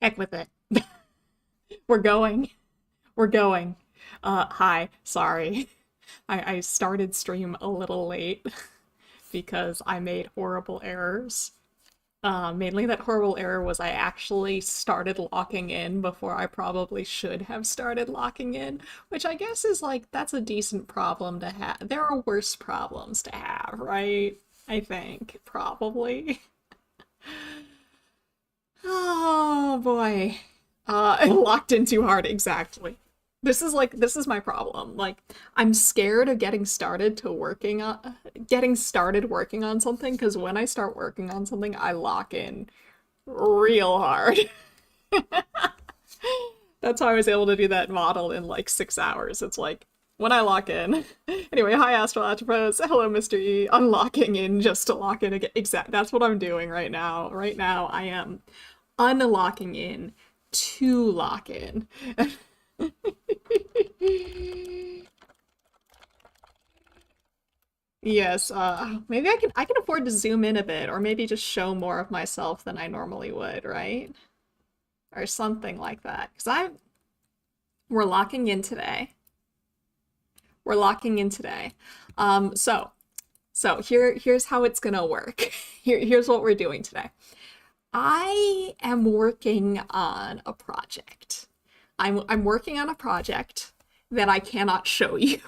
Heck with it. We're going. We're going. Hi. Sorry. I started stream a little late because I made horrible errors. Mainly that horrible error was I actually started locking in before I probably should have started locking in, which I guess is like, that's a decent problem to have. There are worse problems to have, right? I think, probably. Oh boy. Locked in too hard, exactly. This is my problem. Like, I'm scared of getting started working on something, because when I start working on something, I lock in real hard. That's how I was able to do that model in like 6 hours. It's like when I lock in. Anyway, hi Astral Atropos. Hello, Mr. E. Unlocking in just to lock in again. Exact. That's what I'm doing right now. Right now, I am unlocking in to lock in. Yes, maybe I can afford to zoom in a bit, or maybe just show more of myself than I normally would, right? Or something like that. Because we're locking in today. We're locking in today. Here's how it's gonna work. Here's what we're doing today. I am working on a project. I'm working on a project that I cannot show you.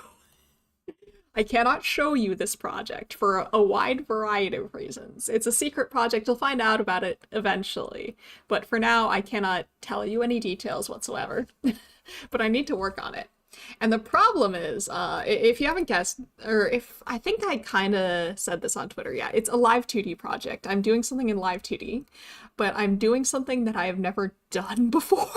I cannot show you this project for a wide variety of reasons. It's a secret project. You'll find out about it eventually. But for now, I cannot tell you any details whatsoever. But I need to work on it. And the problem is, if you haven't guessed, or if I think I kind of said this on Twitter, yeah, it's a live 2D project. I'm doing something in live 2D, but I'm doing something that I have never done before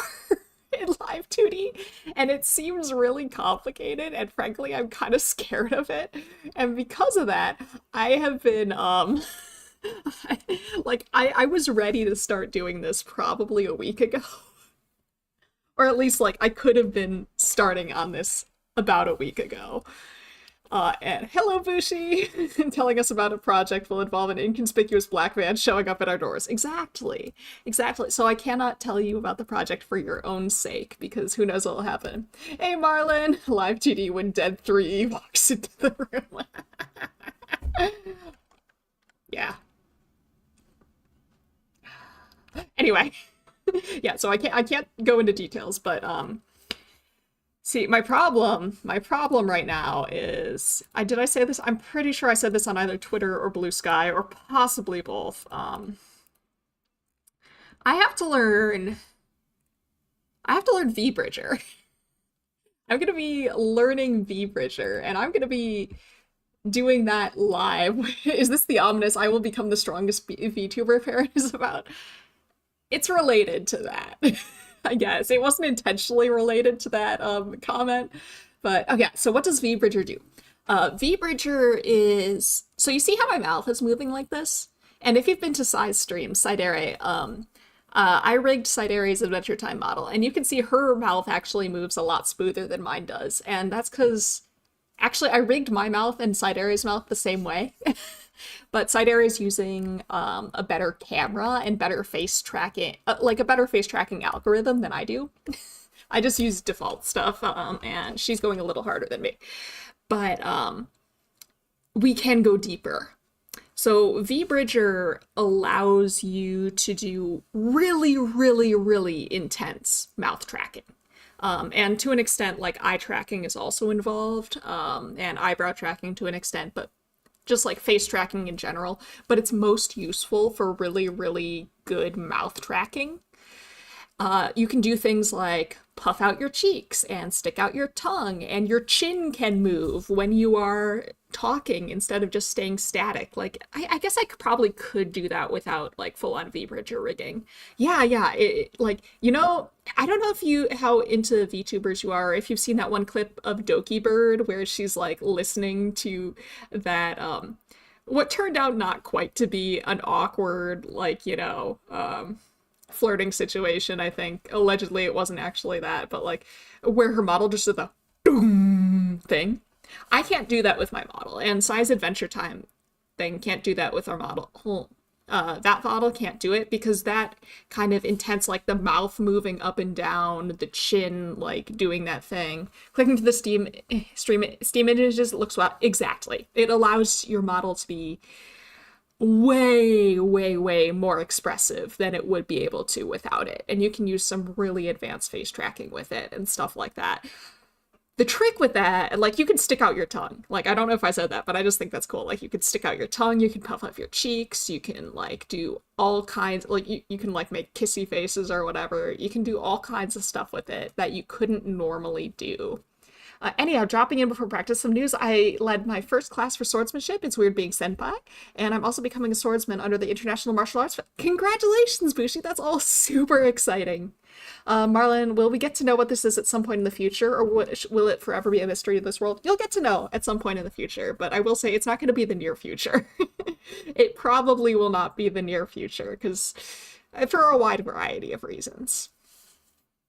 in live 2D, and it seems really complicated, and frankly, I'm kind of scared of it. And because of that, I have been, I was ready to start doing this probably a week ago. Or at least, like, I could have been starting on this about a week ago. And hello, Bushi! Telling us about a project will involve an inconspicuous black van showing up at our doors. Exactly. Exactly. So I cannot tell you about the project for your own sake, because who knows what will happen. Hey, Marlon! Live TD when Dead 3 walks into the room. Yeah. Anyway. Yeah, so I can't go into details, but see, my problem right now is did I say this? I'm pretty sure I said this on either Twitter or Blue Sky or possibly both. I have to learn VBridger. I'm gonna be learning VBridger, and I'm gonna be doing that live. Is this the ominous I will become the strongest VTuber parent is about? It's related to that. I guess it wasn't intentionally related to that comment, but okay. So what does VBridger do? VBridger is, so you see how my mouth is moving like this, and if you've been to Sai's stream, Saidere, I rigged Saidere's Adventure Time model, and you can see her mouth actually moves a lot smoother than mine does, and that's because actually I rigged my mouth and Saidere's mouth the same way. But Sidere is using a better camera and better face tracking, like a better face tracking algorithm than I do. I just use default stuff, and she's going a little harder than me. But we can go deeper. So VBridger allows you to do really, really, really intense mouth tracking. And to an extent, like eye tracking is also involved, and eyebrow tracking to an extent, but just like face tracking in general, but it's most useful for really, really good mouth tracking. You can do things like puff out your cheeks and stick out your tongue, and your chin can move when you are talking instead of just staying static. Like, I guess I probably could do that without like full-on VBridger rigging. Yeah, like, you know, I don't know how into VTubers you are, or if you've seen that one clip of Doki Bird where she's like listening to that, what turned out not quite to be an awkward, like, you know, flirting situation. I think allegedly it wasn't actually that, but like where her model just did the doom thing. I can't do that with my model, and Sai's Adventure Time thing can't do that with our model. That model can't do it because that kind of intense, like the mouth moving up and down, the chin, like doing that thing. Clicking to the Steam images, it looks well. Exactly. It allows your model to be way, way, way more expressive than it would be able to without it. And you can use some really advanced face tracking with it and stuff like that. The trick with that, like, you can stick out your tongue. Like, I don't know if I said that, but I just think that's cool. Like, you can stick out your tongue, you can puff up your cheeks, you can, like, do all kinds, like, you can, like, make kissy faces or whatever. You can do all kinds of stuff with it that you couldn't normally do. Anyhow, dropping in before practice, some news. I led my first class for swordsmanship. It's weird being senpai. And I'm also becoming a swordsman under the International Martial Arts. Congratulations, Bushi. That's all super exciting. Marlon, will we get to know what this is at some point in the future, or will it forever be a mystery of this world? You'll get to know at some point in the future, but I will say it's not going to be the near future. It probably will not be the near future, because for a wide variety of reasons.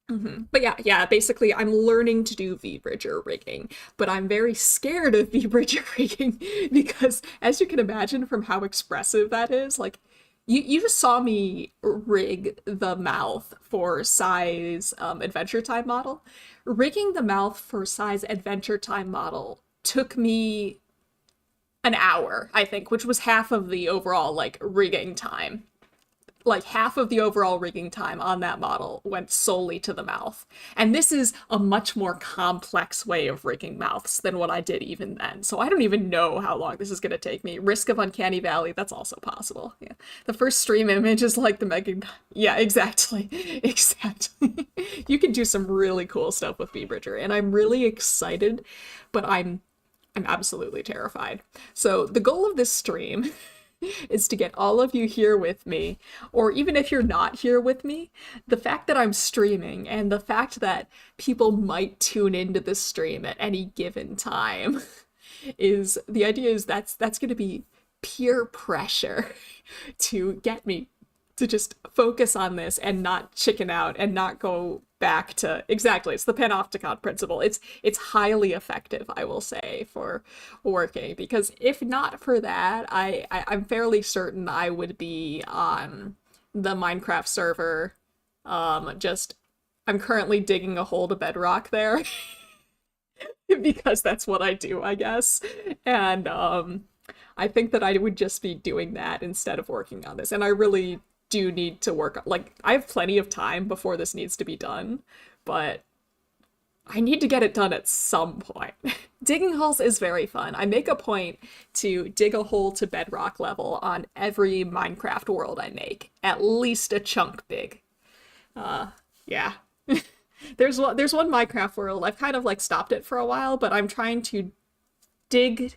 But yeah, basically I'm learning to do VBridger rigging, but I'm very scared of VBridger rigging because, as you can imagine from how expressive that is, like, you just saw me rig the mouth for Sai's Adventure Time model. Rigging the mouth for Sai's Adventure Time model took me an hour, I think, which was half of the overall, like, rigging time. Like, half of the overall rigging time on that model went solely to the mouth. And this is a much more complex way of rigging mouths than what I did even then. So I don't even know how long this is going to take me. Risk of Uncanny Valley, that's also possible. Yeah. The first stream image is like the Mega... Yeah, exactly. Exactly. You can do some really cool stuff with VBridger, and I'm really excited, but I'm absolutely terrified. So the goal of this stream is to get all of you here with me, or even if you're not here with me, the fact that I'm streaming and the fact that people might tune into this stream at any given time is, the idea is that's going to be peer pressure to get me to just focus on this and not chicken out and not go back to, exactly, it's the panopticon principle. It's highly effective, I will say, for working, because if not for that, I'm fairly certain I would be on the Minecraft server. I'm currently digging a hole to bedrock there because that's what I do, I guess. And I think that I would just be doing that instead of working on this. And I really do need to work, like, I have plenty of time before this needs to be done, but I need to get it done at some point. Digging holes is very fun. I make a point to dig a hole to bedrock level on every Minecraft world I make, at least a chunk big. Yeah. There's one Minecraft world, I've kind of like stopped it for a while, but I'm trying to dig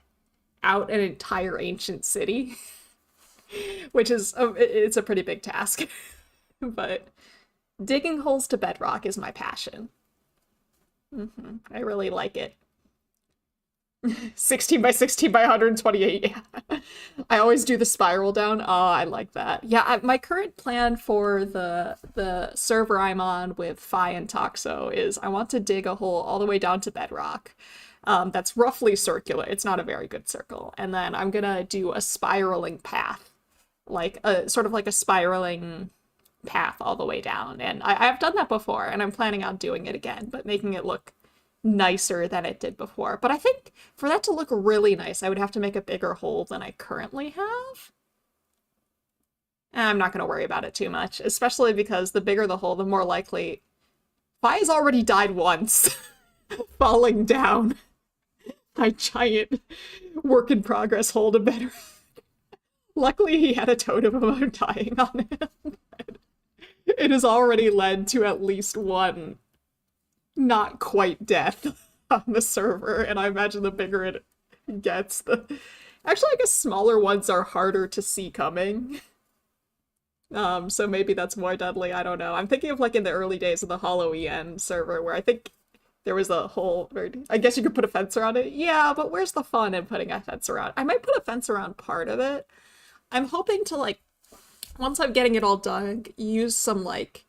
out an entire ancient city. Which is, it's a pretty big task. But digging holes to bedrock is my passion. I really like it. 16 by 16 by 128, yeah. I always do the spiral down. Oh, I like that. Yeah, my current plan for the server I'm on with Phi and Toxo is I want to dig a hole all the way down to bedrock. That's roughly circular. It's not a very good circle. And then I'm gonna do a spiraling path. Like a sort of like a spiraling path all the way down. And I've done that before, and I'm planning on doing it again, but making it look nicer than it did before. But I think for that to look really nice, I would have to make a bigger hole than I currently have. And I'm not going to worry about it too much, especially because the bigger the hole, the more likely... Phi's already died once, falling down my giant work-in-progress hole to better. Luckily, he had a totem about dying on him. It has already led to at least one not quite death on the server, and I imagine the bigger it gets, the... Actually, I guess smaller ones are harder to see coming. So maybe that's more deadly, I don't know. I'm thinking of like in the early days of the Hollow EN server, where I think there was a whole... I guess you could put a fence around it. Yeah, but where's the fun in putting a fence around? I might put a fence around part of it. I'm hoping to, like, once I'm getting it all done, use some, like,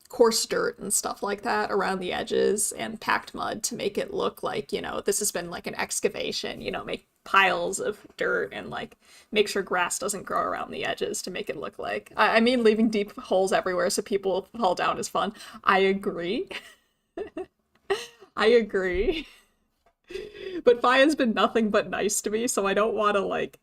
coarse dirt and stuff like that around the edges and packed mud to make it look like, this has been like an excavation, make piles of dirt and like make sure grass doesn't grow around the edges to make it look like. I mean, leaving deep holes everywhere so people fall down is fun. I agree. I agree. But Fi has been nothing but nice to me, so I don't want to like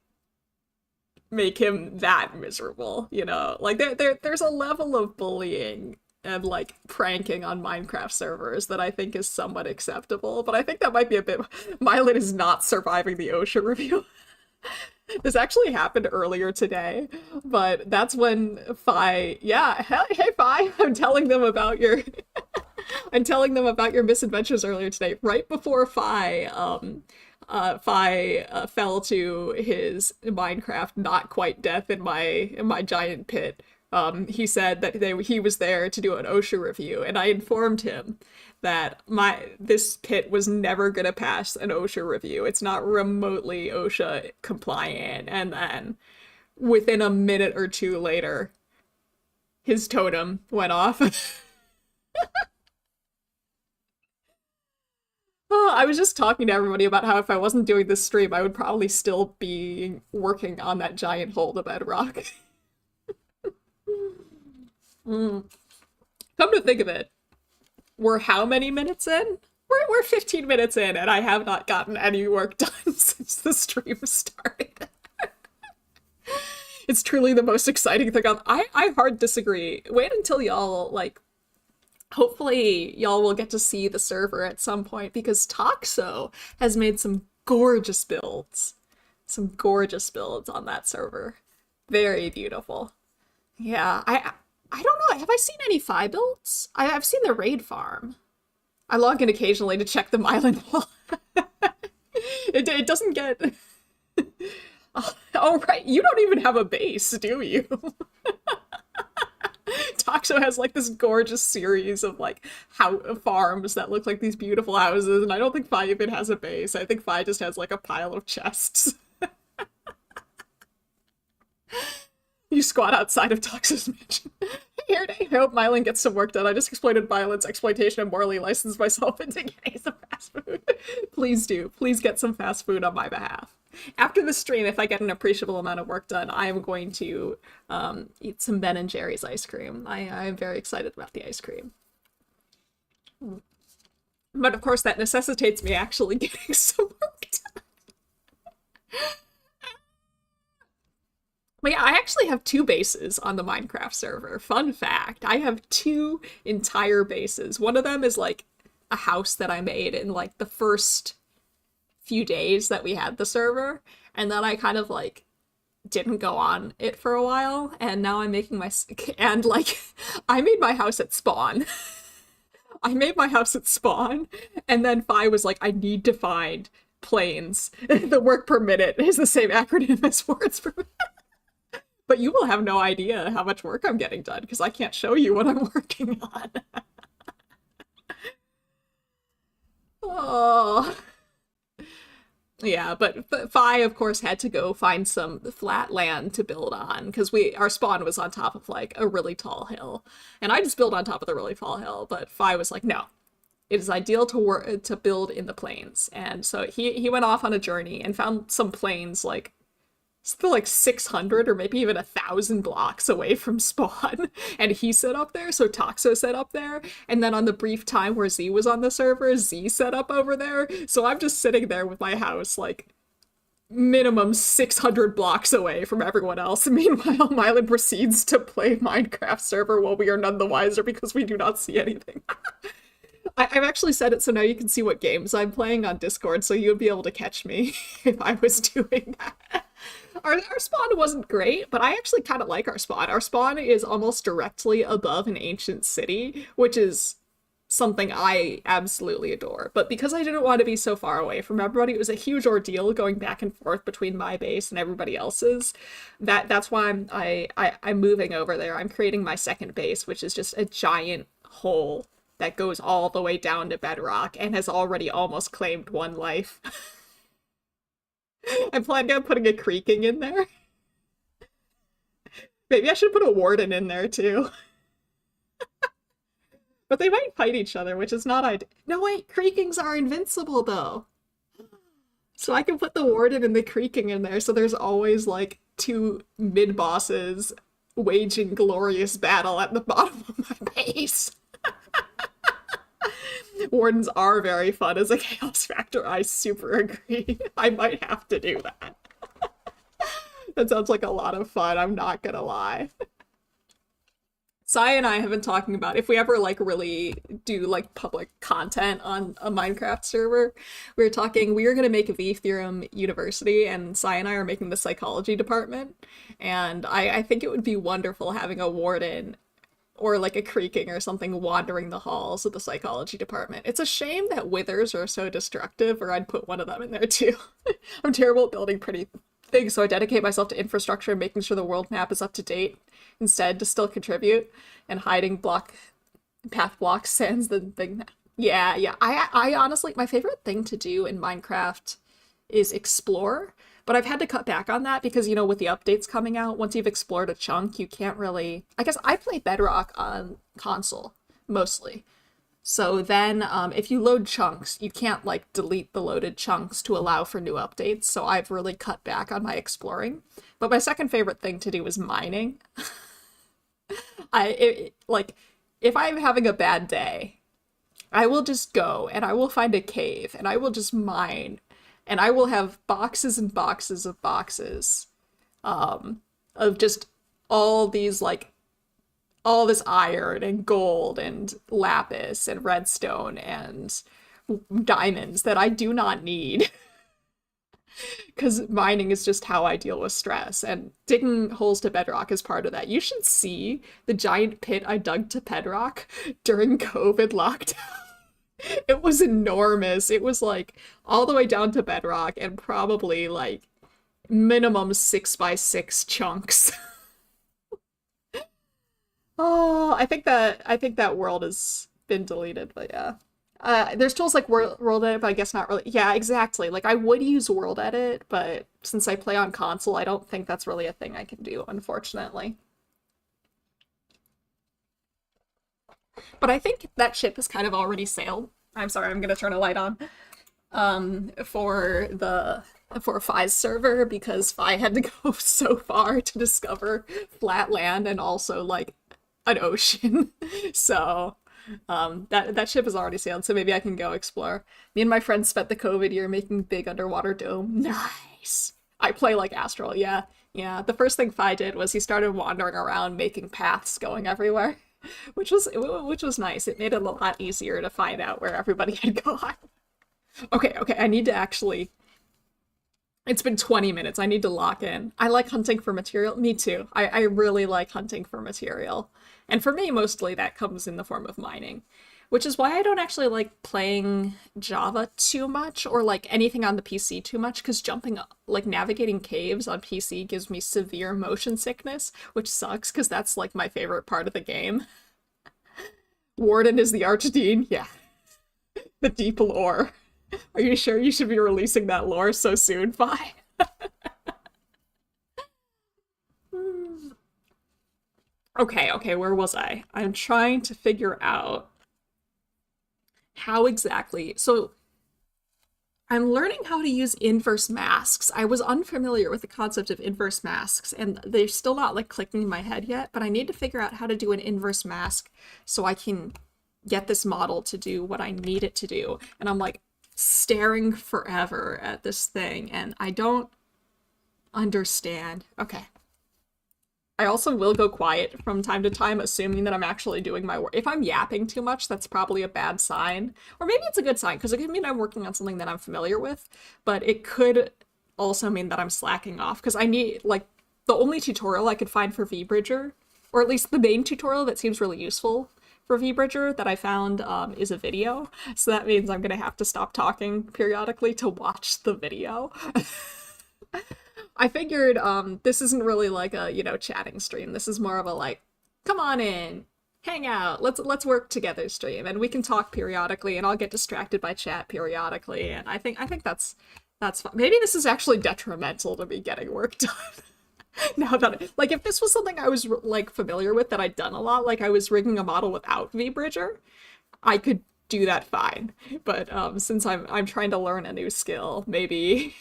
make him that miserable, Like there's a level of bullying and like pranking on Minecraft servers that I think is somewhat acceptable, but I think that might be a bit. Mylon is not surviving the OSHA review. This actually happened earlier today, but that's when Fi, yeah, hey Fi, I'm telling them about your misadventures earlier today, right before Fi fell to his Minecraft not quite death in my giant pit. He said that he was there to do an OSHA review, and I informed him that this pit was never gonna pass an OSHA review. It's not remotely OSHA compliant. And then within a minute or two later, his totem went off. Oh, I was just talking to everybody about how if I wasn't doing this stream, I would probably still be working on that giant hole to bedrock. Come to think of it, we're how many minutes in? We're 15 minutes in, and I have not gotten any work done since the stream started. It's truly the most exciting thing. I hard disagree. Wait until y'all, like, hopefully y'all will get to see the server at some point, because Toxo has made some gorgeous builds. Some gorgeous builds on that server. Very beautiful. Yeah, I don't know. Have I seen any Fi builds? I've seen the raid farm. I log in occasionally to check the Mylan wall. It doesn't get... Oh, right. You don't even have a base, do you? Toxo has like this gorgeous series of like farms that look like these beautiful houses, and I don't think Fi even has a base. I think Fi just has like a pile of chests. You squat outside of Toxo's mansion. Here, I hope Mylan gets some work done. I just exploited Mylan's exploitation and morally licensed myself into getting some fast food. Please do. Please get some fast food on my behalf. After the stream, if I get an appreciable amount of work done, I am going to eat some Ben & Jerry's ice cream. I am very excited about the ice cream. But of course, that necessitates me actually getting some work done. But yeah, I actually have 2 bases on the Minecraft server. Fun fact, I have 2 entire bases. One of them is like a house that I made in like the first few days that we had the server, and then I kind of like didn't go on it for a while, and now I'm making and like I made my house at spawn. I made my house at spawn, and then Fi was like, I need to find planes. The work per minute is the same acronym as words per minute. But you will have no idea how much work I'm getting done, because I can't show you what I'm working on. Oh. Yeah, but Fi, of course, had to go find some flat land to build on, because our spawn was on top of, like, a really tall hill. And I just built on top of the really tall hill, but Fi was like, no. It is ideal to build in the plains. And so he went off on a journey and found some plains, like, still like 600 or maybe even 1,000 blocks away from spawn, and he set up there, so Toxo set up there, and then on the brief time where Z was on the server, Z set up over there, so I'm just sitting there with my house like minimum 600 blocks away from everyone else. Meanwhile, Mylan proceeds to play Minecraft server while we are none the wiser because we do not see anything. I've actually said it so now you can see what games I'm playing on Discord, so you would be able to catch me if I was doing that. Our spawn wasn't great, but I actually kind of like our spawn. Our spawn is almost directly above an ancient city, which is something I absolutely adore. But because I didn't want to be so far away from everybody, it was a huge ordeal going back and forth between my base and everybody else's. That's why I'm moving over there. I'm creating my second base, which is just a giant hole that goes all the way down to bedrock and has already almost claimed 1 life. I'm planning on putting a creaking in there. Maybe I should put a warden in there too. But they might fight each other, which is not ideal. No, wait, Creakings are invincible, though. So I can put the Warden and the Creaking in there, so there's always, like, two mid-bosses waging glorious battle at the bottom of my base. Wardens are very fun as a chaos factor, I super agree. I might have to do that. That sounds like a lot of fun, I'm not gonna lie. Sai and I have been talking about if we ever like really do like public content on a Minecraft server, we are gonna make a V Theorem University, and Sai and I are making the psychology department. And I think it would be wonderful having a warden or like a creaking or something wandering the halls of the psychology department. It's a shame that withers are so destructive, or I'd put one of them in there too. I'm terrible at building pretty things, so I dedicate myself to infrastructure and making sure the world map is up to date instead to still contribute, and hiding path blocks sans the thing. Yeah. I honestly, my favorite thing to do in Minecraft is explore, but I've had to cut back on that because, you know, with the updates coming out, once you've explored a chunk, you can't really, I guess I play Bedrock on console mostly. So then if you load chunks, you can't like delete the loaded chunks to allow for new updates. So I've really cut back on my exploring. But my second favorite thing to do is mining. Like, if I'm having a bad day, I will just go and I will find a cave and I will just mine, and I will have boxes and boxes of boxes of just all these like all this iron and gold and lapis and redstone and diamonds that I do not need. Because mining is just how I deal with stress, and digging holes to bedrock is part of that. You should see the giant pit I dug to bedrock during COVID lockdown. It was enormous. It was like all the way down to bedrock and probably like minimum 6x6 chunks. Oh, I think that world has been deleted, but yeah. There's tools like World Edit, but I guess not really. Yeah, exactly. Like, I would use World Edit, but since I play on console, I don't think that's really a thing I can do, unfortunately. But I think that ship has kind of already sailed. I'm sorry, I'm gonna turn a light on. For Phi's server, because Phi had to go so far to discover flat land and also, like, an ocean. So that ship has already sailed, so maybe I can go explore. Me and my friends spent the COVID year making big underwater dome. Nice. I play like Astral, yeah. Yeah, the first thing Phi did was he started wandering around making paths going everywhere, which was nice. It made it a lot easier to find out where everybody had gone. Okay, I need to actually... It's been 20 minutes. I need to lock in. I like hunting for material. Me too. I really like hunting for material. And for me, mostly that comes in the form of mining, which is why I don't actually like playing Java too much or like anything on the PC too much, because jumping, like navigating caves on PC gives me severe motion sickness, which sucks because that's like my favorite part of the game. Warden is the Archdean. Yeah. The deep lore. Are you sure you should be releasing that lore so soon, Phi? Okay, where was I? I'm trying to figure out how exactly... So, I'm learning how to use inverse masks. I was unfamiliar with the concept of inverse masks, and they're still not, like, clicking in my head yet, but I need to figure out how to do an inverse mask so I can get this model to do what I need it to do. And I'm, like, staring forever at this thing, and I don't understand. Okay. I also will go quiet from time to time, assuming that I'm actually doing my work. If I'm yapping too much, that's probably a bad sign. Or maybe it's a good sign, because it could mean I'm working on something that I'm familiar with, but it could also mean that I'm slacking off, because I need, like, the only tutorial I could find for VBridger, or at least the main tutorial that seems really useful for VBridger that I found is a video. So that means I'm gonna have to stop talking periodically to watch the video. I figured this isn't really like a, you know, chatting stream. This is more of a like, come on in, hang out, let's work together stream, and we can talk periodically, and I'll get distracted by chat periodically, and I think that's fun. Maybe this is actually detrimental to me getting work done. Now that, like, if this was something I was like familiar with that I'd done a lot, like I was rigging a model without VBridger, I could do that fine. But since I'm trying to learn a new skill, maybe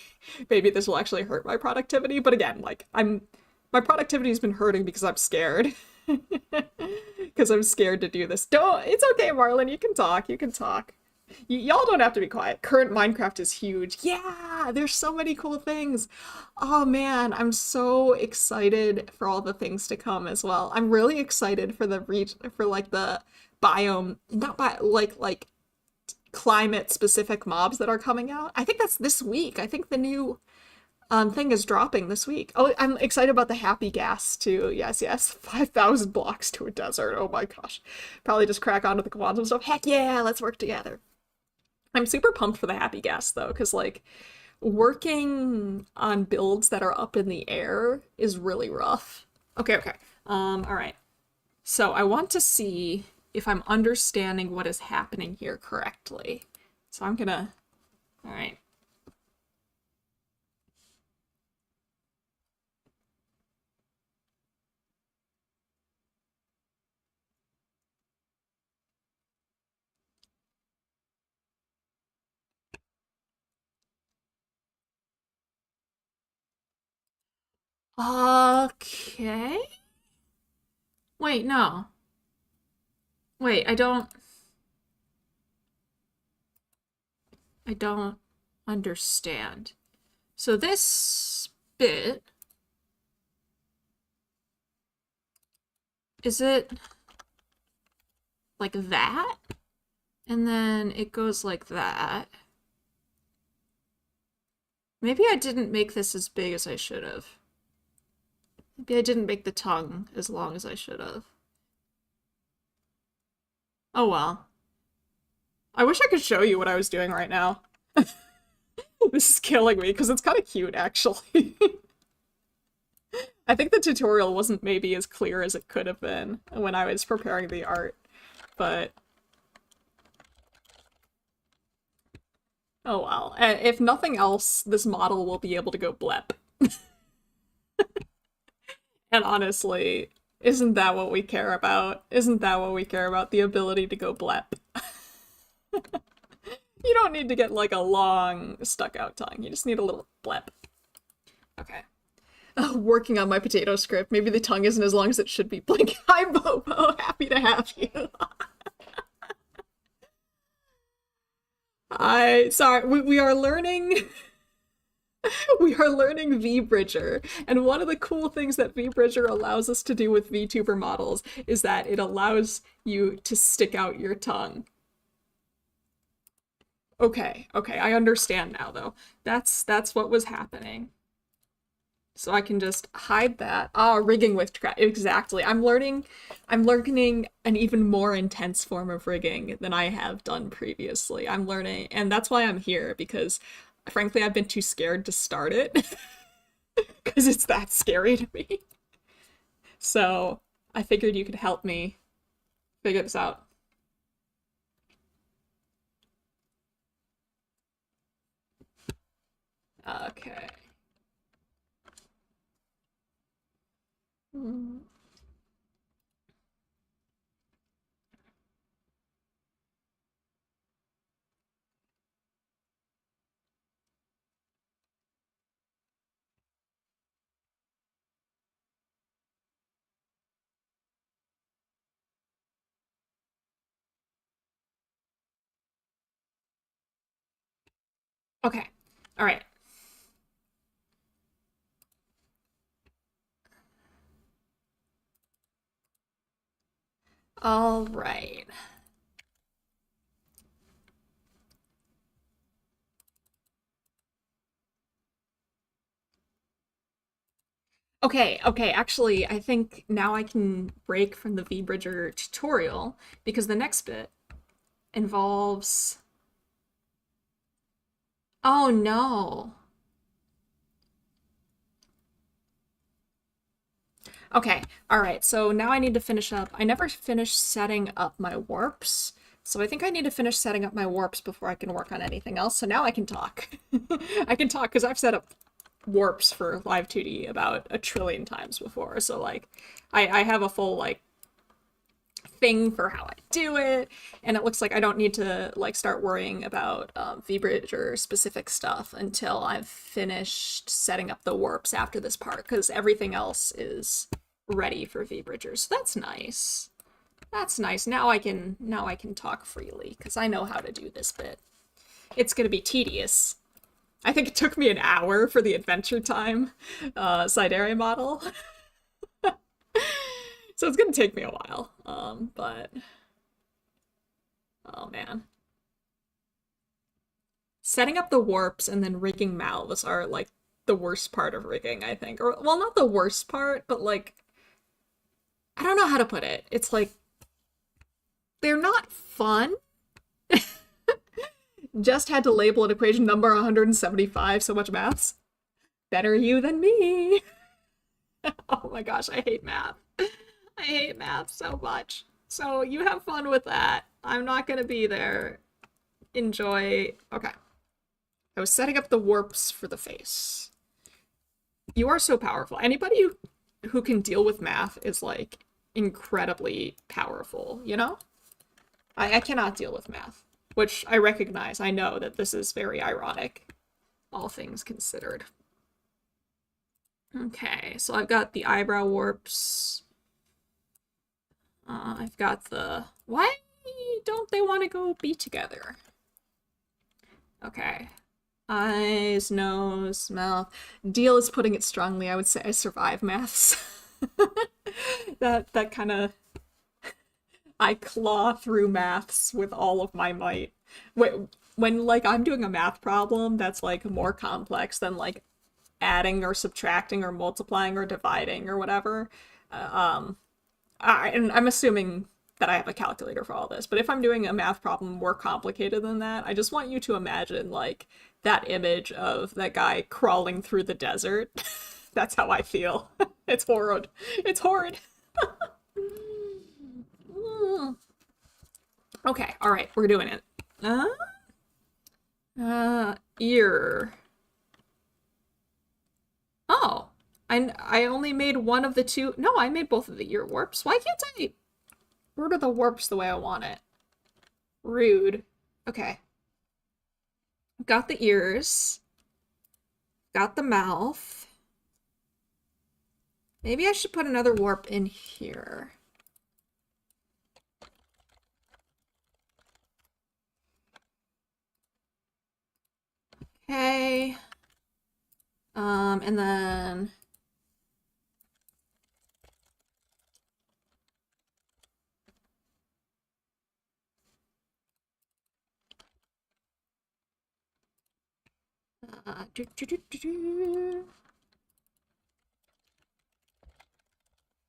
maybe this will actually hurt my productivity. But again, like my productivity's been hurting because I'm scared. Because I'm scared to do this. Don't. It's okay, Marlon. You can talk. You can talk. Y'all don't have to be quiet. Current Minecraft is huge. Yeah, there's so many cool things. Oh man, I'm so excited for all the things to come as well. I'm really excited for the for like the biome, not by like climate specific mobs that are coming out. I think that's this week. I think the new thing is dropping this week. Oh, I'm excited about the happy gas too. Yes, yes. 5,000 blocks to a desert. Oh my gosh. Probably just crack onto the quantum stuff. Heck yeah, let's work together. I'm super pumped for the happy gas though, because like working on builds that are up in the air is really rough. Okay, okay. All right. So I want to see if I'm understanding what is happening here correctly. So I'm gonna, all right. Okay. Wait, no. Wait, I don't understand. So this bit, is it like that? And then it goes like that. Maybe I didn't make this as big as I should have. Maybe I didn't make the tongue as long as I should have. Oh well. I wish I could show you what I was doing right now. This is killing me because it's kind of cute, actually. I think the tutorial wasn't maybe as clear as it could have been when I was preparing the art, but oh well. If nothing else, this model will be able to go blep. And honestly, isn't that what we care about? Isn't that what we care about? The ability to go blep. You don't need to get like a long stuck out tongue. You just need a little blep. Okay. Working on my potato script. Maybe the tongue isn't as long as it should be. Blink. Hi, Bobo. Happy to have you. Sorry, we are learning. We are learning VBridger, and one of the cool things that VBridger allows us to do with VTuber models is that it allows you to stick out your tongue. Okay, okay, I understand now though. That's what was happening. So I can just hide that. Ah, rigging with exactly. I'm learning an even more intense form of rigging than I have done previously. I'm learning, and that's why I'm here, because frankly I've been too scared to start it because it's that scary to me. So I figured you could help me figure this out. Okay. Hmm. Okay. All right. All right. Okay, okay, actually, I think now I can break from the VBridger tutorial because the next bit involves... Oh no. Okay, all right, so now I need to finish up. I never finished setting up my warps, so I think I need to finish setting up my warps before I can work on anything else, so now I can talk. I can talk because I've set up warps for Live 2D about a trillion times before. So like I have a full like thing for how I do it, and it looks like I don't need to like start worrying about VBridger specific stuff until I've finished setting up the warps after this part, because everything else is ready for VBridger. So that's nice. That's nice. Now I can talk freely because I know how to do this bit. It's gonna be tedious. I think it took me an hour for the Adventure Time Sidereal model. So it's gonna take me a while. But oh man. Setting up the warps and then rigging mouths are like the worst part of rigging, I think. Or well, not the worst part, but like I don't know how to put it. It's like they're not fun. Just had to label an equation number 175, so much maths. Better you than me. Oh my gosh, I hate math. I hate math so much. So you have fun with that. I'm not gonna be there. Enjoy. Okay. I was setting up the warps for the face. You are so powerful. Anybody who can deal with math is like incredibly powerful, you know? I cannot deal with math, which I recognize. I know that this is very ironic, all things considered. Okay, so I've got the eyebrow warps. I've got the... Why don't they want to go be together? Okay. Eyes, nose, mouth. Deal is putting it strongly. I would say I survive maths. That kind of... I claw through maths with all of my might. When like I'm doing a math problem that's like more complex than like adding or subtracting or multiplying or dividing or whatever, and I'm assuming that I have a calculator for all this, but if I'm doing a math problem more complicated than that, I just want you to imagine like that image of that guy crawling through the desert. That's how I feel. It's horrid. It's horrid. Okay, all right, we're doing it. Ear. Oh, I only made one of the two. No, I made both of the ear warps. Why can't I order the warps the way I want it? Rude. Okay. Got the ears. Got the mouth. Maybe I should put another warp in here. Okay. And then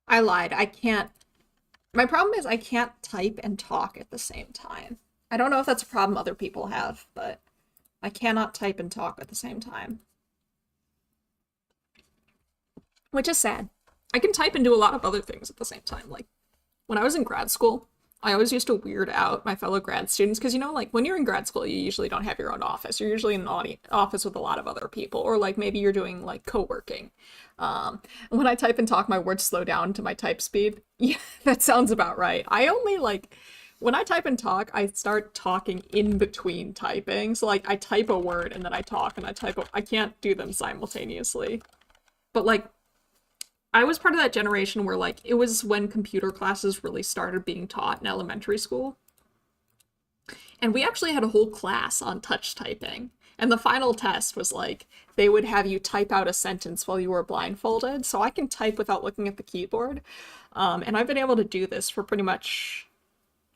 I lied. I can't. My problem is I can't type and talk at the same time. I don't know if that's a problem other people have, but I cannot type and talk at the same time. Which is sad. I can type and do a lot of other things at the same time. Like, when I was in grad school, I always used to weird out my fellow grad students because, you know, like, when you're in grad school, you usually don't have your own office. You're usually in an office with a lot of other people, or, like, maybe you're doing, like, co-working. When I type and talk, my words slow down to my type speed. Yeah, that sounds about right. I only, like... When I type and talk, I start talking in between typing. So, like, I type a word, and then I talk, and I can't do them simultaneously. But, like, I was part of that generation where, like, it was when computer classes really started being taught in elementary school. And we actually had a whole class on touch typing. And the final test was, like, they would have you type out a sentence while you were blindfolded. So I can type without looking at the keyboard. And I've been able to do this for pretty much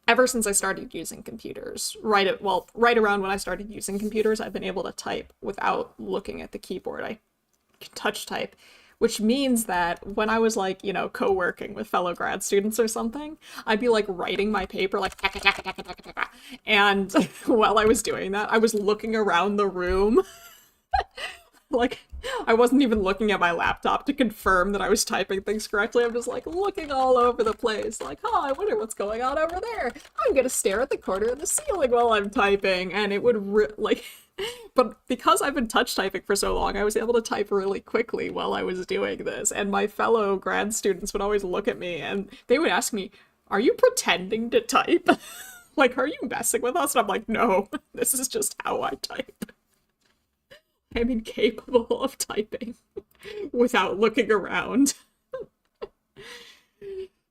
ever since I started using computers. Right around when I started using computers, I've been able to type without looking at the keyboard. I can touch type. Which means that when I was, like, you know, co-working with fellow grad students or something, I'd be, like, writing my paper, like, and while I was doing that, I was looking around the room. Like, I wasn't even looking at my laptop to confirm that I was typing things correctly. I'm just, like, looking all over the place, like, oh, I wonder what's going on over there. I'm gonna stare at the corner of the ceiling while I'm typing, and it would, like... But because I've been touch typing for so long, I was able to type really quickly while I was doing this. And my fellow grad students would always look at me and they would ask me, "Are you pretending to type? Like, are you messing with us?" And I'm like, "No, this is just how I type. I'm incapable of typing without looking around."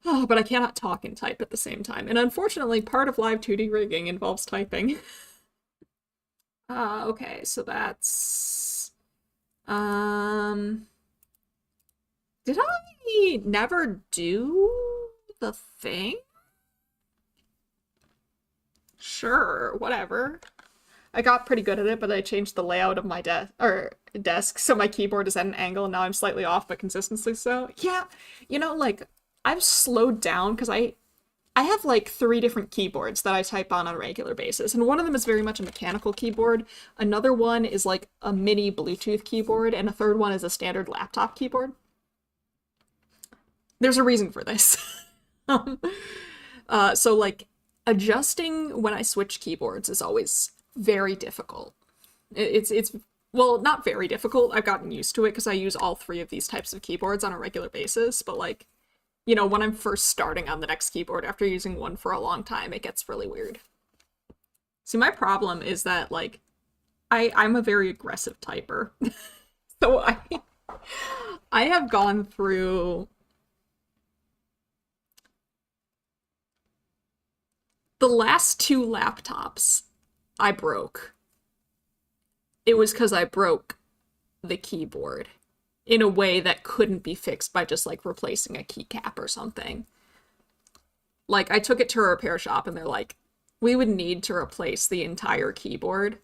Oh, but I cannot talk and type at the same time. And unfortunately, part of live 2D rigging involves typing. Okay, so that's... Did I never do the thing? Sure, whatever. I got pretty good at it, but I changed the layout of my desk so my keyboard is at an angle and now I'm slightly off, but consistently so. Yeah, like I've slowed down because I have like 3 different keyboards that I type on a regular basis, and one of them is very much a mechanical keyboard. Another one is like a mini Bluetooth keyboard, and a third one is a standard laptop keyboard. There's a reason for this. So like adjusting when I switch keyboards is always very difficult. It's well, not very difficult. I've gotten used to it because I use all 3 of these types of keyboards on a regular basis, but like, when I'm first starting on the next keyboard after using one for a long time, it gets really weird. See, my problem is that, like, I'm a very aggressive typer. So I have gone through the last 2 laptops I broke. It was because I broke the keyboard in a way that couldn't be fixed by just like replacing a keycap or something. Like, I took it to a repair shop and they're like, "We would need to replace the entire keyboard,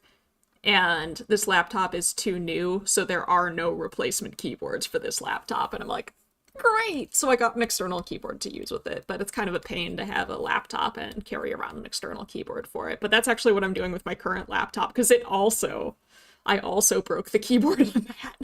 and this laptop is too new, so there are no replacement keyboards for this laptop." And I'm like, "Great!" So I got an external keyboard to use with it, but it's kind of a pain to have a laptop and carry around an external keyboard for it. But that's actually what I'm doing with my current laptop, because I also broke the keyboard on that.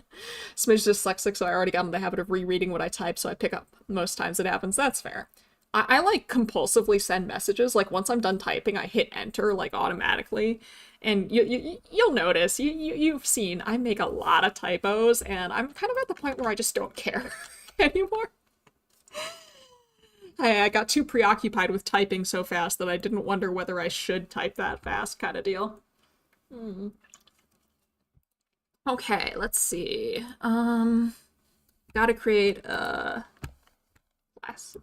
Smidge dyslexic, so I already got in the habit of rereading what I type, so I pick up most times it happens. That's fair. I like compulsively send messages. Like, once I'm done typing, I hit enter like automatically. And you'll notice, you've seen, I make a lot of typos, and I'm kind of at the point where I just don't care anymore. I got too preoccupied with typing so fast that I didn't wonder whether I should type that fast, kind of deal. Okay, let's see. Gotta create a class.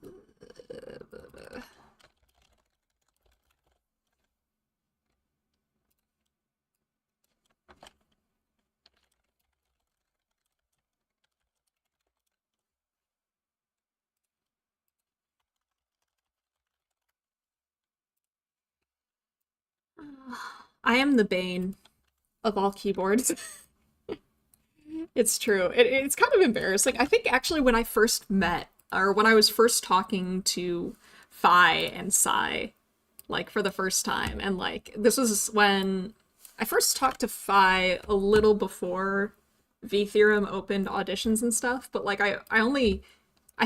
I am the bane of all keyboards. It's true. It's kind of embarrassing. I think actually when I first met, or when I was first talking to Phi and Psy, like for the first time, and like this was when I first talked to Phi a little before V Theorem opened auditions and stuff, but like I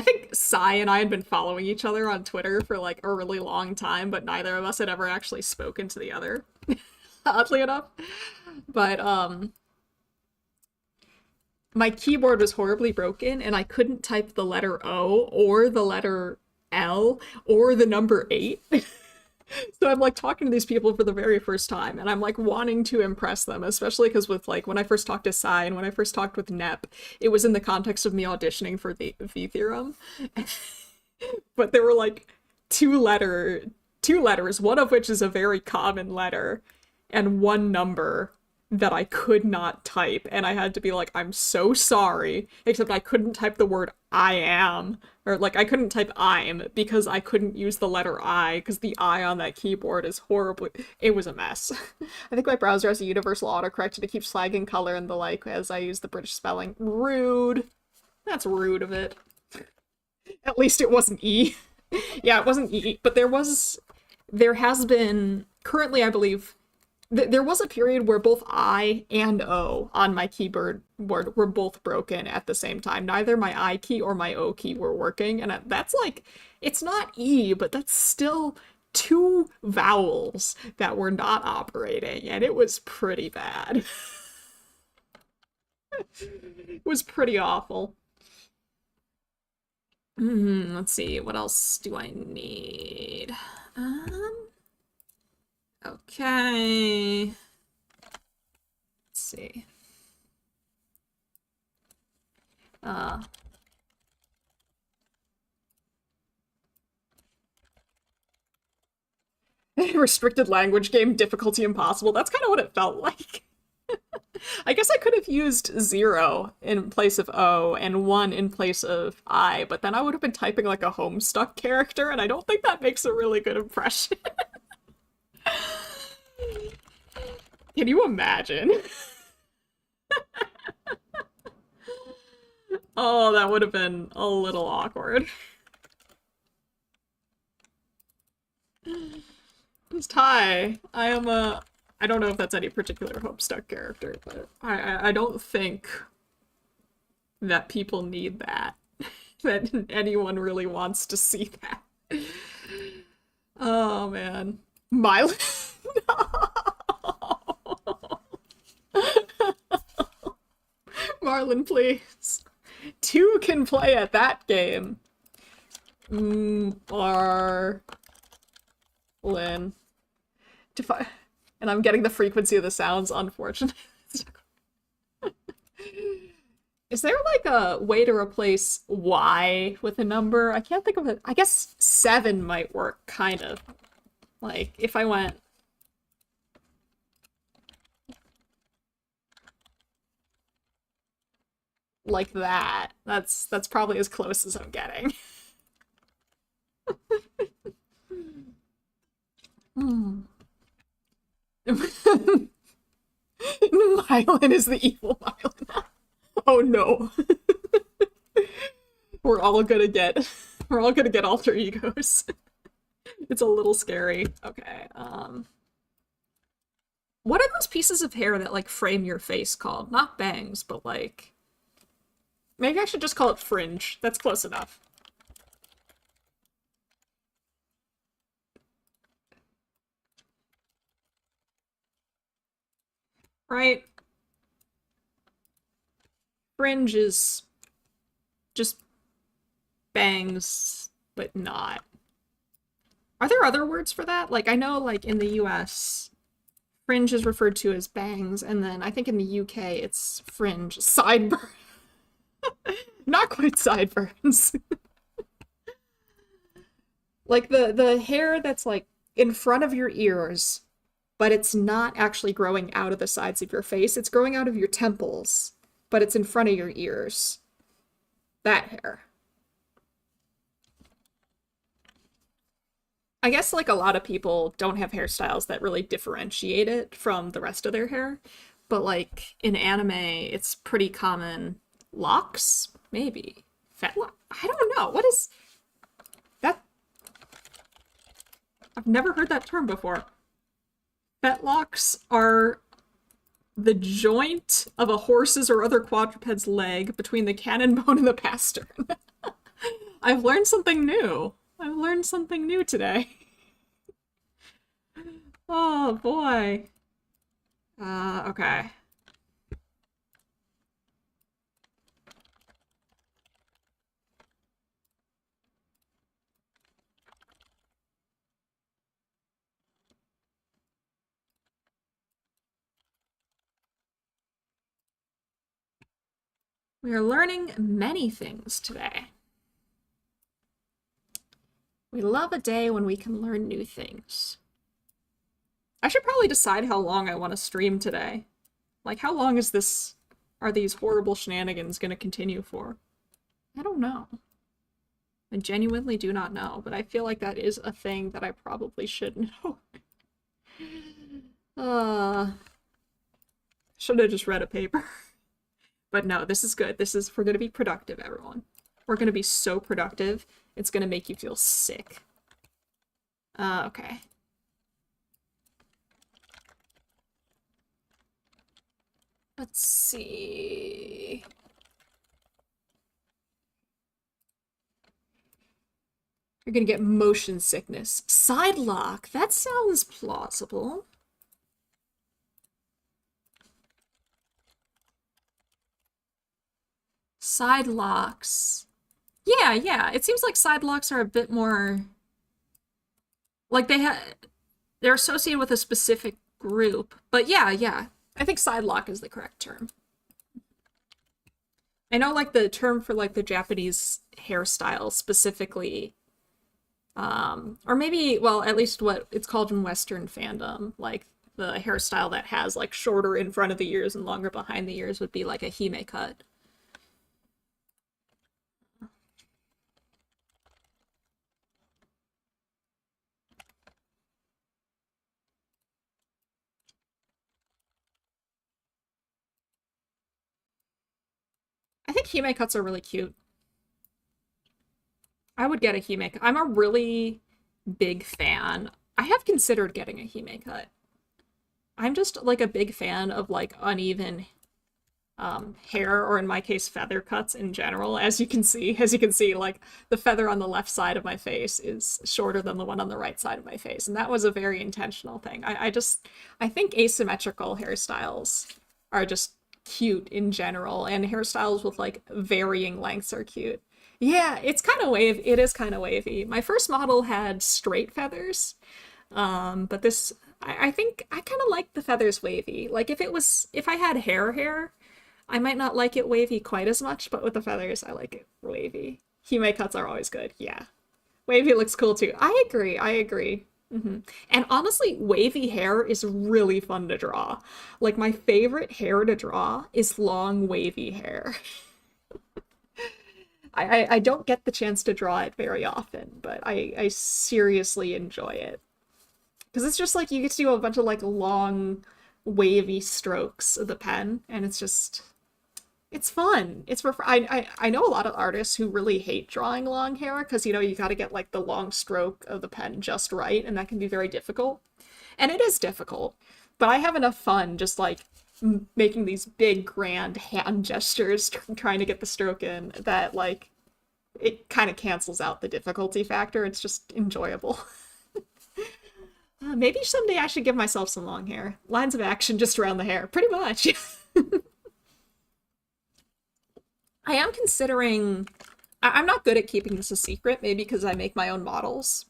think Psy and I had been following each other on Twitter for like a really long time, but neither of us had ever actually spoken to the other, oddly enough. But my keyboard was horribly broken and I couldn't type the letter O or the letter L or the number 8. So I'm like talking to these people for the very first time and I'm like wanting to impress them, especially because with like when I first talked to Psy and when I first talked with Nep, it was in the context of me auditioning for the V Theorem. But there were like two letters, one of which is a very common letter, and one number that I could not type, and I had to be like, "I'm so sorry," except I couldn't type the word "I am," or like I couldn't type "I'm" because I couldn't use the letter I, because the I on that keyboard is horribly, it was a mess. I think my browser has a universal autocorrect and it keeps flagging color and the like as I use the British spelling. Rude. That's rude of it. At least it wasn't E. Yeah, it wasn't E, but there has been, currently I believe, there was a period where both I and O on my keyboard were both broken at the same time. Neither my I key or my O key were working, and that's like, it's not E, but that's still 2 vowels that were not operating, and it was pretty bad. It was pretty awful. Let's see, what else do I need? Um, okay. Let's see. Uh, Restricted language game difficulty impossible. That's kind of what it felt like. I guess I could have used 0 in place of O and 1 in place of I, but then I would have been typing like a Homestuck character, and I don't think that makes a really good impression. Can you imagine? Oh, that would have been a little awkward. Just hi. I am a. I don't know if that's any particular Homestuck character, but I don't think that people need that. That anyone really wants to see that. Oh man. Milo. Marlon, please. 2 can play at that game. Marlin. And I'm getting the frequency of the sounds, unfortunately. Is there like a way to replace Y with a number? I can't think of it. I guess 7 might work, kind of. Like, if I went... like that. That's probably as close as I'm getting. Hmm. Mylan is the evil Mylan. Oh no. We're all gonna get alter egos. It's a little scary. Okay, what are those pieces of hair that like frame your face called? Not bangs, but like maybe I should just call it fringe. That's close enough. Right? Fringe is just bangs, but not. Are there other words for that? Like, I know, like, in the US, fringe is referred to as bangs, and then I think in the UK it's fringe. Sideburn. Not quite sideburns. Like, the hair that's, like, in front of your ears, but it's not actually growing out of the sides of your face. It's growing out of your temples, but it's in front of your ears. That hair. I guess like a lot of people don't have hairstyles that really differentiate it from the rest of their hair, but like in anime, it's pretty common. Locks? Maybe. Fetlock? I don't know. What is that? I've never heard that term before. Fetlocks are the joint of a horse's or other quadruped's leg between the cannon bone and the pastern. I've learned something new. I've learned something new today. Oh boy. Okay. We are learning many things today. We love a day when we can learn new things. I should probably decide how long I want to stream today. Like, how long are these horrible shenanigans gonna continue for? I don't know. I genuinely do not know, but I feel like that is a thing that I probably should know. Should have just read a paper. But no, this is good. We're gonna be productive, everyone. We're gonna be so productive, it's gonna make you feel sick. Okay. Let's see. You're gonna get motion sickness. Side lock, that sounds plausible. Side locks. Yeah, yeah. It seems like side locks are a bit more like they're associated with a specific group. But yeah, yeah. I think side lock is the correct term. I know like the term for like the Japanese hairstyle specifically, or maybe, well, at least what it's called in Western fandom, like the hairstyle that has like shorter in front of the ears and longer behind the ears would be like a hime cut. I think hime cuts are really cute. I would get a hime cut. I'm a really big fan. I have considered getting a hime cut. I'm just like a big fan of like uneven hair, or in my case feather cuts in general. As you can see, like the feather on the left side of my face is shorter than the one on the right side of my face, and that was a very intentional thing. I think asymmetrical hairstyles are just cute in general, and hairstyles with like varying lengths are cute. Yeah, it is kind of wavy. My first model had straight feathers, but this I think I kind of like the feathers wavy. Like if I had hair, I might not like it wavy quite as much, but with the feathers, I like it wavy. Hime cuts are always good. Yeah. Wavy looks cool too. I agree. I agree. And honestly, wavy hair is really fun to draw. Like my favorite hair to draw is long wavy hair. I don't get the chance to draw it very often, but I seriously enjoy it. Because it's just like you get to do a bunch of like long wavy strokes of the pen, and it's fun. I know a lot of artists who really hate drawing long hair because you got to get like the long stroke of the pen just right, and that can be very difficult. And it is difficult, but I have enough fun just like making these big grand hand gestures trying to get the stroke in that like it kind of cancels out the difficulty factor. It's just enjoyable. Maybe someday I should give myself some long hair. Lines of action just around the hair, pretty much. I am considering. I'm not good at keeping this a secret, maybe because I make my own models.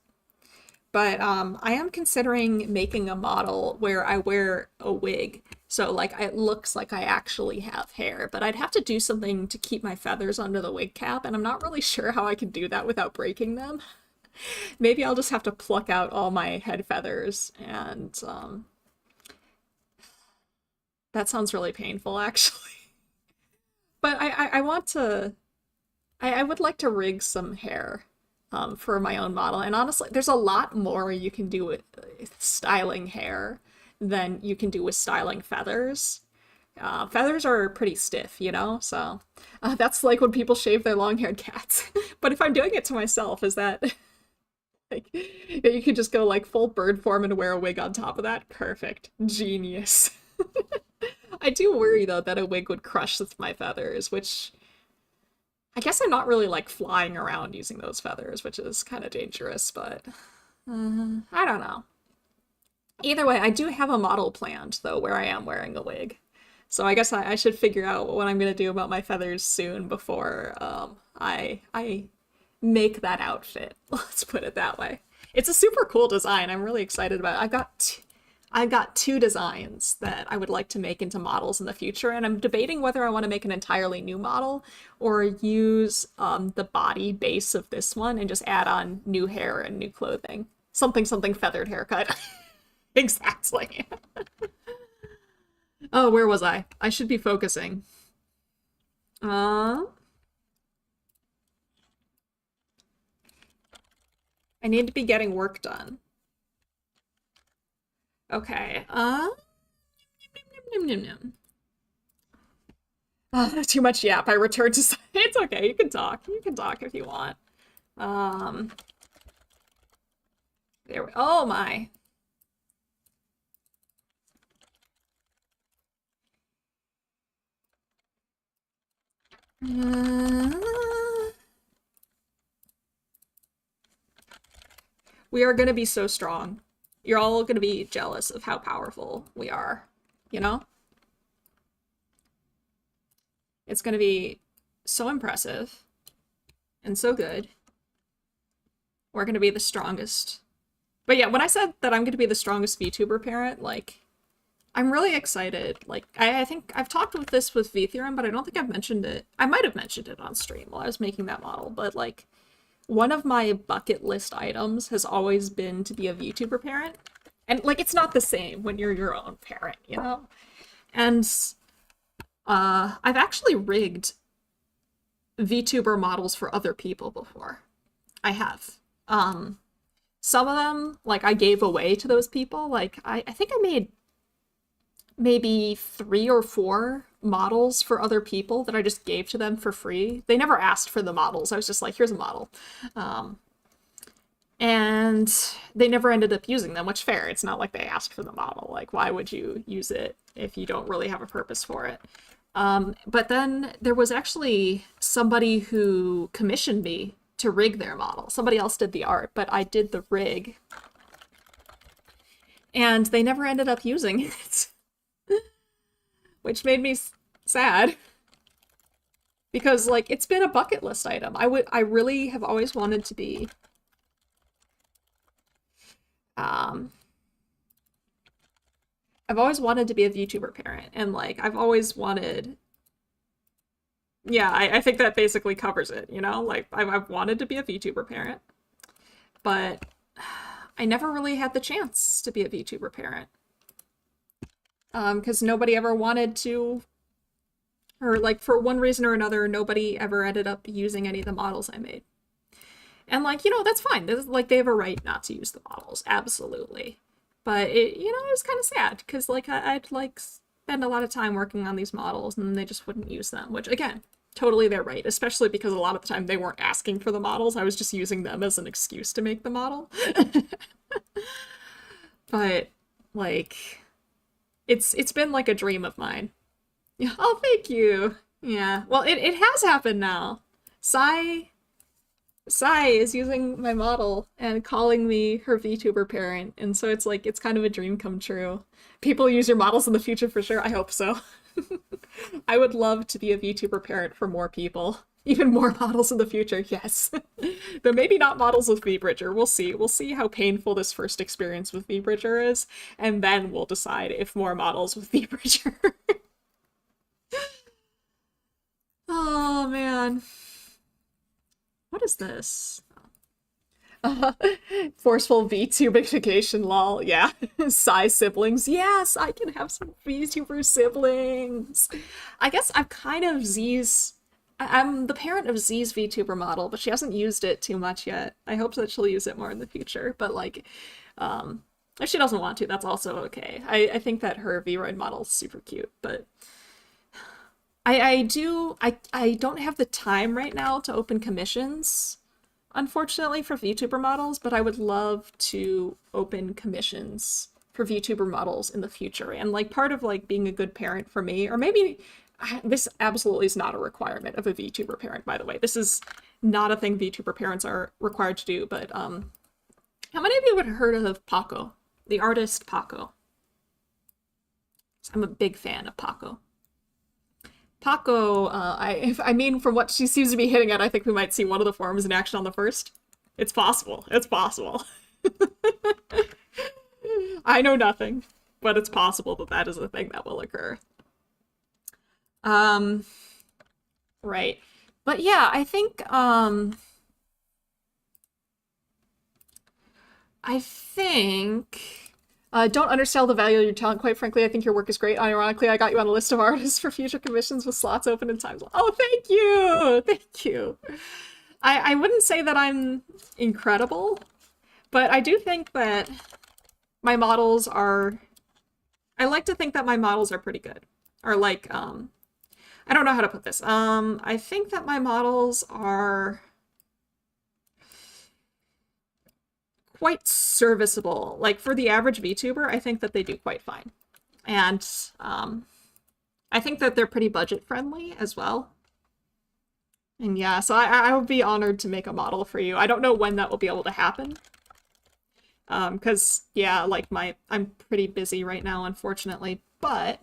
But I am considering making a model where I wear a wig. So like it looks like I actually have hair, but I'd have to do something to keep my feathers under the wig cap, and I'm not really sure how I can do that without breaking them. Maybe I'll just have to pluck out all my head feathers, and that sounds really painful actually. But I want to I would like to rig some hair for my own model. And honestly, there's a lot more you can do with styling hair than you can do with styling feathers. Feathers are pretty stiff, so that's like when people shave their long-haired cats. But if I'm doing it to myself, is that like you could just go like full bird form and wear a wig on top of that? Perfect. Genius. I do worry though that a wig would crush with my feathers, which I guess I'm not really like flying around using those feathers, which is kind of dangerous, but I don't know. Either way, I do have a model planned though where I am wearing a wig. So I guess I should figure out what I'm gonna do about my feathers soon before I make that outfit. Let's put it that way. It's a super cool design. I'm really excited about it. I've got two designs that I would like to make into models in the future, and I'm debating whether I want to make an entirely new model or use the body base of this one and just add on new hair and new clothing. Something feathered haircut. Exactly. Oh, where was I? I should be focusing. Uh, I need to be getting work done. Okay. Too much yap. I returned to. It's okay. You can talk. You can talk if you want. Um. There. Oh my. We are gonna be so strong. You're all gonna be jealous of how powerful we are. You know? It's gonna be so impressive and so good. We're going to be the strongest. But yeah, when I said that I'm going to be the strongest VTuber parent, like, I'm really excited. Like, I think I've talked with this with VTheorem, but I don't think I've mentioned it. I might have mentioned it on stream while I was making that model, but like, one of my bucket list items has always been to be a VTuber parent. And like, it's not the same when you're your own parent, you know? And I've actually rigged VTuber models for other people before. I have. Some of them, like, I gave away to those people. Like, I think I made maybe 3 or 4 models for other people that I just gave to them for free. They never asked for the models. I was just like, here's a model. And they never ended up using them, which fair. It's not like they asked for the model. Like, why would you use it if you don't really have a purpose for it? But then there was actually somebody who commissioned me to rig their model. Somebody else did the art, but I did the rig. And they never ended up using it. Which made me sad. Because, like, it's been a bucket list item. I really have always wanted to be... I've always wanted to be a VTuber parent, and like I've always wanted, yeah, I think that basically covers it, you know? Like I've wanted to be a VTuber parent, but I never really had the chance to be a VTuber parent. Because nobody ever wanted to, or like for one reason or another, nobody ever ended up using any of the models I made. And like, you know, that's fine. Like, they have a right not to use the models, absolutely. But it, you know, it was kind of sad because like I'd like spend a lot of time working on these models and they just wouldn't use them, which again, totally their right, especially because a lot of the time they weren't asking for the models. I was just using them as an excuse to make the model. But like, it's been like a dream of mine. Yeah. Oh, thank you. Yeah. Well, it has happened now. Sai is using my model and calling me her VTuber parent, and so it's like, it's kind of a dream come true. People use your models in the future for sure. I hope so. I would love to be a VTuber parent for more people. Even more models in the future, yes. Though maybe not models with VBridger. We'll see. We'll see how painful this first experience with VBridger is, and then we'll decide if more models with VBridger. Oh, man. What is this? Forceful VTubification, lol. Yeah. Size siblings. Yes, I can have some VTuber siblings. I guess I'm kind of I'm the parent of Z's VTuber model, but she hasn't used it too much yet. I hope that she'll use it more in the future, but like, if she doesn't want to, that's also okay. I think that her VRoid model is super cute, but I don't have the time right now to open commissions, unfortunately, for VTuber models, but I would love to open commissions for VTuber models in the future. And like, part of like being a good parent for me, or maybe this absolutely is not a requirement of a VTuber parent, by the way. This is not a thing VTuber parents are required to do, but how many of you would have heard of Paco, the artist Paco? I'm a big fan of Paco. Paco, I mean, from what she seems to be hitting at, I think we might see one of the forms in action on the first. It's possible. It's possible. I know nothing, but it's possible that that is a thing that will occur. Right. But yeah, I think, don't undersell the value of your talent. Quite frankly, I think your work is great. Ironically, I got you on a list of artists for future commissions with slots open in times. Oh, thank you! Thank you. I wouldn't say that I'm incredible, but I do think that my models are... I like to think that my models are pretty good. Or like, I don't know how to put this. I think that my models are quite serviceable. Like, for the average VTuber, I think that they do quite fine. And I think that they're pretty budget friendly as well. And yeah, so I would be honored to make a model for you. I don't know when that will be able to happen. Because, yeah, like I'm pretty busy right now, unfortunately, but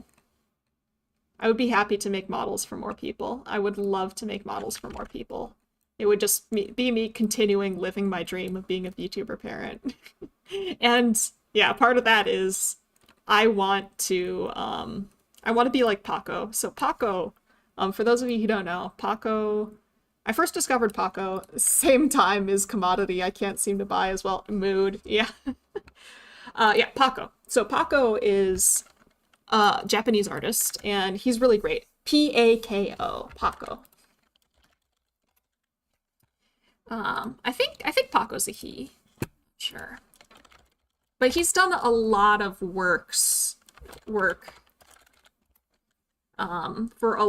I would be happy to make models for more people. I would love to make models for more people. It would just be me continuing living my dream of being a VTuber parent. And yeah, part of that is I want to be like Paco. So Paco, for those of you who don't know, Paco, I first discovered Paco same time as commodity I can't seem to buy as well. Mood, yeah. Yeah, Paco. So Paco is a Japanese artist, and he's really great. P-A-K-O, Paco. I think Paco's a he. Sure. But he's done a lot of work for a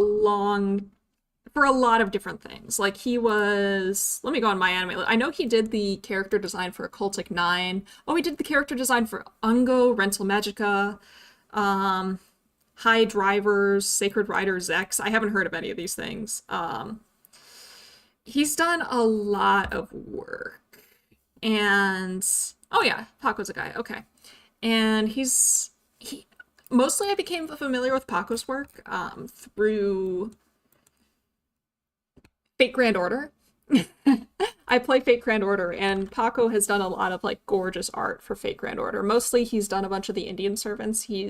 lot of different things. Like he was, let me go on my anime. I know he did the character design for Occultic 9. Oh, he did the character design for Ungo, Rental Magica, High Drivers, Sacred Riders X. I haven't heard of any of these things. He's done a lot of work. And oh yeah, Paco's a guy. Okay. And he mostly I became familiar with Paco's work through Fate Grand Order. I play Fate Grand Order, and Paco has done a lot of like gorgeous art for Fate Grand Order. Mostly he's done a bunch of the Indian servants. He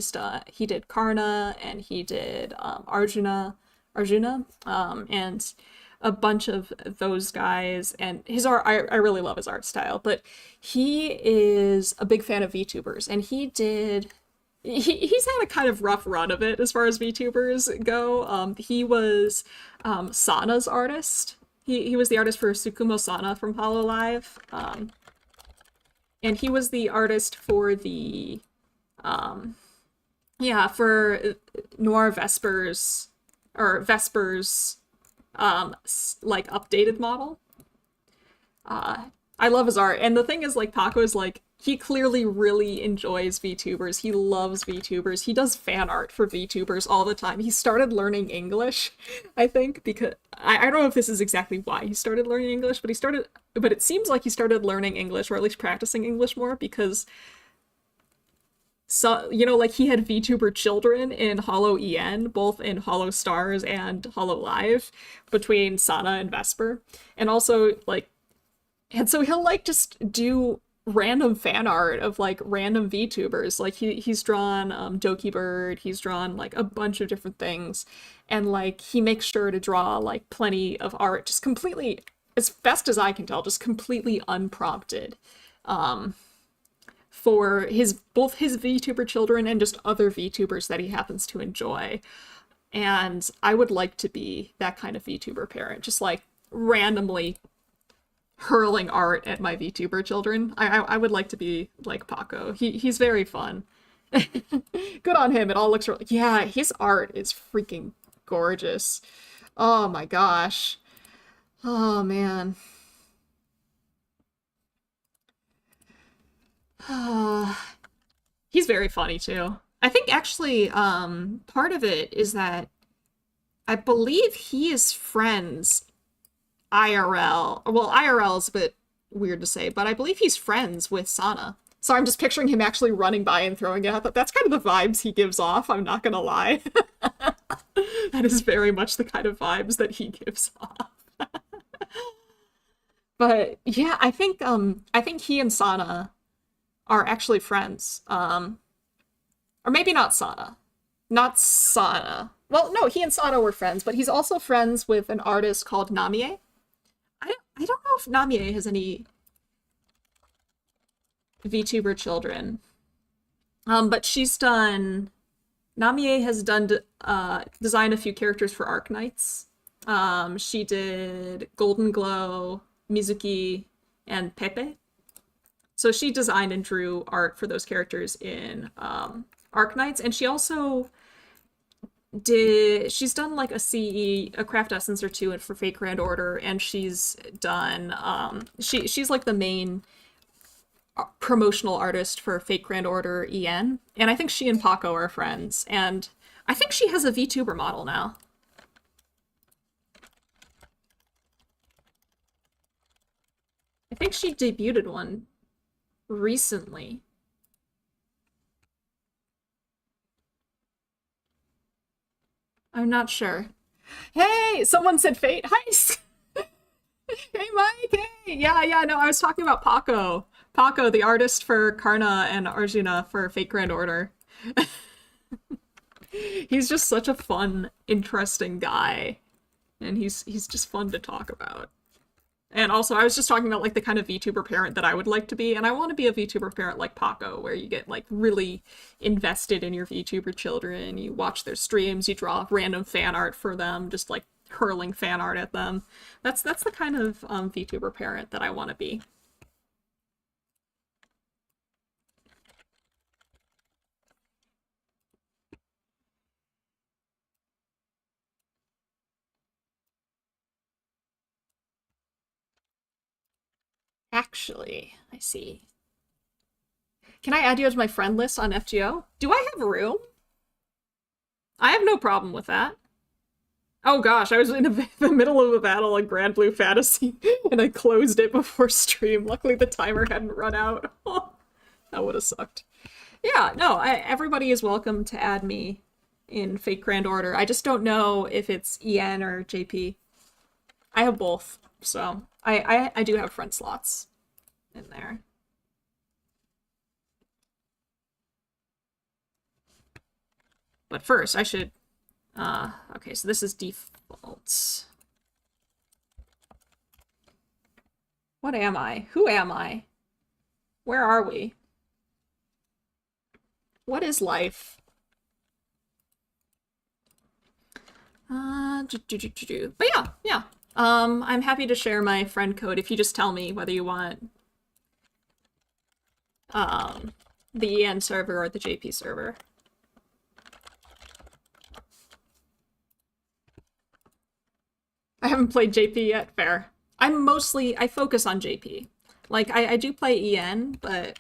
did Karna, and he did Arjuna, and a bunch of those guys. And his art, I really love his art style, but he is a big fan of VTubers, and he's had a kind of rough run of it as far as VTubers go. He was Sana's artist. He was the artist for Tsukumo Sana from Hololive. And he was the artist for the for Noir Vespers, or Vespers like updated model. I love his art, and the thing is, like, Paco is like, he clearly really enjoys VTubers. He loves VTubers. He does fan art for VTubers all the time. He started learning English, I think, because I don't know if this is exactly why he started learning English, but it seems like he started learning English, or at least practicing English more, because like he had VTuber children in Hollow EN, both in Hollow Stars and Hollow Live, between Sana and Vesper. And also, like, and so he'll like just do random fan art of like random VTubers. Like he's drawn Doki Bird, he's drawn like a bunch of different things, and like he makes sure to draw like plenty of art, just completely, as best as I can tell, just completely unprompted, for both his VTuber children and just other VTubers that he happens to enjoy. And I would like to be that kind of VTuber parent, just like randomly hurling art at my VTuber children. I would like to be like Paco. He's very fun. Good on him. It all looks really, yeah, his art is freaking gorgeous. Oh my gosh. Oh man. He's very funny too. I think actually part of it is that I believe he is friends IRL. Well, IRL is a bit weird to say, but I believe he's friends with Sana. So I'm just picturing him actually running by and throwing it out. That's kind of the vibes he gives off, I'm not gonna lie. That is very much the kind of vibes that he gives off. But yeah, I think he and Sana are actually friends. Or maybe not Sana. Not Sana. Well, no, he and Sana were friends, but he's also friends with an artist called Namie. I don't know if Namie has any VTuber children. But Namie has designed a few characters for Arknights. She did Golden Glow, Mizuki, and Pepe. So she designed and drew art for those characters in Arknights, and she also she's done like a craft essence or two for Fate Grand Order, and she's done she's like the main promotional artist for Fate Grand Order EN, and I think she and Paco are friends, and I think she has a VTuber model now. I think she debuted one recently. I'm not sure. Hey, someone said Fate Heist. Hey, Mike. Hey. Yeah, yeah, no, I was talking about Paco. Paco, the artist for Karna and Arjuna for Fate Grand Order. He's just such a fun, interesting guy, and he's just fun to talk about. And also, I was just talking about like the kind of VTuber parent that I would like to be, and I want to be a VTuber parent like Paco, where you get like really invested in your VTuber children. You watch their streams, you draw random fan art for them, just like hurling fan art at them. That's the kind of VTuber parent that I want to be. Actually, I see. Can I add you as my friend list on FGO? Do I have room? I have no problem with that. Oh gosh, I was in the middle of a battle on Grand Blue Fantasy and I closed it before stream. Luckily the timer hadn't run out. That would have sucked. Yeah, no, everybody is welcome to add me in Fate Grand Order. I just don't know if it's EN or JP. I have both, so I do have friend slots in there. But first, I should... okay, so this is defaults. What am I? Who am I? Where are we? What is life? But yeah, yeah. I'm happy to share my friend code if you just tell me whether you want the EN server or the JP server. I haven't played JP yet, fair. I focus on JP. Like, I do play EN, but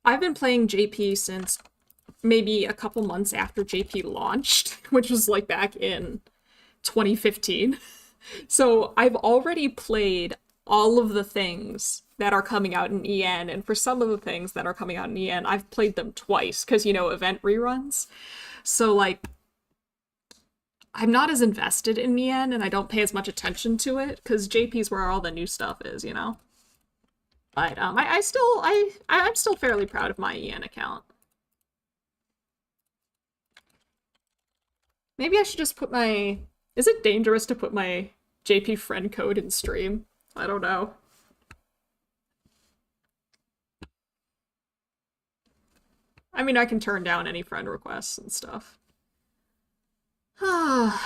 I've been playing JP since maybe a couple months after JP launched, which was like back in 2015. So I've already played all of the things that are coming out in EN, and for some of the things that are coming out in EN, I've played them twice, because, you know, event reruns. So, like, I'm not as invested in EN, and I don't pay as much attention to it, because JP's where all the new stuff is, you know? But I'm still fairly proud of my EN account. Maybe I should just put my... Is it dangerous to put my JP friend code in stream? I don't know. I mean, I can turn down any friend requests and stuff. Oh,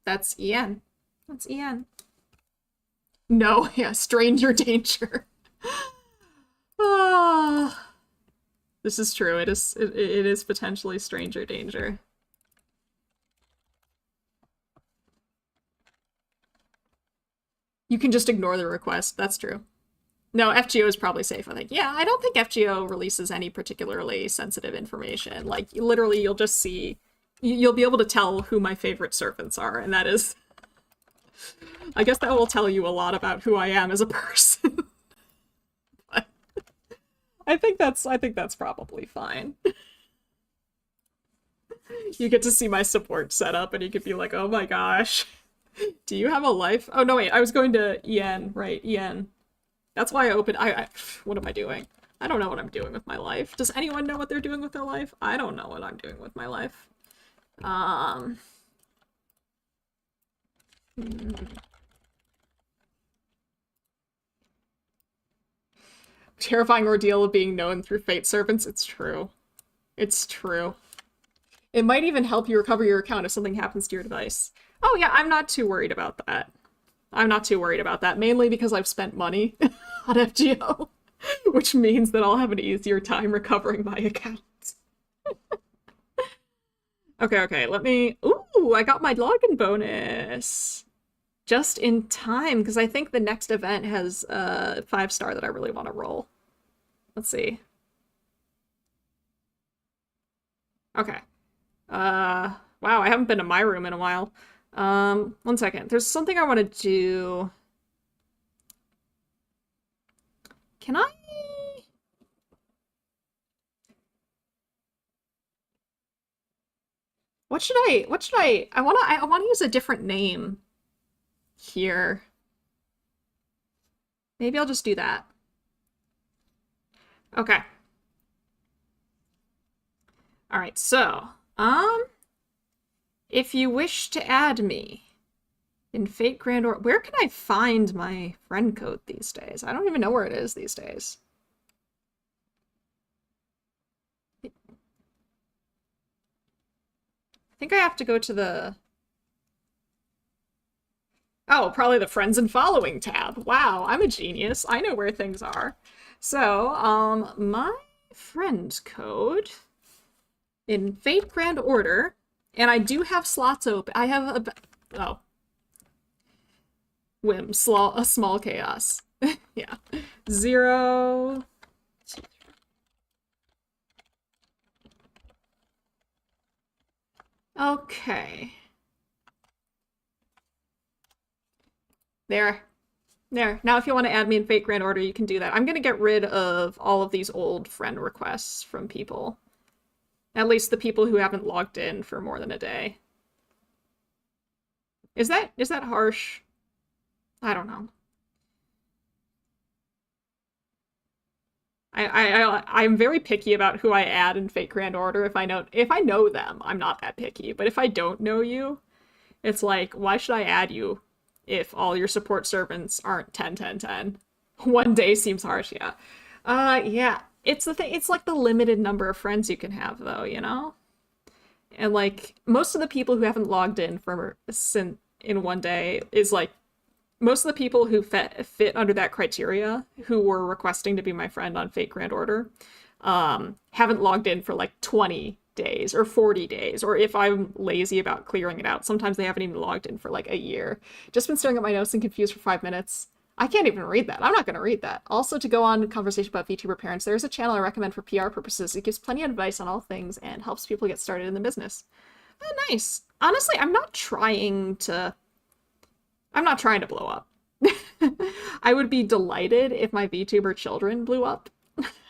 that's EN. That's EN. No, yeah, stranger danger. Ah, this is true. It is potentially stranger danger. You can just ignore the request. That's true. No, FGO is probably safe, I think. Yeah, I don't think FGO releases any particularly sensitive information. Like, literally, you'll just see... You'll be able to tell who my favorite servants are, and that is... I guess that will tell you a lot about who I am as a person. But I think that's probably fine. You get to see my support setup, and you could be like, oh my gosh. Do you have a life? Oh, no, wait, I was going to EN, right, EN. That's why I opened... what am I doing? I don't know what I'm doing with my life. Does anyone know what they're doing with their life? I don't know what I'm doing with my life. Terrifying ordeal of being known through fate servants. It's true. It's true. It might even help you recover your account if something happens to your device. Oh yeah, I'm not too worried about that. I'm not too worried about that, mainly because I've spent money on FGO, which means that I'll have an easier time recovering my account. Okay, let me... Ooh, I got my login bonus! Just in time, because I think the next event has a 5-star that I really want to roll. Let's see. Okay. Wow, I haven't been to my room in a while. One second. There's something I want to do. Can I? I wanna use a different name here. Maybe I'll just do that. Okay. All right, so, if you wish to add me in Fate Grand Order, where can I find my friend code these days? I don't even know where it is these days. I think I have to go to the... Oh, probably the Friends and Following tab. Wow, I'm a genius. I know where things are. So, my friend code in Fate Grand Order, and I do have slots open. I have a... Oh. Whim, a small chaos. Yeah. 0... Okay. There. There. Now if you want to add me in Fate Grand Order, you can do that. I'm going to get rid of all of these old friend requests from people. At least the people who haven't logged in for more than a day. Is that harsh? I don't know. I'm very picky about who I add in Fate Grand Order. If I know them, I'm not that picky. But if I don't know you, it's like, why should I add you if all your support servants aren't 10, 10, 10? One day seems harsh, yeah. Yeah. It's the thing, it's like the limited number of friends you can have, though, you know? And like, most of the people who haven't logged in in one day is like, most of the people who fit under that criteria, who were requesting to be my friend on Fate Grand Order, haven't logged in for like 20 days or 40 days, or if I'm lazy about clearing it out, sometimes they haven't even logged in for like a year. Just been staring at my notes and confused for 5 minutes. I can't even read that. I'm not going to read that. Also, to go on a conversation about VTuber parents, there is a channel I recommend for PR purposes. It gives plenty of advice on all things and helps people get started in the business. Oh, nice. Honestly, I'm not trying to blow up. I would be delighted if my VTuber children blew up.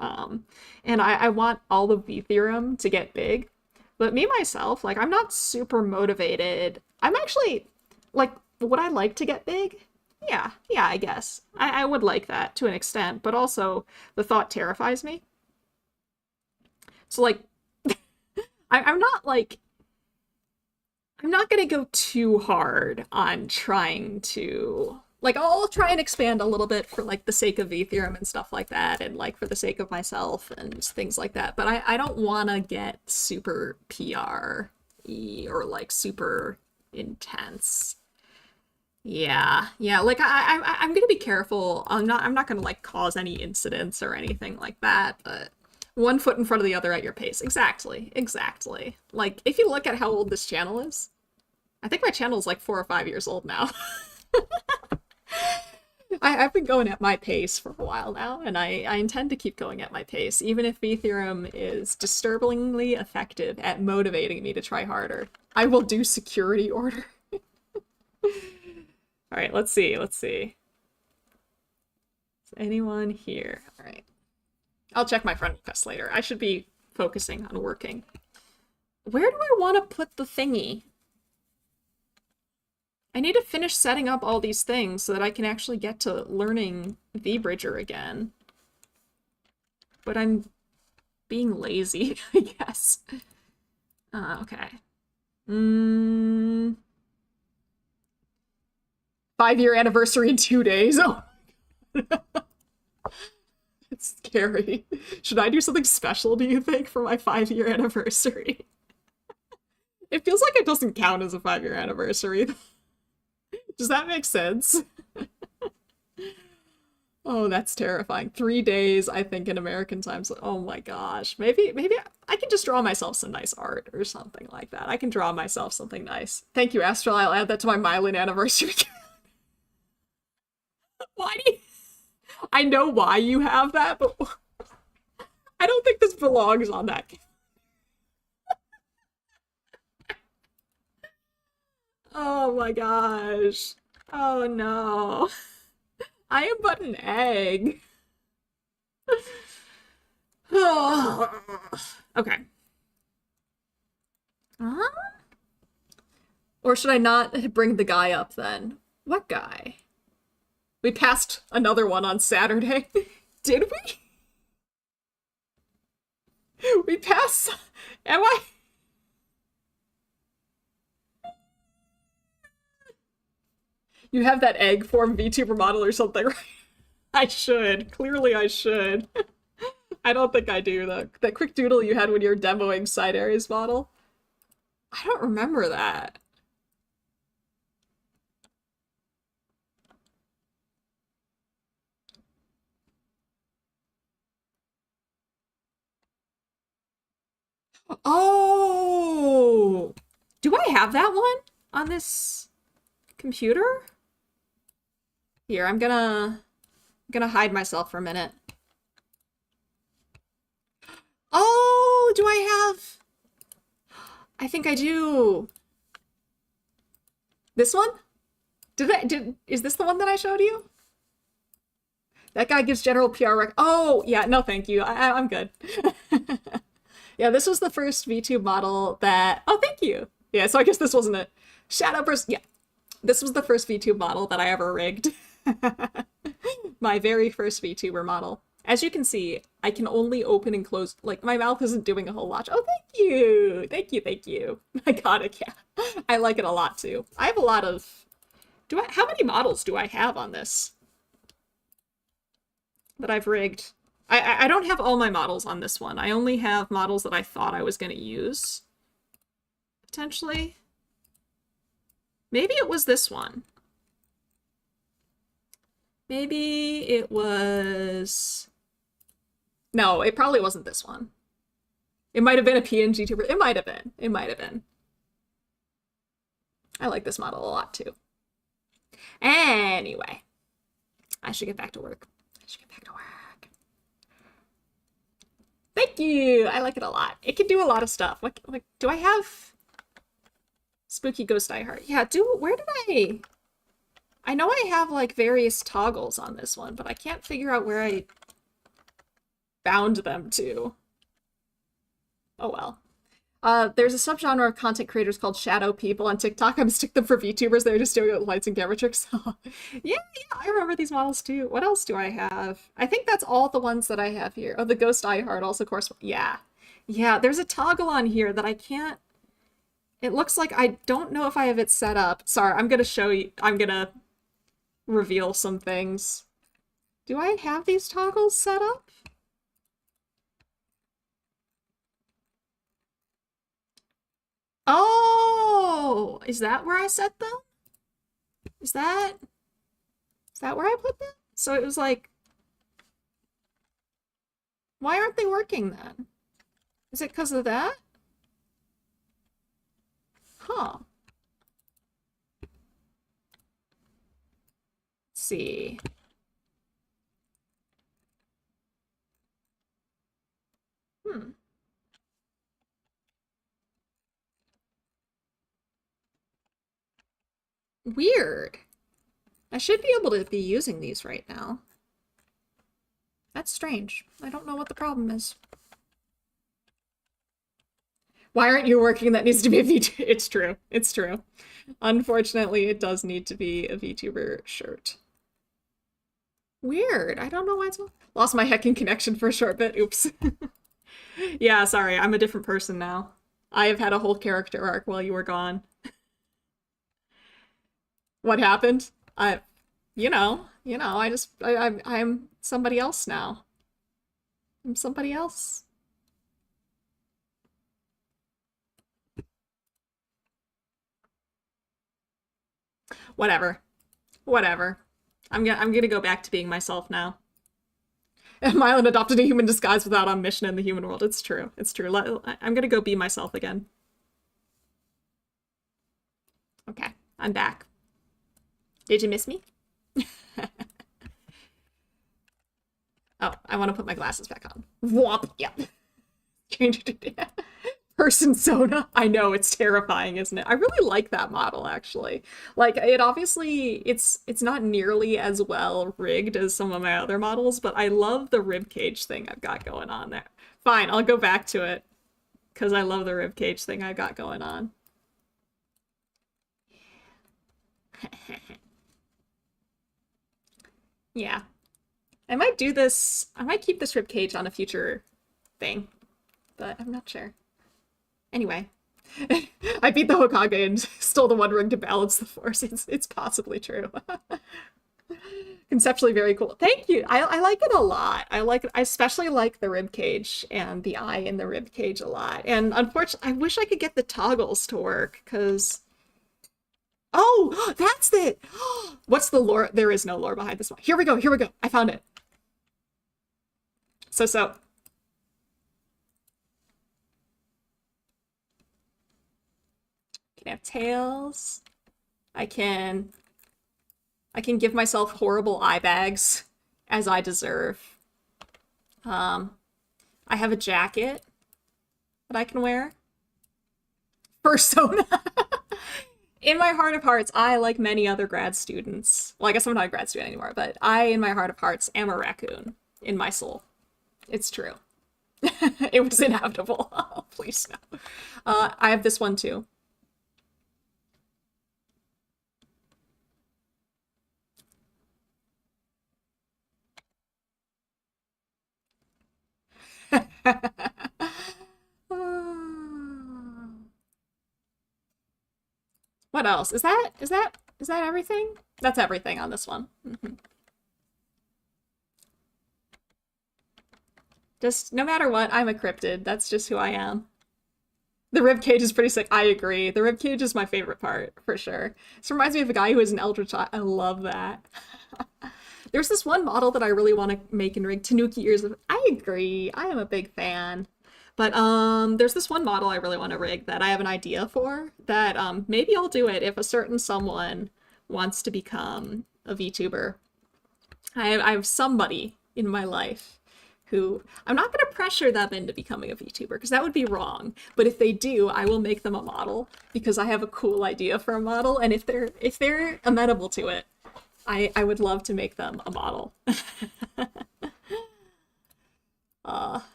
And I want all the V-Theorem to get big. But me, myself, like, I'm not super motivated. I'm actually, like, would I like to get big? Yeah, I guess. I would like that to an extent, but also the thought terrifies me. So, like, I'm not, like, I'm not gonna go too hard on trying to... Like, I'll try and expand a little bit for, like, the sake of V-Theorem and stuff like that, and, like, for the sake of myself and things like that. But I don't want to get super PR-y or, like, super intense. Yeah, like, I'm gonna be careful. I'm not gonna, like, cause any incidents or anything like that, but... One foot in front of the other at your pace. Exactly. Like, if you look at how old this channel is, I think my channel is like 4 or 5 years old now. I've been going at my pace for a while now, and I intend to keep going at my pace, even if V-Theorem is disturbingly effective at motivating me to try harder. I will do security order. Alright, let's see. Is anyone here? Alright. I'll check my friend request later. I should be focusing on working. Where do I want to put the thingy? I need to finish setting up all these things so that I can actually get to learning VBridger again. But I'm being lazy, I guess. Okay. 5-year anniversary in 2 days. Oh. It's scary. Should I do something special, do you think, for my 5-year anniversary? It feels like it doesn't count as a 5-year anniversary. Does that make sense? Oh, that's terrifying. 3 days, I think, in American times. Oh my gosh. Maybe I can just draw myself some nice art or something like that. I can draw myself something nice. Thank you, Astral. I'll add that to my Myelin anniversary. Why do you... I know why you have that, but I don't think this belongs on that. Oh my gosh. Oh no. I am but an egg. Okay. Uh-huh. Or should I not bring the guy up then? What guy? We passed another one on Saturday. Did we? We passed. Am I? You have that egg form VTuber model or something, right? I should. Clearly, I should. I don't think I do, though. That quick doodle you had when you were demoing Side Areas model. I don't remember that. Oh! Do I have that one on this computer? Here, I'm gonna hide myself for a minute. Oh, do I have? I think I do. This one? Is this the one that I showed you? That guy gives general PR Oh, yeah, no thank you. I'm good. Yeah, this was the first VTube model that oh, thank you. Yeah, so I guess this wasn't it. Shadow Burst. Yeah. This was the first VTube model that I ever rigged. My very first VTuber model. As you can see, I can only open and close, like, my mouth isn't doing a whole lot. Oh, thank you! Thank you, thank you. I got it, yeah. I like it a lot, too. I have a lot of... How many models do I have on this? That I've rigged? I don't have all my models on this one. I only have models that I thought I was going to use. Potentially. Maybe it was this one. Maybe it was... No, it probably wasn't this one. It might have been a PNG tuber. It might have been. It might have been. I like this model a lot, too. Anyway. I should get back to work. I should get back to work. Thank you! I like it a lot. It can do a lot of stuff. Like, do I have... Spooky Ghost Eye Heart? Yeah, where did I know I have, like, various toggles on this one, but I can't figure out where I bound them to. Oh well. There's a subgenre of content creators called shadow people on TikTok. I mistook them for VTubers. They're just doing it with lights and camera tricks. Yeah, I remember these models too. What else do I have? I think that's all the ones that I have here. Oh, the Ghost Eye Heart also corresponds. Yeah. Yeah, there's a toggle on here that I can't... It looks like I don't know if I have it set up. Sorry, I'm gonna show you... I'm gonna reveal some things. Do I have these toggles set up? Oh, is that where I set them? Is that where I put them? So it was like, why aren't they working then? Is it because of that? Huh. Let's see. Weird. I should be able to be using these right now. That's strange. I don't know what the problem is. Why aren't you working? That needs to be a VTuber. It's true. It's true. Unfortunately, it does need to be a VTuber shirt. Weird. I don't know why it's... Lost my heckin' connection for a short bit. Oops. Yeah, sorry. I'm a different person now. I have had a whole character arc while you were gone. What happened? I'm somebody else now. I'm somebody else. Whatever. Whatever. I'm gonna go back to being myself now. Mylan adopted a human disguise without on mission in the human world. It's true. It's true. I'm gonna go be myself again. Okay, I'm back. Did you miss me? Oh, I want to put my glasses back on. Whomp! Yep. Persona. I know, it's terrifying, isn't it? I really like that model actually. Like it obviously it's not nearly as well rigged as some of my other models, but I love the rib cage thing I've got going on there. Fine, I'll go back to it because I love the rib cage thing I got going on. Yeah. I might do this. I might keep this rib cage on a future thing, but I'm not sure. Anyway, I beat the Hokage and stole the One Ring to balance the Force. It's possibly true. Conceptually very cool. Thank you. I like it a lot. I like it. I especially like the rib cage and the eye in the rib cage a lot. And unfortunately, I wish I could get the toggles to work because. Oh, that's it. What's the lore? There is no lore behind this one. Here we go. Here we go. I found it. So. Can have tails. I can give myself horrible eye bags as I deserve. I have a jacket that I can wear. Persona. In my heart of hearts, I, like many other grad students, well, I guess I'm not a grad student anymore, but I, in my heart of hearts, am a raccoon in my soul. It's true. It was inevitable. Oh, please no. I have this one too. What else? Is that everything? That's everything on this one. Just no matter what, I'm a cryptid. That's just who I am. The ribcage is pretty sick. I agree. The ribcage is my favorite part, for sure. This reminds me of a guy who is an eldritch eye. I love that. There's this one model that I really want to make and rig, Tanuki ears. I agree. I am a big fan. But there's this one model I really want to rig that I have an idea for that maybe I'll do it if a certain someone wants to become a VTuber. I have somebody in my life who I'm not going to pressure them into becoming a VTuber because that would be wrong. But if they do, I will make them a model because I have a cool idea for a model, and if they're amenable to it, I would love to make them a model.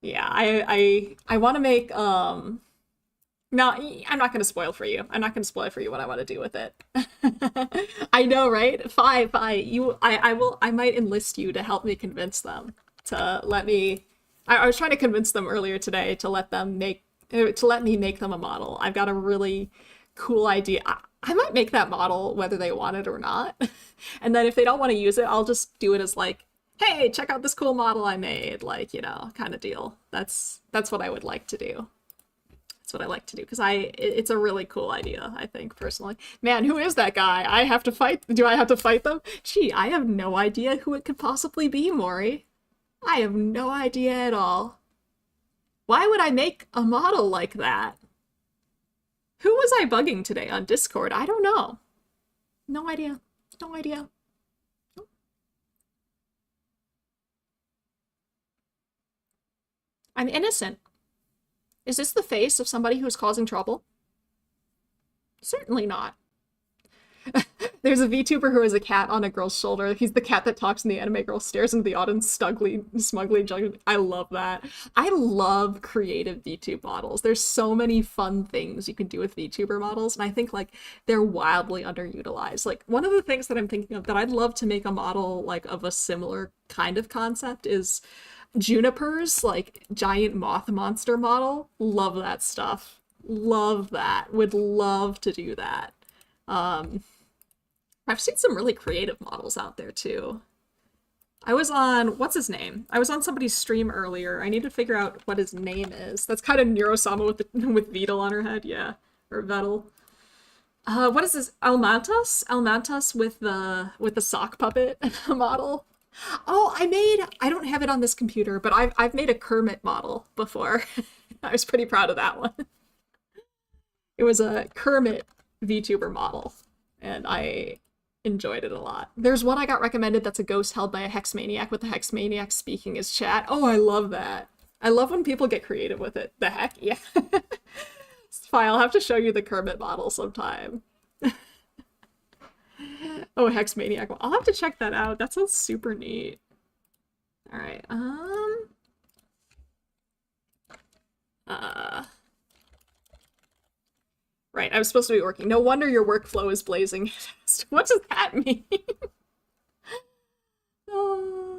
Yeah, I want to make no, I'm not going to spoil for you. I'm not going to spoil for you what I want to do with it. I know, right? Fine. I might enlist you to help me convince them to let me. I was trying to convince them earlier today to let me make them a model. I've got a really cool idea. I might make that model whether they want it or not. And then if they don't want to use it, I'll just do it as like, hey, check out this cool model I made, like, kind of deal. That's what I would like to do. That's what I like to do because it's a really cool idea, I think, personally. Man, who is that guy? I have to fight. Do I have to fight them? Gee, I have no idea who it could possibly be, Maury. I have no idea at all. Why would I make a model like that? Who was I bugging today on Discord? I don't know. No idea. No idea. I'm innocent. Is this the face of somebody who's causing trouble? Certainly not. There's a VTuber who has a cat on a girl's shoulder. He's the cat that talks and the anime girl stares into the audience smugly judging. I love that. I love creative VTube models. There's so many fun things you can do with VTuber models, and I think like they're wildly underutilized. Like one of the things that I'm thinking of that I'd love to make a model like of a similar kind of concept is Juniper's like giant moth monster model. Love that stuff. Love that. Would love to do that. I've seen some really creative models out there too. I was on, what's his name? I was on somebody's stream earlier. I need to figure out what his name is. That's kind of Neurosama with Beetle on her head, yeah. Or Vettel. What is this? Almantas? Almantas with the sock puppet model. Oh, I don't have it on this computer, but I've made a Kermit model before. I was pretty proud of that one. It was a Kermit VTuber model, and I Enjoyed it a lot. There's one I got recommended that's a ghost held by a hex maniac with the hex maniac speaking as chat. Oh, I love that. I love when people get creative with it. The heck, yeah. It's fine, I'll have to show you the Kermit model sometime. Oh, hex maniac. I'll have to check that out. That sounds super neat. All right. Right, I was supposed to be working. No wonder your workflow is blazing fast. What does that mean?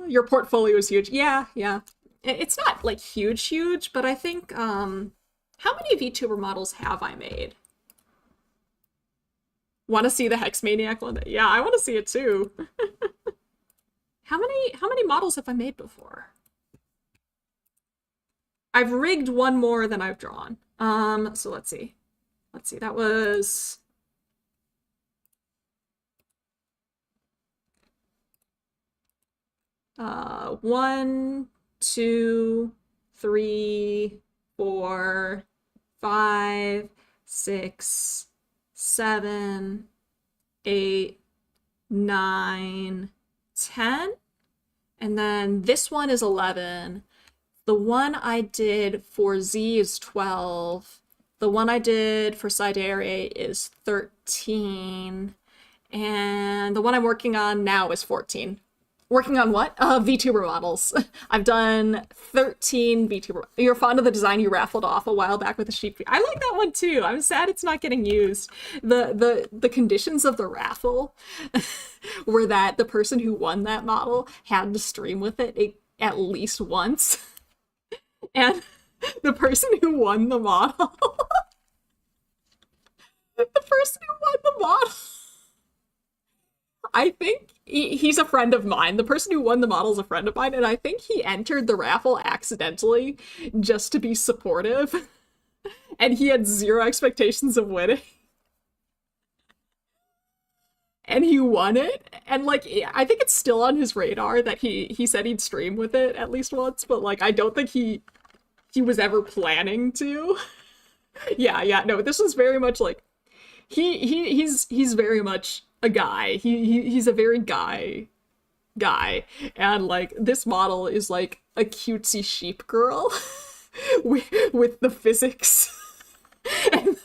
Your portfolio is huge. Yeah, yeah. It's not like huge, but I think, how many VTuber models have I made? Want to see the Hex Maniac one? Yeah, I want to see it too. How many models have I made before? I've rigged one more than I've drawn. So let's see. Let's see, that was... one, two, three, 4, 5, 6, 7, 8, 9, 10. And then this one is 11. The one I did for Z is 12. The one I did for Sidere is 13. And the one I'm working on now is 14. Working on what? VTuber models. I've done 13 VTuber. You're fond of the design you raffled off a while back with the sheep. I like that one too. I'm sad it's not getting used. The conditions of the raffle were that the person who won that model had to stream with it at least once. And the person who won the model, I think he's a friend of mine. The person who won the model is a friend of mine, and I think he entered the raffle accidentally just to be supportive. And he had zero expectations of winning. And he won it. And like, I think it's still on his radar that he said he'd stream with it at least once, but like, I don't think he was ever planning to. Yeah, no, this was very much like, he's very much a guy. He's a very guy, and like this model is like a cutesy sheep girl with the physics. And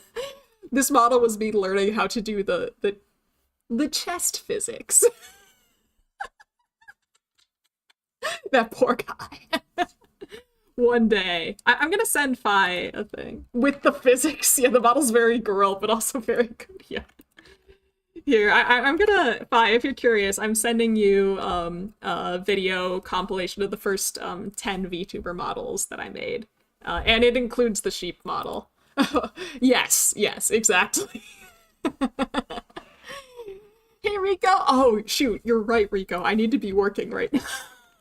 this model was me learning how to do the chest physics. That poor guy. One day. I'm gonna send Phi a thing. With the physics. Yeah, the model's very girl, but also very good. Yeah. Here, I'm gonna, Phi, if you're curious, I'm sending you a video compilation of the first 10 VTuber models that I made. And it includes the sheep model. Yes, exactly. Hey, Rico! Oh, shoot, you're right, Rico. I need to be working right now.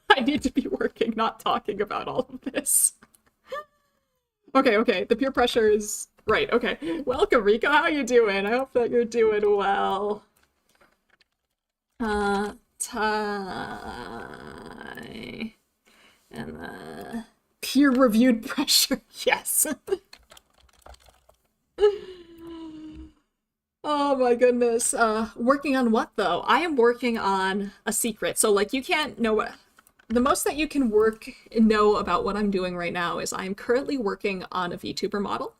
I need to be working, not talking about all of this. Okay, the peer pressure is... Right, okay. Welcome, Rico. How you doing? I hope that you're doing well. Tie... And peer-reviewed pressure. Yes. Oh my goodness. Working on what, though? I am working on a secret. So, like, you can't know what... The most that you can know about what I'm doing right now is I'm currently working on a VTuber model.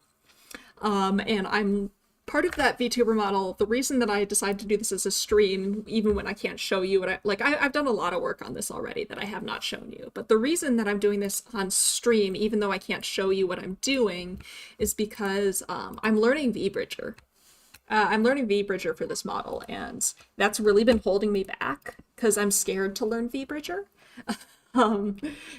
And I'm part of that VTuber model. The reason that I decided to do this as a stream, even when I can't show you what I've done a lot of work on this already that I have not shown you. But the reason that I'm doing this on stream, even though I can't show you what I'm doing, is because I'm learning VBridger. I'm learning VBridger for this model, and that's really been holding me back because I'm scared to learn VBridger.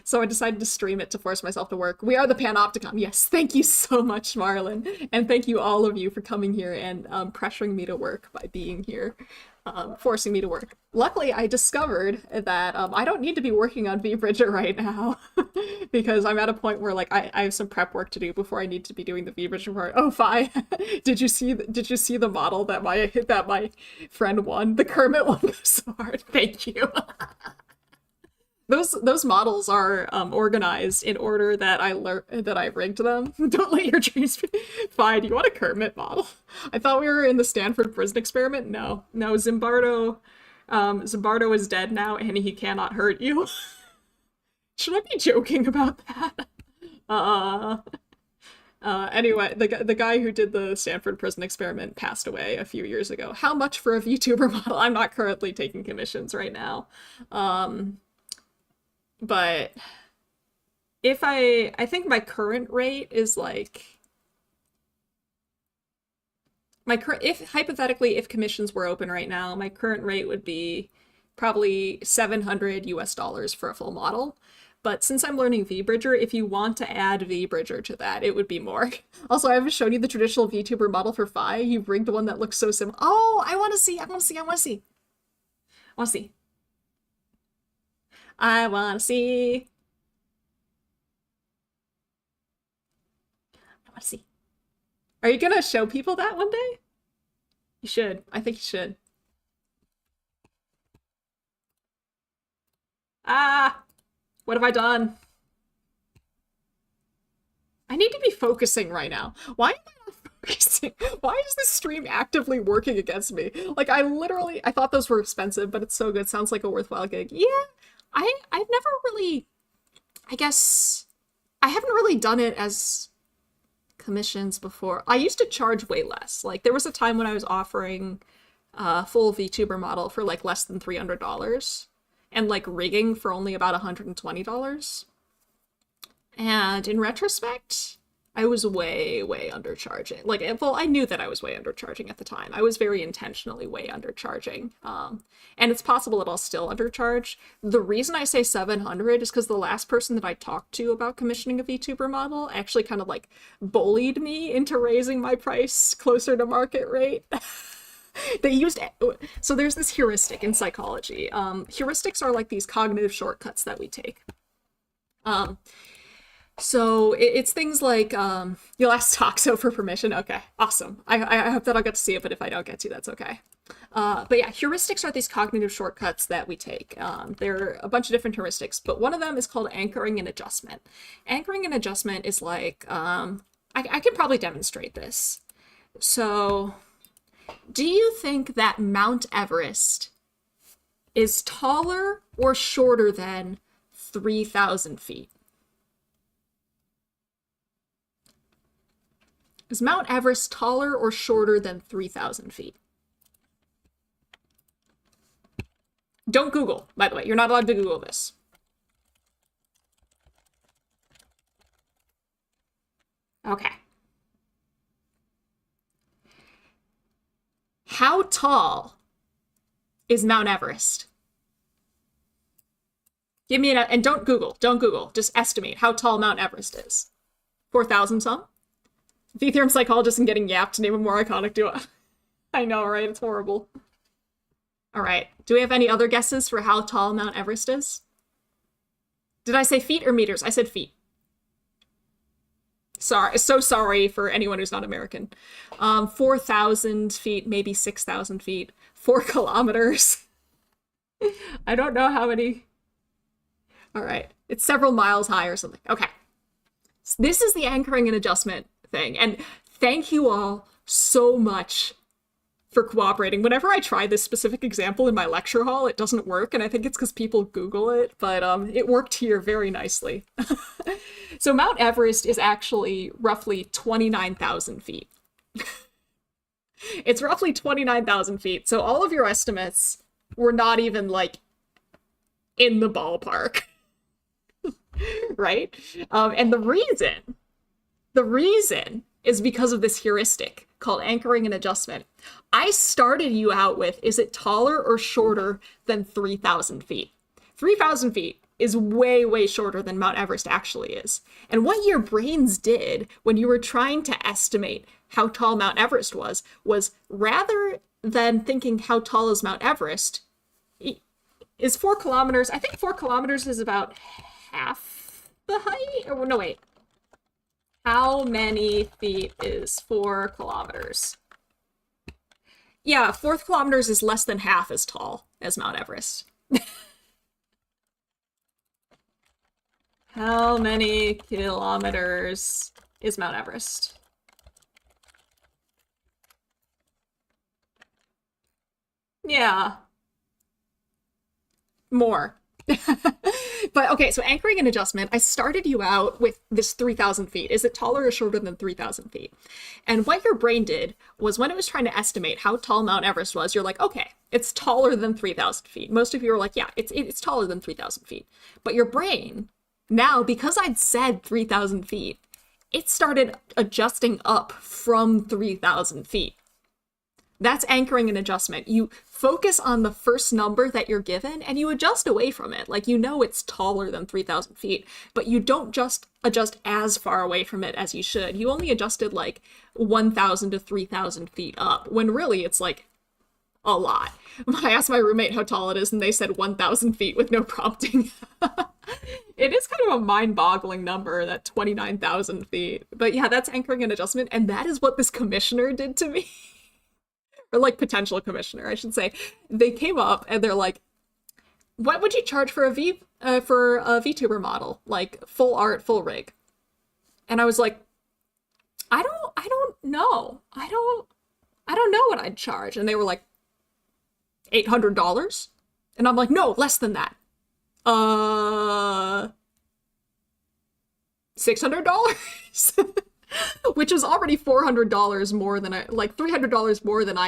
So I decided to stream it to force myself to work. We are the Panopticon. Yes, thank you so much, Marlon. And thank you all of you for coming here and pressuring me to work by being here, forcing me to work. Luckily, I discovered that I don't need to be working on VBridger right now because I'm at a point where like I have some prep work to do before I need to be doing the VBridger part. Oh, Fi, did you see the model that my friend won? The Kermit one was so hard. Thank you. Those models are organized in order that I rigged them. Don't let your dreams be fine. You want a Kermit model? I thought we were in the Stanford prison experiment. No, no, Zimbardo is dead now, and he cannot hurt you. Should I be joking about that? Uh, anyway, the guy who did the Stanford prison experiment passed away a few years ago. How much for a VTuber model? I'm not currently taking commissions right now. But if I think my current rate is like if hypothetically if commissions were open right now, my current rate would be probably $700 for a full model. But since I'm learning VBridger, if you want to add VBridger to that, it would be more. Also, I haven't shown you the traditional VTuber model for Fi. You've rigged one that looks so similar. Oh, I want to see. I want to see. I want to see. I want to see. I want to see. I want to see. Are you gonna show people that one day? You should. I think you should. Ah, what have I done? I need to be focusing right now. Why am I not focusing? Why is this stream actively working against me? Like, I thought those were expensive, but it's so good. Sounds like a worthwhile gig. Yeah, I've never really, I guess, I haven't really done it as commissions before. I used to charge way less. Like, there was a time when I was offering a full VTuber model for like less than $300 and like rigging for only about $120. And in retrospect, I was way, way undercharging. Like, well, I knew that I was way undercharging at the time. I was very intentionally way undercharging. And it's possible that I'll still undercharge. The reason I say 700 is because the last person that I talked to about commissioning a VTuber model actually kind of like bullied me into raising my price closer to market rate. They used, so there's this heuristic in psychology. Heuristics are like these cognitive shortcuts that we take. So it's things like, you'll ask Toxo for permission. Okay, awesome. I hope that I'll get to see it, but if I don't get to, that's okay. But yeah, heuristics are these cognitive shortcuts that we take. There are a bunch of different heuristics, but one of them is called anchoring and adjustment. Anchoring and adjustment is like, I can probably demonstrate this. So, do you think that Mount Everest is taller or shorter than 3,000 feet? Is Mount Everest taller or shorter than 3,000 feet? Don't Google, by the way. You're not allowed to Google this. Okay. How tall is Mount Everest? Give me and don't Google. Just estimate how tall Mount Everest is. 4,000 some? The Ethereum psychologist and getting yapped to name a more iconic duo. I know, right? It's horrible. All right. Do we have any other guesses for how tall Mount Everest is? Did I say feet or meters? I said feet. Sorry. So sorry for anyone who's not American. 4,000 feet, maybe 6,000 feet. 4 kilometers. I don't know how many. All right. It's several miles high or something. Okay. So this is the anchoring and adjustment thing. And thank you all so much for cooperating. Whenever I try this specific example in my lecture hall, it doesn't work, and I think it's because people Google it, but it worked here very nicely. So Mount Everest is actually roughly 29,000 feet. It's roughly 29,000 feet, so all of your estimates were not even, like, in the ballpark. Right? And the reason is because of this heuristic called anchoring and adjustment. I started you out with, is it taller or shorter than 3,000 feet? 3,000 feet is way, way shorter than Mount Everest actually is. And what your brains did when you were trying to estimate how tall Mount Everest was rather than thinking how tall is Mount Everest, is 4 kilometers, I think 4 kilometers is about half the height? Or no, wait. How many feet is 4 kilometers? Yeah, 4 kilometers is less than half as tall as Mount Everest. How many kilometers is Mount Everest? Yeah, more. But okay, so anchoring and adjustment, I started you out with this 3,000 feet. Is it taller or shorter than 3,000 feet? And what your brain did was when it was trying to estimate how tall Mount Everest was, you're like, okay, it's taller than 3,000 feet. Most of you are like, yeah, it's taller than 3,000 feet. But your brain, now, because I'd said 3,000 feet, it started adjusting up from 3,000 feet. That's anchoring and adjustment. You focus on the first number that you're given and you adjust away from it. Like, you know it's taller than 3,000 feet, but you don't just adjust as far away from it as you should. You only adjusted like 1,000 to 3,000 feet up, when really it's like a lot. I asked my roommate how tall it is and they said 1,000 feet with no prompting. It is kind of a mind-boggling number, that 29,000 feet. But yeah, that's anchoring and adjustment, and that is what this commissioner did to me. Or like potential commissioner, I should say. They came up and they're like, "What would you charge for a VTuber model, like full art, full rig?" And I was like, "I don't know. I don't know what I'd charge." And they were like, $800, and I'm like, "No, less than that. $600." Which was already $400 more than like $300 more than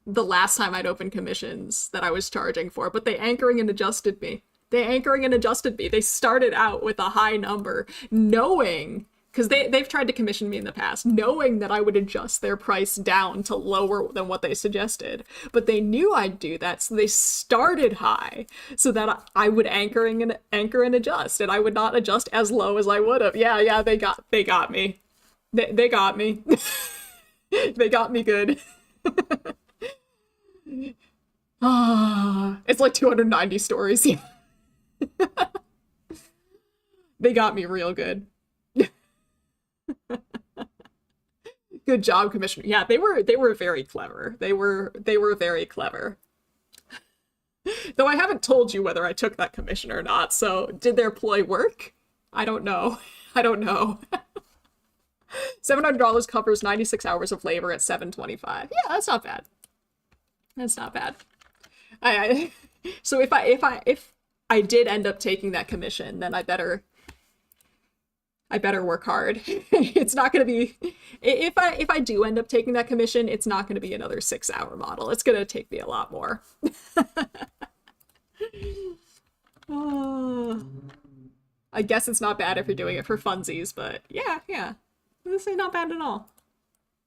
the last time I'd opened commissions that I was charging for. But they anchoring and adjusted me. They started out with a high number, knowing, because they've tried to commission me in the past, knowing that I would adjust their price down to lower than what they suggested. But they knew I'd do that, so they started high so that I would anchor and adjust, and I would not adjust as low as I would have. Yeah, they got me. They got me. They got me good. It's like 290 stories. They got me real good. Good job, Commissioner. Yeah, they were very clever. They were very clever. Though I haven't told you whether I took that commission or not, so did their ploy work? I don't know. $700 covers 96 hours of labor at $725. Yeah, that's not bad. That's not bad. So if I did end up taking that commission, then I better work hard. It's not going to be, if I do end up taking that commission, it's not going to be another 6-hour model. It's going to take me a lot more. I guess it's not bad if you're doing it for funsies, but yeah. This is not bad at all.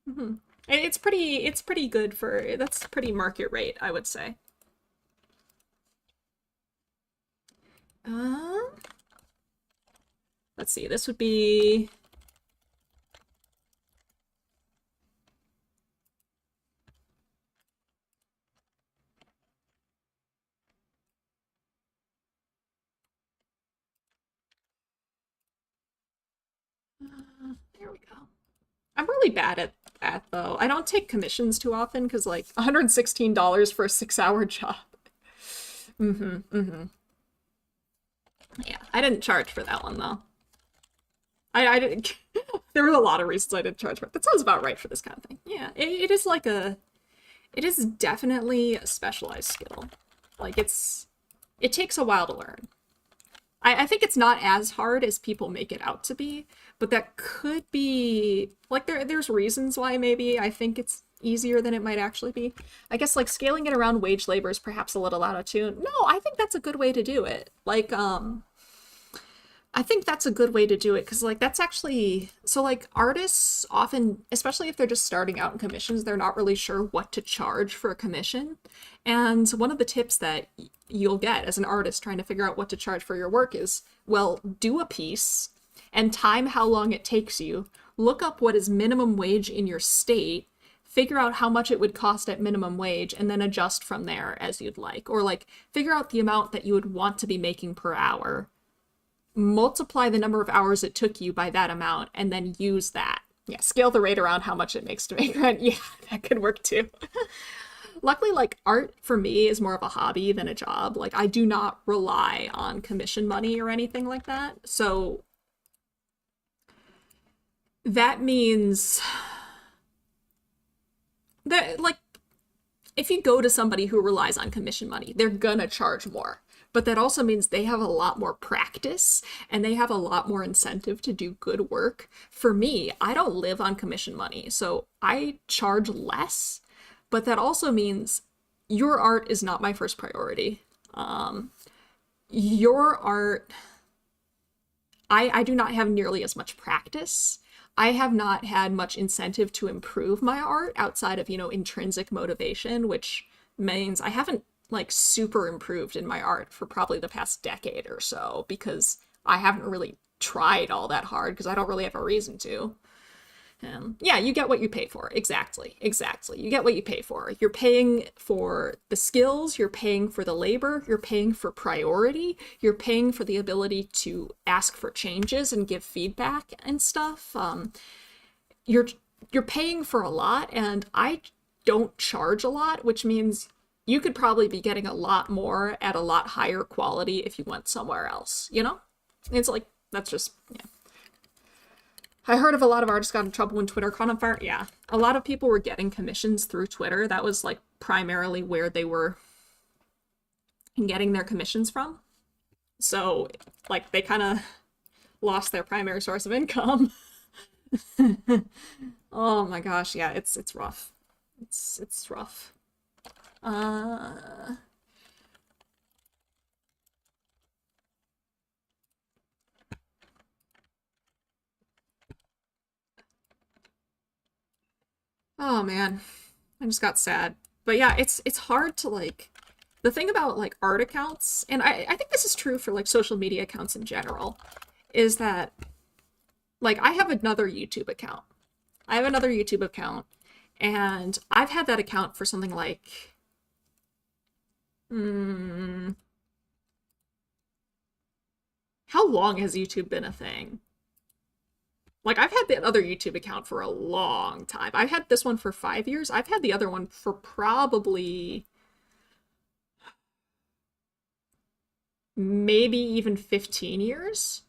Mm-hmm. It's pretty good that's pretty market rate, I would say. Let's see, this would be... there we go. I'm really bad at that, though. I don't take commissions too often, because, like, $116 for a 6-hour job. Yeah, I didn't charge for that one, though. I didn't... There were a lot of reasons I didn't charge for it. That sounds about right for this kind of thing. Yeah, it is like a... It is definitely a specialized skill. Like, it takes a while to learn. I think it's not as hard as people make it out to be, but that could be, like, there's reasons why maybe I think it's easier than it might actually be. I guess, like, scaling it around wage labor is perhaps a little out of tune. No, I think that's a good way to do it. Like, I think that's a good way to do it, because, like, that's actually... So, like, artists often, especially if they're just starting out in commissions, they're not really sure what to charge for a commission. And one of the tips that you'll get as an artist trying to figure out what to charge for your work is, well, do a piece and time how long it takes you, look up what is minimum wage in your state, figure out how much it would cost at minimum wage, and then adjust from there as you'd like. Or, like, figure out the amount that you would want to be making per hour, multiply the number of hours it took you by that amount, and then use that. Yeah, scale the rate around how much it makes to make rent. Yeah, that could work too. Luckily, like, art for me is more of a hobby than a job. Like, I do not rely on commission money or anything like that. So That means that, like, if you go to somebody who relies on commission money, they're gonna charge more. But that also means they have a lot more practice and they have a lot more incentive to do good work. For me, I don't live on commission money, so I charge less. But that also means your art is not my first priority. Your art, I do not have nearly as much practice. I have not had much incentive to improve my art outside of, intrinsic motivation, which means I haven't like super improved in my art for probably the past decade or so because I haven't really tried all that hard because I don't really have a reason to. Yeah, you get what you pay for. Exactly. Exactly. You get what you pay for. You're paying for the skills, you're paying for the labor, you're paying for priority, you're paying for the ability to ask for changes and give feedback and stuff. You're you're paying for a lot, and I don't charge a lot, which means you could probably be getting a lot more at a lot higher quality if you went somewhere else, you know? It's like, that's just, yeah. I heard of a lot of artists got in trouble when Twitter caught on fire. Yeah, a lot of people were getting commissions through Twitter. That was like primarily where they were getting their commissions from. So like they kind of lost their primary source of income. Oh my gosh, yeah, it's rough. It's rough. Uh oh man, I just got sad. But yeah, it's hard to like the thing about like art accounts, and I think this is true for like social media accounts in general, is that like I have another YouTube account. I have another YouTube account, and I've had that account for something like mm, how long has YouTube been a thing? Like I've had the other YouTube account for a long time. I've had this one for 5 years. I've had the other one for probably maybe even 15 years.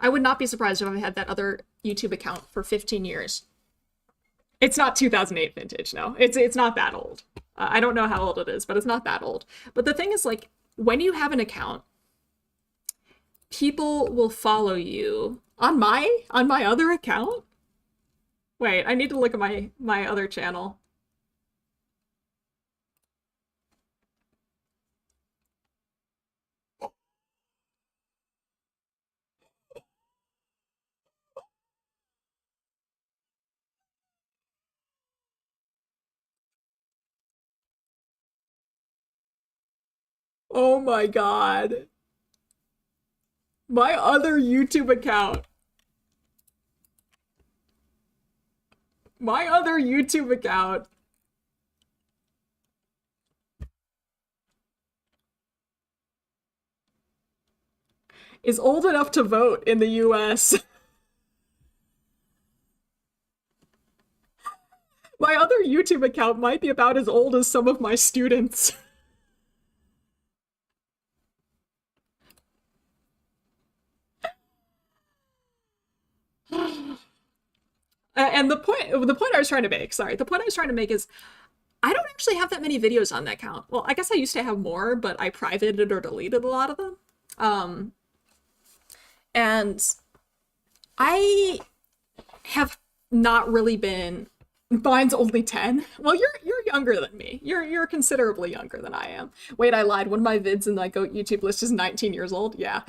I would not be surprised if I had that other YouTube account for 15 years. It's not 2008 vintage, no. It's not that old. I don't know how old it is, but it's not that old. But the thing is, like, when you have an account, people will follow you on my other account. Wait, I need to look at my other channel. Oh my God. My other YouTube account. My other YouTube account is old enough to vote in the US. My other YouTube account might be about as old as some of my students. And the point I was trying to make, sorry, the point I was trying to make is I don't actually have that many videos on that account. Well, I guess I used to have more, but I privated or deleted a lot of them. Um, and I have not really been. Mine's only 10. Well, you're younger than me. You're considerably younger than I am. Wait, I lied. One of my vids in like YouTube list is 19 years old. Yeah.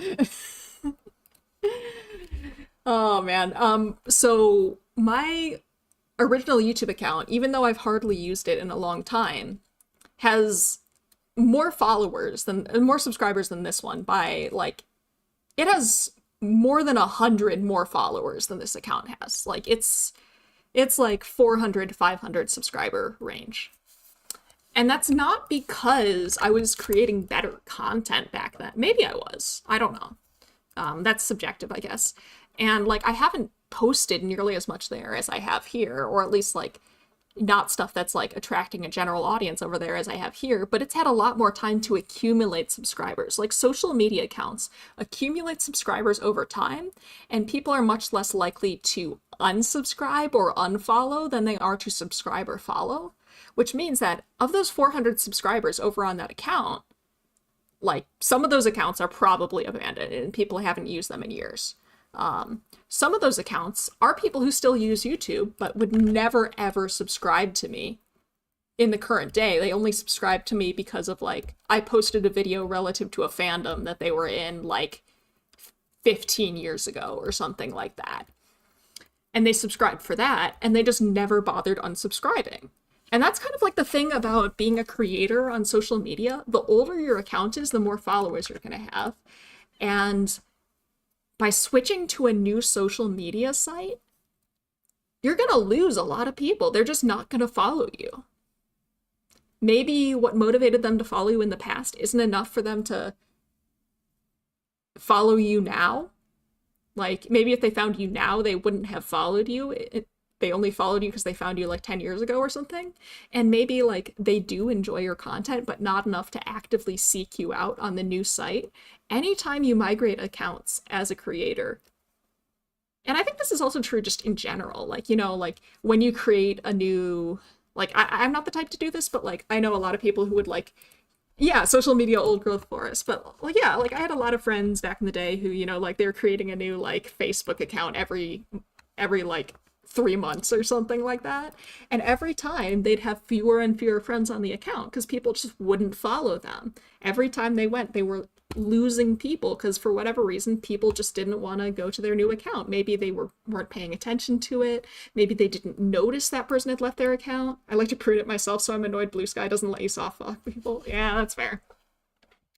Oh man. So my original YouTube account, even though I've hardly used it in a long time, has more subscribers than this one by like it has more than 100 more followers than this account has. Like it's like 400 to 500 subscriber range. And that's not because I was creating better content back then. Maybe I was. I don't know. That's subjective, I guess. And like I haven't posted nearly as much there as I have here, or at least like Not stuff that's like attracting a general audience over there as I have here, but it's had a lot more time to accumulate subscribers. Like social media accounts accumulate subscribers over time, and people are much less likely to unsubscribe or unfollow than they are to subscribe or follow, which means that of those 400 subscribers over on that account, like some of those accounts are probably abandoned and people haven't used them in years. Some of those accounts are people who still use YouTube, but would never ever subscribe to me in the current day. They only subscribe to me because of like, I posted a video relative to a fandom that they were in like 15 years ago or something like that. And they subscribed for that, and they just never bothered unsubscribing. And that's kind of like the thing about being a creator on social media. The older your account is, the more followers you're going to have. And by switching to a new social media site, you're going to lose a lot of people. They're just not going to follow you. Maybe what motivated them to follow you in the past isn't enough for them to follow you now. Like, maybe if they found you now, they wouldn't have followed you. They only followed you because they found you like 10 years ago or something. And maybe like they do enjoy your content, but not enough to actively seek you out on the new site. Anytime you migrate accounts as a creator, and I think this is also true just in general, like, you know, like when you create a new, like, I'm not the type to do this, but like, I know a lot of people who would like, yeah, social media old growth forest, but like, yeah, like I had a lot of friends back in the day who, you know, like they're creating a new like Facebook account every like 3 months or something like that. And every time they'd have fewer and fewer friends on the account because people just wouldn't follow them. Every time they went, they were losing people because for whatever reason, people just didn't want to go to their new account. Maybe they weren't paying attention to it. Maybe they didn't notice that person had left their account. I like to prune it myself, so I'm annoyed Blue Sky doesn't let you soft lock people. Yeah, that's fair.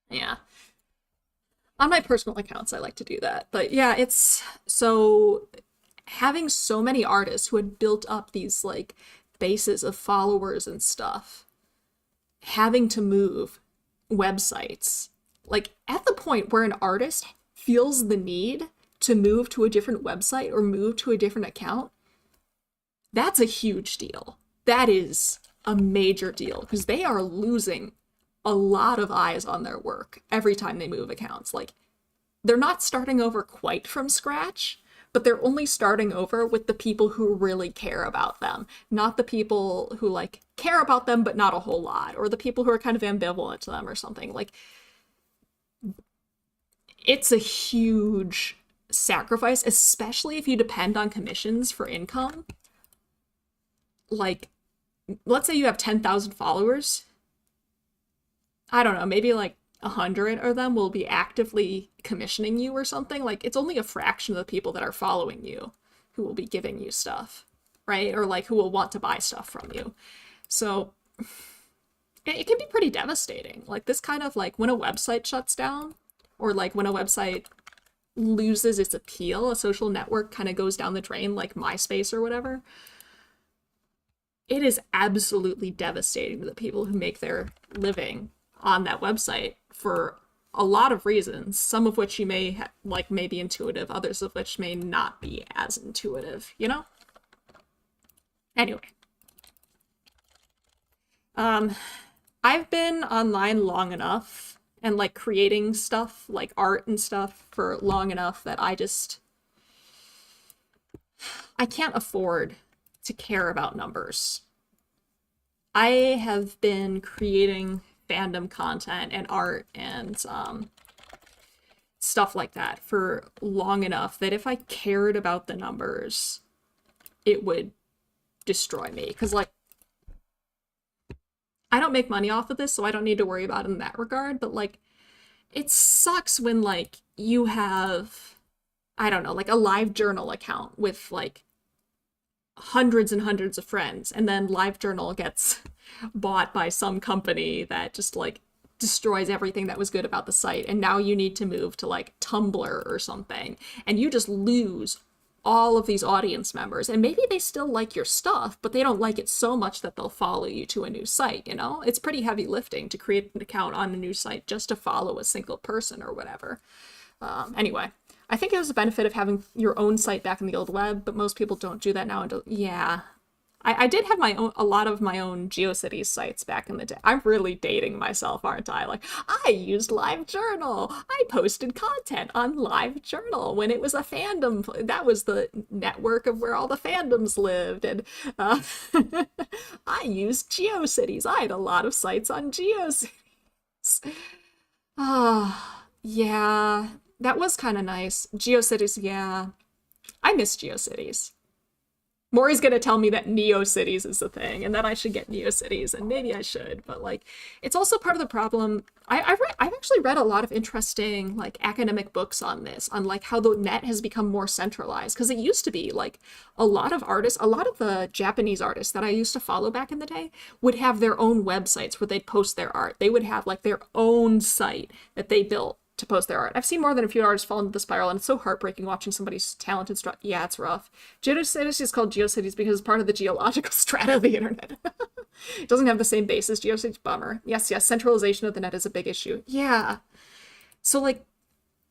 Yeah. On my personal accounts, I like to do that. But yeah, it's so having so many artists who had built up these like bases of followers and stuff, having to move websites, like at the point where an artist feels the need to move to a different website or move to a different account, that's a huge deal. That is a major deal because they are losing a lot of eyes on their work every time they move accounts. Like, they're not starting over quite from scratch, but they're only starting over with the people who really care about them, not the people who like care about them but not a whole lot, or the people who are kind of ambivalent to them or something. Like, it's a huge sacrifice, especially if you depend on commissions for income. Like, let's say you have 10,000 followers. I don't know, maybe like 100 of them will be actively commissioning you or something. Like, it's only a fraction of the people that are following you who will be giving you stuff, right? Or like who will want to buy stuff from you. So it can be pretty devastating. Like, this kind of like when a website shuts down, or like when a website loses its appeal, a social network kind of goes down the drain, like MySpace or whatever. It is absolutely devastating to the people who make their living on that website for a lot of reasons, some of which you may may be intuitive, others of which may not be as intuitive, you know? Anyway. I've been online long enough and like creating stuff, like art and stuff, for long enough that I can't afford to care about numbers. I have been creating fandom content and art and stuff like that for long enough that if I cared about the numbers, it would destroy me. Because like, I don't make money off of this, so I don't need to worry about it in that regard. But like, it sucks when like you have, I don't know, like a LiveJournal account with like hundreds and hundreds of friends, and then LiveJournal gets bought by some company that just like destroys everything that was good about the site, and now you need to move to like Tumblr or something, and you just lose all of these audience members. And maybe they still like your stuff, but they don't like it so much that they'll follow you to a new site, you know? It's pretty heavy lifting to create an account on a new site just to follow a single person or whatever. Anyway, I think it was a benefit of having your own site back in the old web, but most people don't do that now. Yeah, I did have my own, a lot of my own GeoCities sites back in the day. I'm really dating myself, aren't I? Like, I used LiveJournal. I posted content on LiveJournal when it was a fandom. That was the network of where all the fandoms lived. And I used GeoCities. I had a lot of sites on GeoCities. Ah, yeah, that was kind of nice. GeoCities, yeah. I miss GeoCities. Maury's gonna tell me that NeoCities is the thing, and that I should get NeoCities, and maybe I should, but like, it's also part of the problem. I've actually read a lot of interesting like academic books on this, on like how the net has become more centralized. Because it used to be like a lot of artists, a lot of the Japanese artists that I used to follow back in the day would have their own websites where they'd post their art. They would have like their own site that they built to post their art. I've seen more than a few artists fall into the spiral, and it's so heartbreaking watching somebody's talented yeah, it's rough. GeoCities is called GeoCities because it's part of the geological strata of the internet. It doesn't have the same basis. GeoCities, bummer. Yes, yes, centralization of the net is a big issue. Yeah. So, like,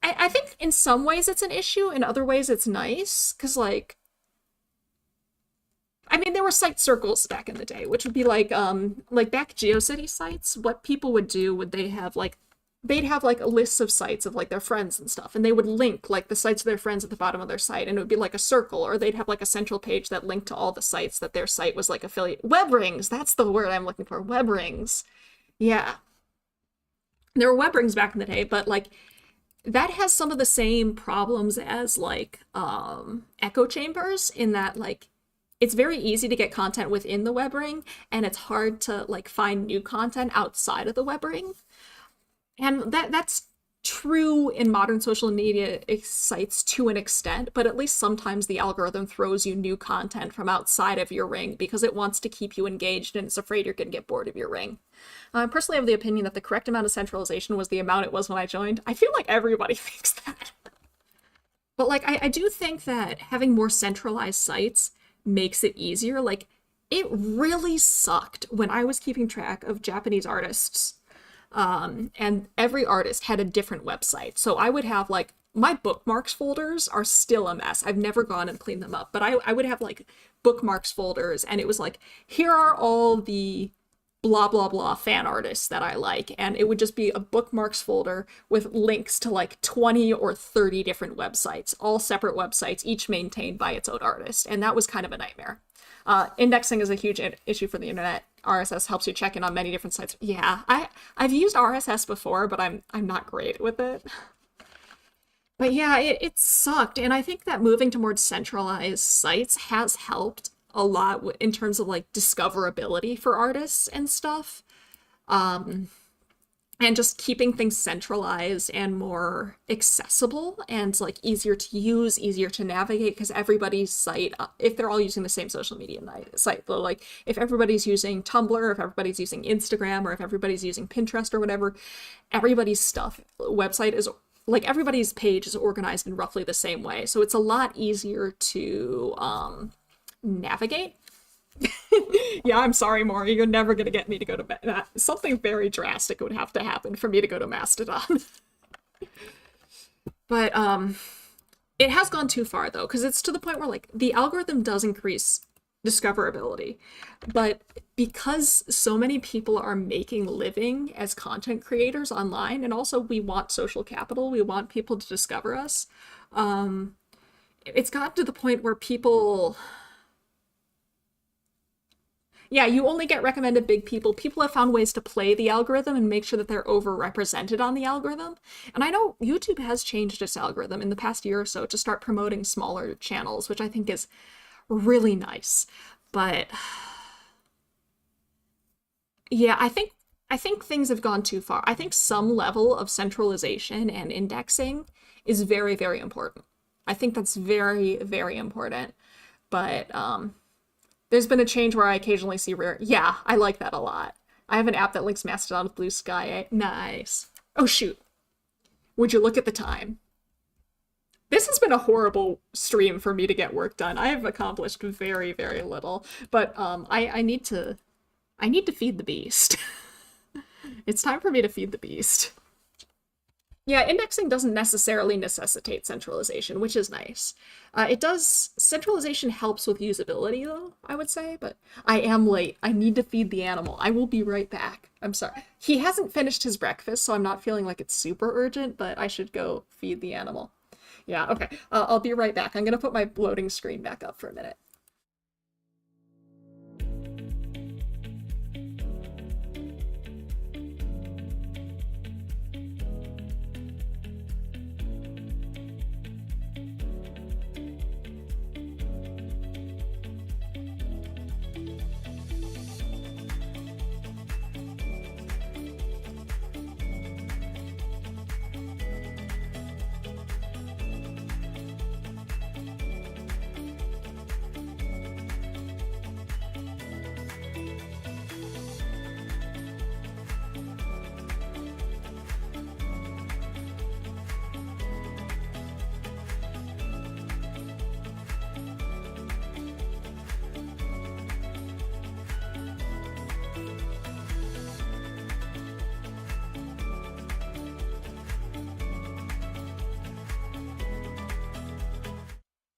I think in some ways it's an issue, in other ways it's nice, because, I mean, there were site circles back in the day, which would be like back GeoCities sites, what people would do would they'd have like a list of sites of like their friends and stuff, and they would link like the sites of their friends at the bottom of their site, and it would be like a circle, or they'd have like a central page that linked to all the sites that their site was like affiliate. Web rings, that's the word I'm looking for. Web rings. Yeah. There were web rings back in the day, but like that has some of the same problems as like echo chambers, in that like it's very easy to get content within the web ring, and it's hard to like find new content outside of the web ring. And that's true in modern social media sites to an extent, but at least sometimes the algorithm throws you new content from outside of your ring because it wants to keep you engaged and it's afraid you're going to get bored of your ring. I personally have the opinion that the correct amount of centralization was the amount it was when I joined. I feel like everybody thinks that. But like, I do think that having more centralized sites makes it easier. Like, it really sucked when I was keeping track of Japanese artists, and every artist had a different website. So I would have like my bookmarks folders are still a mess. I've never gone and cleaned them up, but I would have like bookmarks folders, and it was like, here are all the blah blah blah fan artists that I like, and it would just be a bookmarks folder with links to like 20 or 30 different websites, all separate websites, each maintained by its own artist, and that was kind of a nightmare. Indexing is a huge issue for the internet. RSS helps you check in on many different sites. Yeah, I've used RSS before, but I'm not great with it. But yeah, it sucked, and I think that moving to more centralized sites has helped a lot in terms of like discoverability for artists and stuff. And just keeping things centralized and more accessible and like easier to use, easier to navigate, because everybody's site, if they're all using the same social media site, so like if everybody's using Tumblr, if everybody's using Instagram, or if everybody's using Pinterest or whatever, everybody's website is like, everybody's page is organized in roughly the same way. So it's a lot easier to navigate. Yeah, I'm sorry, Maury. You're never going to get me to go to something very drastic would have to happen for me to go to Mastodon. But it has gone too far, though, because it's to the point where like the algorithm does increase discoverability, but because so many people are making living as content creators online, and also we want social capital, we want people to discover us, it's gotten to the point where people... Yeah, you only get recommended big people. People have found ways to play the algorithm and make sure that they're overrepresented on the algorithm. And I know YouTube has changed its algorithm in the past year or so to start promoting smaller channels, which I think is really nice. But yeah, I think things have gone too far. I think some level of centralization and indexing is very, very important. I think that's very, very important. But there's been a change where I occasionally see rare. Yeah, I like that a lot. I have an app that links Mastodon with Blue Sky. Nice. Oh, shoot. Would you look at the time? This has been a horrible stream for me to get work done. I have accomplished very, very little. But I need to feed the beast. It's time for me to feed the beast. Yeah, indexing doesn't necessarily necessitate centralization, which is nice. It does, centralization helps with usability though, I would say, but I am late. I need to feed the animal. I will be right back. I'm sorry. He hasn't finished his breakfast, so I'm not feeling like it's super urgent, but I should go feed the animal. Yeah, okay. I'll be right back. I'm gonna put my loading screen back up for a minute.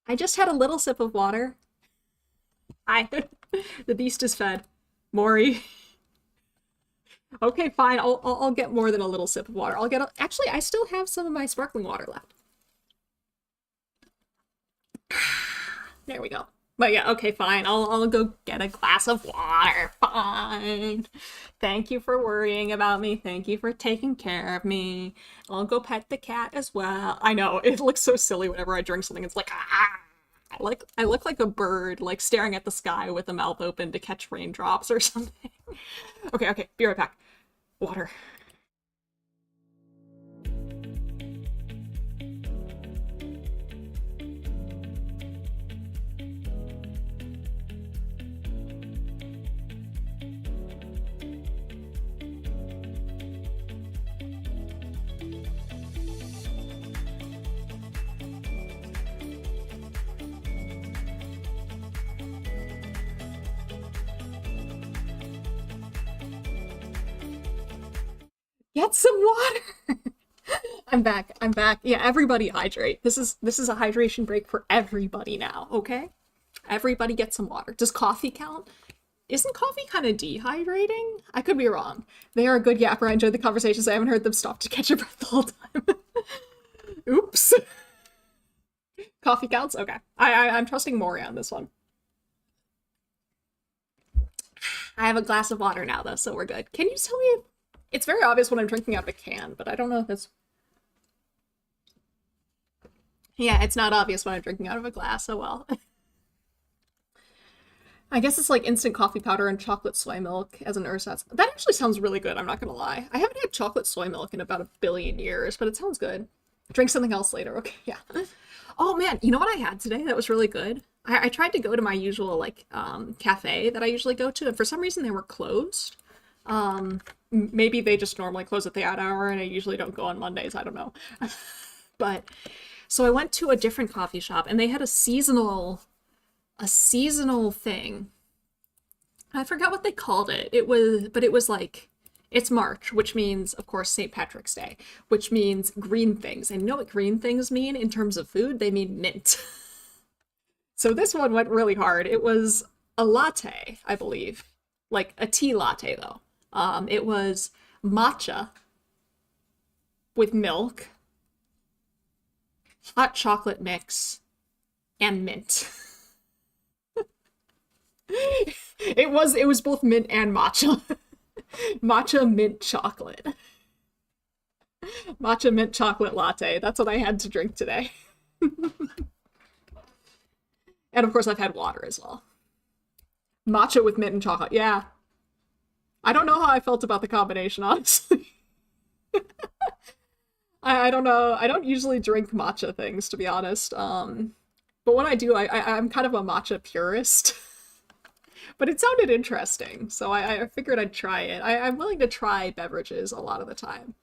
I just had a little sip of water. I the beast is fed. Maury. Okay, fine. I'll get more than a little sip of water. Actually, I still have some of my sparkling water left. There we go. But yeah, okay, fine. I'll go get a glass of water. Fine. Thank you for worrying about me. Thank you for taking care of me. I'll go pet the cat as well. I know, it looks so silly whenever I drink something. It's like, ah! I look like a bird, like staring at the sky with a mouth open to catch raindrops or something. Okay, be right back. Water. Get some water. I'm back. I'm back. Yeah, everybody hydrate. This is a hydration break for everybody now, okay? Everybody get some water. Does coffee count? Isn't coffee kind of dehydrating? I could be wrong. They are a good yapper. I enjoyed the conversations. I haven't heard them stop to catch a breath the whole time. Oops. Coffee counts? Okay. I'm trusting Maury on this one. I have a glass of water now, though, so we're good. Can you tell me if... It's very obvious when I'm drinking out of a can, but I don't know if it's... Yeah, it's not obvious when I'm drinking out of a glass, oh well. I guess it's like instant coffee powder and chocolate soy milk as an ersatz. That actually sounds really good, I'm not gonna lie. I haven't had chocolate soy milk in about a billion years, but it sounds good. Drink something else later, okay, yeah. Oh man, you know what I had today that was really good? I tried to go to my usual, like, cafe that I usually go to, and for some reason they were closed. Maybe they just normally close at the odd hour, and I usually don't go on Mondays, I don't know. But, so I went to a different coffee shop, and they had a seasonal thing. I forgot what they called it. It was like, it's March, which means, of course, St. Patrick's Day, which means green things. And you know what green things mean in terms of food? They mean mint. So this one went really hard. It was a latte, I believe. Like a tea latte, though. It was matcha with milk, hot chocolate mix, and mint. It was both mint and matcha. Matcha mint chocolate. Matcha mint chocolate latte. That's what I had to drink today. And of course I've had water as well. Matcha with mint and chocolate. Yeah. I don't know how I felt about the combination, honestly. I don't know. I don't usually drink matcha things, to be honest. But when I do, I'm kind of a matcha purist. But it sounded interesting, so I figured I'd try it. I'm willing to try beverages a lot of the time.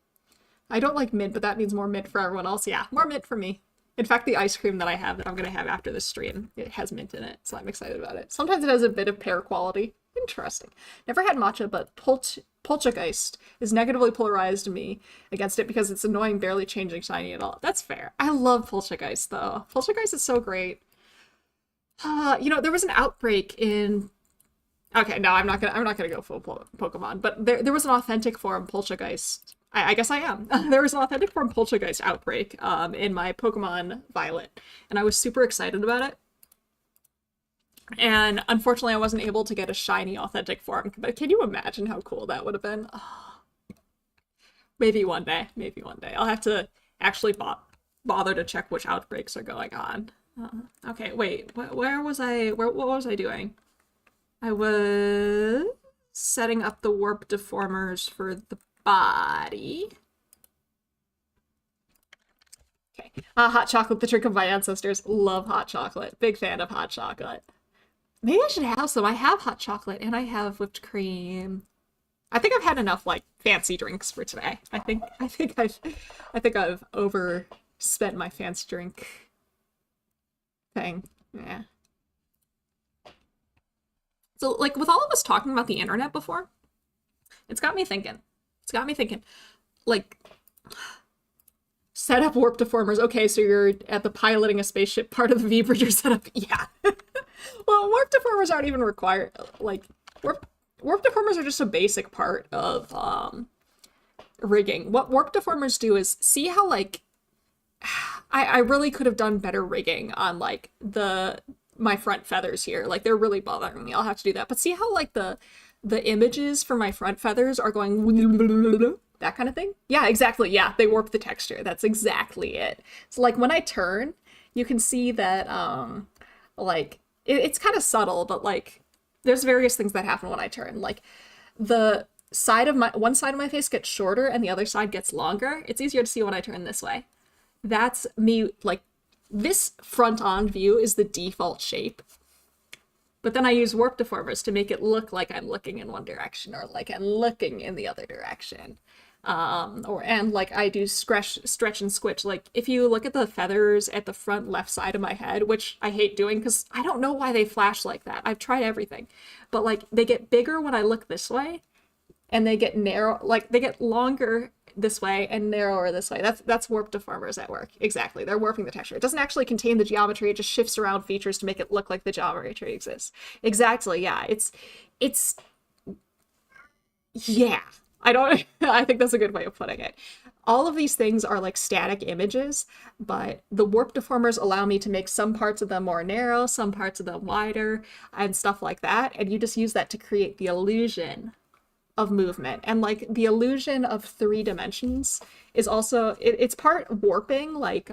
I don't like mint, but that means more mint for everyone else. Yeah, more mint for me. In fact, the ice cream that I'm going to have after this stream, it has mint in it, so I'm excited about it. Sometimes it has a bit of pear quality. Interesting. Never had matcha, but Poltergeist is negatively polarized me against it because it's annoying, barely changing shiny at all. That's fair. I love Poltergeist though. Poltergeist is so great. There was an outbreak in. Okay, no, I'm not gonna go full Pokemon, but there was an authentic form Poltergeist. I guess I am. There was an authentic form Poltergeist outbreak in my Pokemon Violet, and I was super excited about it. And unfortunately, I wasn't able to get a shiny authentic form. But can you imagine how cool that would have been? Oh, maybe one day. Maybe one day. I'll have to actually bother to check which outbreaks are going on. Okay, wait. Where was I? What was I doing? I was setting up the warp deformers for the body. Okay. Hot chocolate, the trick of my ancestors. Love hot chocolate. Big fan of hot chocolate. Maybe I should have some. I have hot chocolate and I have whipped cream. I think I've had enough like fancy drinks for today. I think I've overspent my fancy drink thing. Yeah. So like with all of us talking about the internet before, it's got me thinking. Like set up warp deformers. Okay, so you're at the piloting a spaceship part of the VBridger setup. Yeah. Well, warp deformers aren't even required. Like, warp deformers are just a basic part of rigging. What warp deformers do is see how like I really could have done better rigging on like my front feathers here. Like they're really bothering me. I'll have to do that. But see how like the images for my front feathers are going that kind of thing? Yeah, exactly. Yeah, they warp the texture. That's exactly it. So like when I turn, you can see that like it's kind of subtle, but like there's various things that happen when I turn. Like the one side of my face gets shorter and the other side gets longer. It's easier to see when I turn this way. That's me, like this front-on view is the default shape. But then I use warp deformers to make it look like I'm looking in one direction or like I'm looking in the other direction. And like I do stretch and squitch. Like if you look at the feathers at the front left side of my head, which I hate doing because I don't know why they flash like that. I've tried everything, but like they get bigger when I look this way and they get narrow, like they get longer this way and narrower this way. That's warp deformers at work. Exactly. They're warping the texture. It doesn't actually contain the geometry. It just shifts around features to make it look like the geometry exists. Exactly. Yeah. It's yeah. I think that's a good way of putting it. All of these things are like static images, but the warp deformers allow me to make some parts of them more narrow, some parts of them wider, and stuff like that. And you just use that to create the illusion of movement. And like the illusion of 3 dimensions is also, it's part warping, like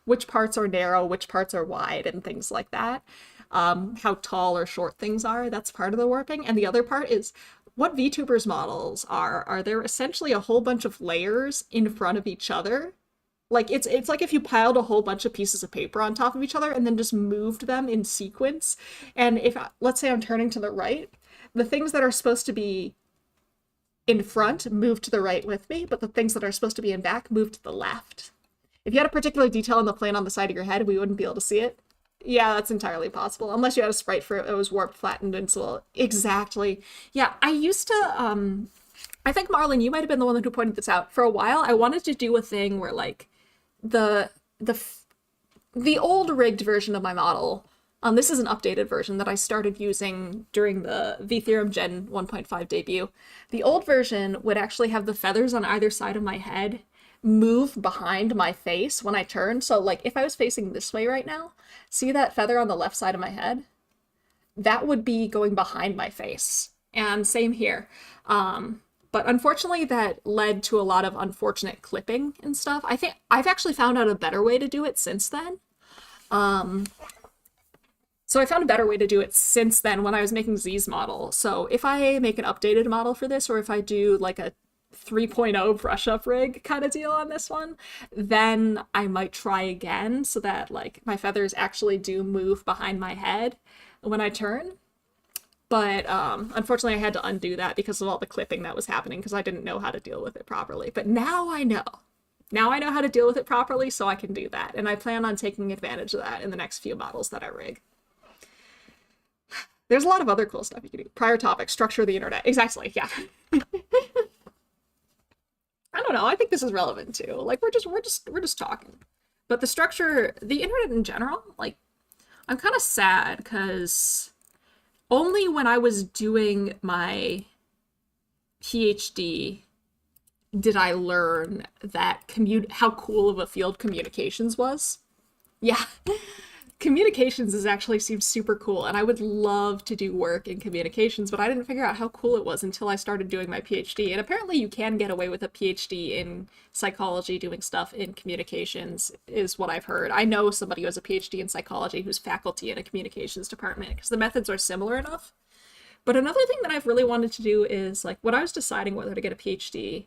which parts are narrow, which parts are wide, and things like that. How tall or short things are, that's part of the warping. And the other part is what VTubers models are they're essentially a whole bunch of layers in front of each other. Like it's like if you piled a whole bunch of pieces of paper on top of each other and then just moved them in sequence. And if, let's say I'm turning to the right, the things that are supposed to be in front move to the right with me, but the things that are supposed to be in back move to the left. If you had a particular detail in the plane on the side of your head, we wouldn't be able to see it. Yeah, that's entirely possible. Unless you had a sprite for it was warped, flattened, and so exactly. Yeah, I used to, I think, Marlon, you might have been the one who pointed this out. For a while, I wanted to do a thing where, like, the old rigged version of my model, this is an updated version that I started using during the V-Theorem Gen 1.5 debut. The old version would actually have the feathers on either side of my head move behind my face when I turn. So like if I was facing this way right now, see that feather on the left side of my head? That would be going behind my face. And same here. But unfortunately that led to a lot of unfortunate clipping and stuff. I think I've actually found out a better way to do it since then. So I found a better way to do it since then when I was making Z's model. So if I make an updated model for this, or if I do like a 3.0 brush up rig kind of deal on this one, then I might try again so that like my feathers actually do move behind my head when I turn. But unfortunately I had to undo that because of all the clipping that was happening because I didn't know how to deal with it properly. But now I know. Now I know how to deal with it properly, so I can do that. And I plan on taking advantage of that in the next few models that I rig. There's a lot of other cool stuff you can do. Prior topic, structure the internet. Exactly, yeah. I don't know. I think this is relevant too. Like we're just talking. But the structure, the internet in general, like I'm kind of sad because only when I was doing my PhD did I learn that how cool of a field communications was. Yeah. Communications is actually seems super cool, and I would love to do work in communications, but I didn't figure out how cool it was until I started doing my PhD. And apparently you can get away with a PhD in psychology doing stuff in communications, is what I've heard. I know somebody who has a PhD in psychology who's faculty in a communications department because the methods are similar enough. But another thing that I've really wanted to do is, like, when I was deciding whether to get a PhD,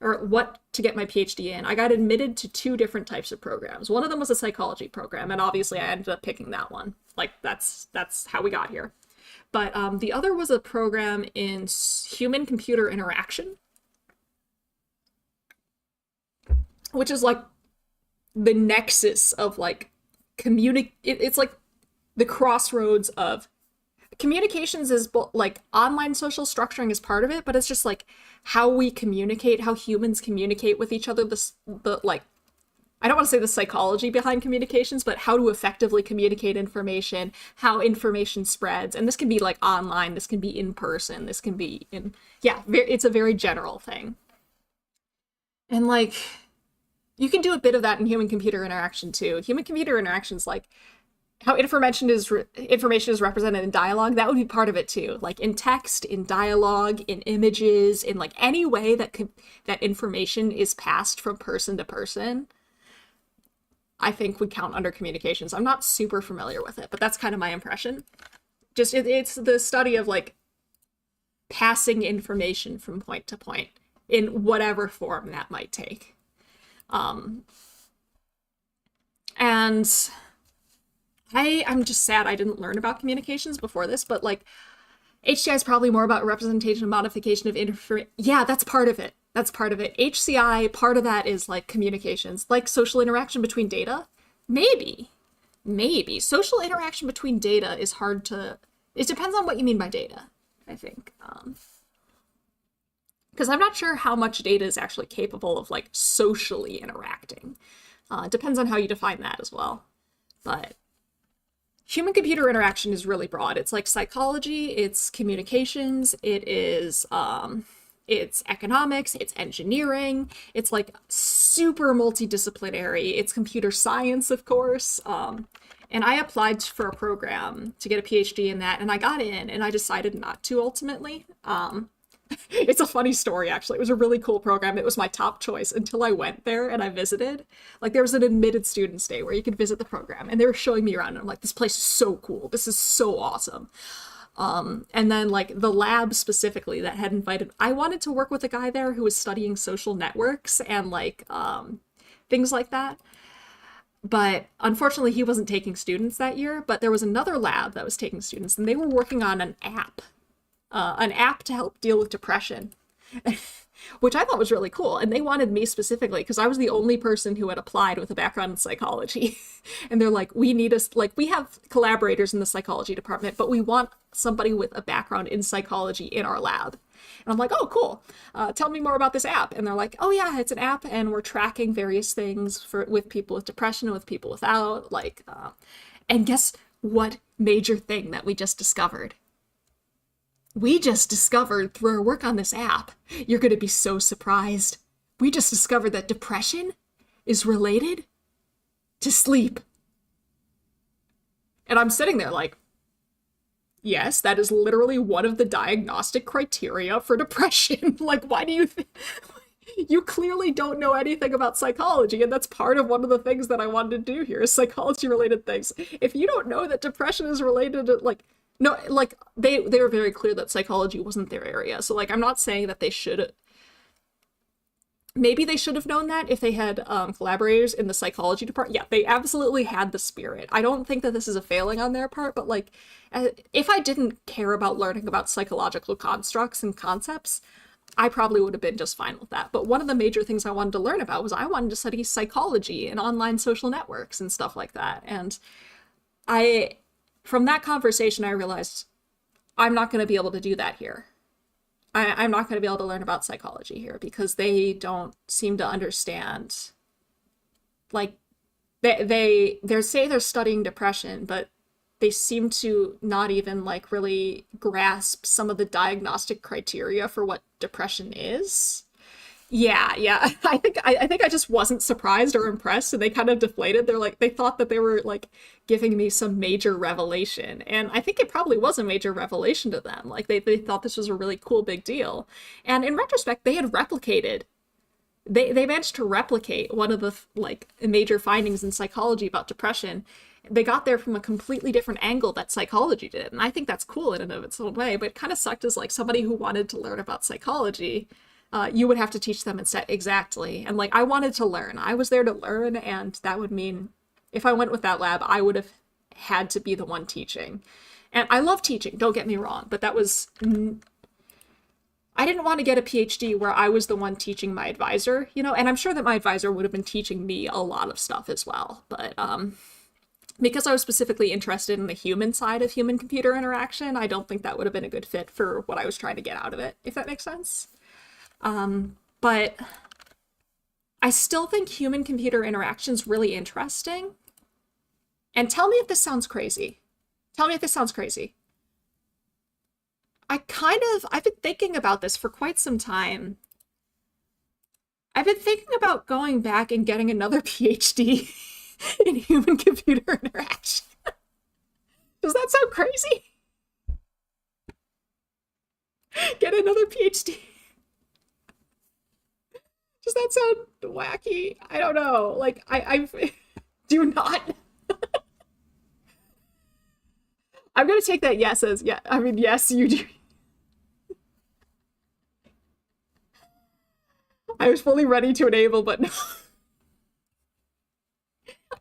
or what to get my PhD in, I got admitted to two different types of programs. One of them was a psychology program, and obviously I ended up picking that one. Like, that's how we got here. But the other was a program in human-computer interaction, which is like the nexus of like it's like the crossroads of communications. Is like online social structuring is part of it, but it's just like how we communicate, how humans communicate with each other, the like, I don't want to say the psychology behind communications, but how to effectively communicate information, how information spreads. And this can be like online, this can be in person, this can be in, yeah, it's a very general thing. And like, you can do a bit of that in human computer interaction too. Human computer interactions, like how information is represented in dialogue, that would be part of it too. Like in text, in dialogue, in images, in like any way that that information is passed from person to person, I think would count under communications. I'm not super familiar with it, but that's kind of my impression. Just it's the study of like passing information from point to point in whatever form that might take. And I'm just sad I didn't learn about communications before this, but like HCI is probably more about representation and modification of information. Yeah, that's part of it. That's part of it. HCI, part of that is like communications, like social interaction between data. Maybe. Social interaction between data is hard to, it depends on what you mean by data, I think. Because I'm not sure how much data is actually capable of like socially interacting. It depends on how you define that as well. But human-computer interaction is really broad. It's like psychology, it's communications, it's economics, it's engineering, it's like super multidisciplinary, it's computer science, of course. And I applied for a program to get a PhD in that, and I got in, and I decided not to ultimately. It's a funny story, actually. It was a really cool program. It was my top choice until I went there and I visited. Like, there was an admitted students day where you could visit the program, and they were showing me around, and I'm like, this place is so cool. This is so awesome. And then, like, the lab specifically that had invited, I wanted to work with a guy there who was studying social networks and, like, things like that. But unfortunately, he wasn't taking students that year, but there was another lab that was taking students, and they were working on an app to help deal with depression, which I thought was really cool. And they wanted me specifically because I was the only person who had applied with a background in psychology. And they're like, we have collaborators in the psychology department, but we want somebody with a background in psychology in our lab. And I'm like, oh, cool. Tell me more about this app. And they're like, oh yeah, it's an app, and we're tracking various things with people with depression and with people without, like, and guess what major thing that we just discovered? We just discovered through our work on this app, you're going to be so surprised. We just discovered that depression is related to sleep. And I'm sitting there like, yes, that is literally one of the diagnostic criteria for depression. Like, why do you think? You clearly don't know anything about psychology, and that's part of one of the things that I wanted to do here is psychology-related things. If you don't know that depression is related to, like, no, like, they were very clear that psychology wasn't their area. So, like, I'm not saying that they should. Maybe they should have known that if they had collaborators in the psychology department. Yeah, they absolutely had the spirit. I don't think that this is a failing on their part, but, like, if I didn't care about learning about psychological constructs and concepts, I probably would have been just fine with that. But one of the major things I wanted to learn about was I wanted to study psychology and online social networks and stuff like that. And from that conversation, I realized I'm not going to be able to do that here. I'm not going to be able to learn about psychology here because they don't seem to understand. Like, they say they're studying depression, but they seem to not even like really grasp some of the diagnostic criteria for what depression is. Yeah. I think I just wasn't surprised or impressed, and they kind of deflated. They thought that they were like giving me some major revelation, and I think it probably was a major revelation to them. Like they thought this was a really cool big deal, and in retrospect, they managed to replicate one of the like major findings in psychology about depression. They got there from a completely different angle that psychology did, and I think that's cool in and of its own way. But it kind of sucked as like somebody who wanted to learn about psychology. You would have to teach them instead. Exactly. And like I wanted to learn. I was there to learn, and that would mean if I went with that lab, I would have had to be the one teaching. And I love teaching, don't get me wrong, but I didn't want to get a PhD where I was the one teaching my advisor, you know, and I'm sure that my advisor would have been teaching me a lot of stuff as well. But because I was specifically interested in the human side of human computer interaction, I don't think that would have been a good fit for what I was trying to get out of it, if that makes sense. But I still think human computer interaction is really interesting. And tell me if this sounds crazy. Tell me if this sounds crazy. I've been thinking about this for quite some time. I've been thinking about going back and getting another PhD in human computer interaction. Does that sound crazy? Get another PhD. Does that sound wacky? I don't know. Like, I do not. I'm going to take that yes as, yeah. I mean, yes, you do. I was fully ready to enable, but no.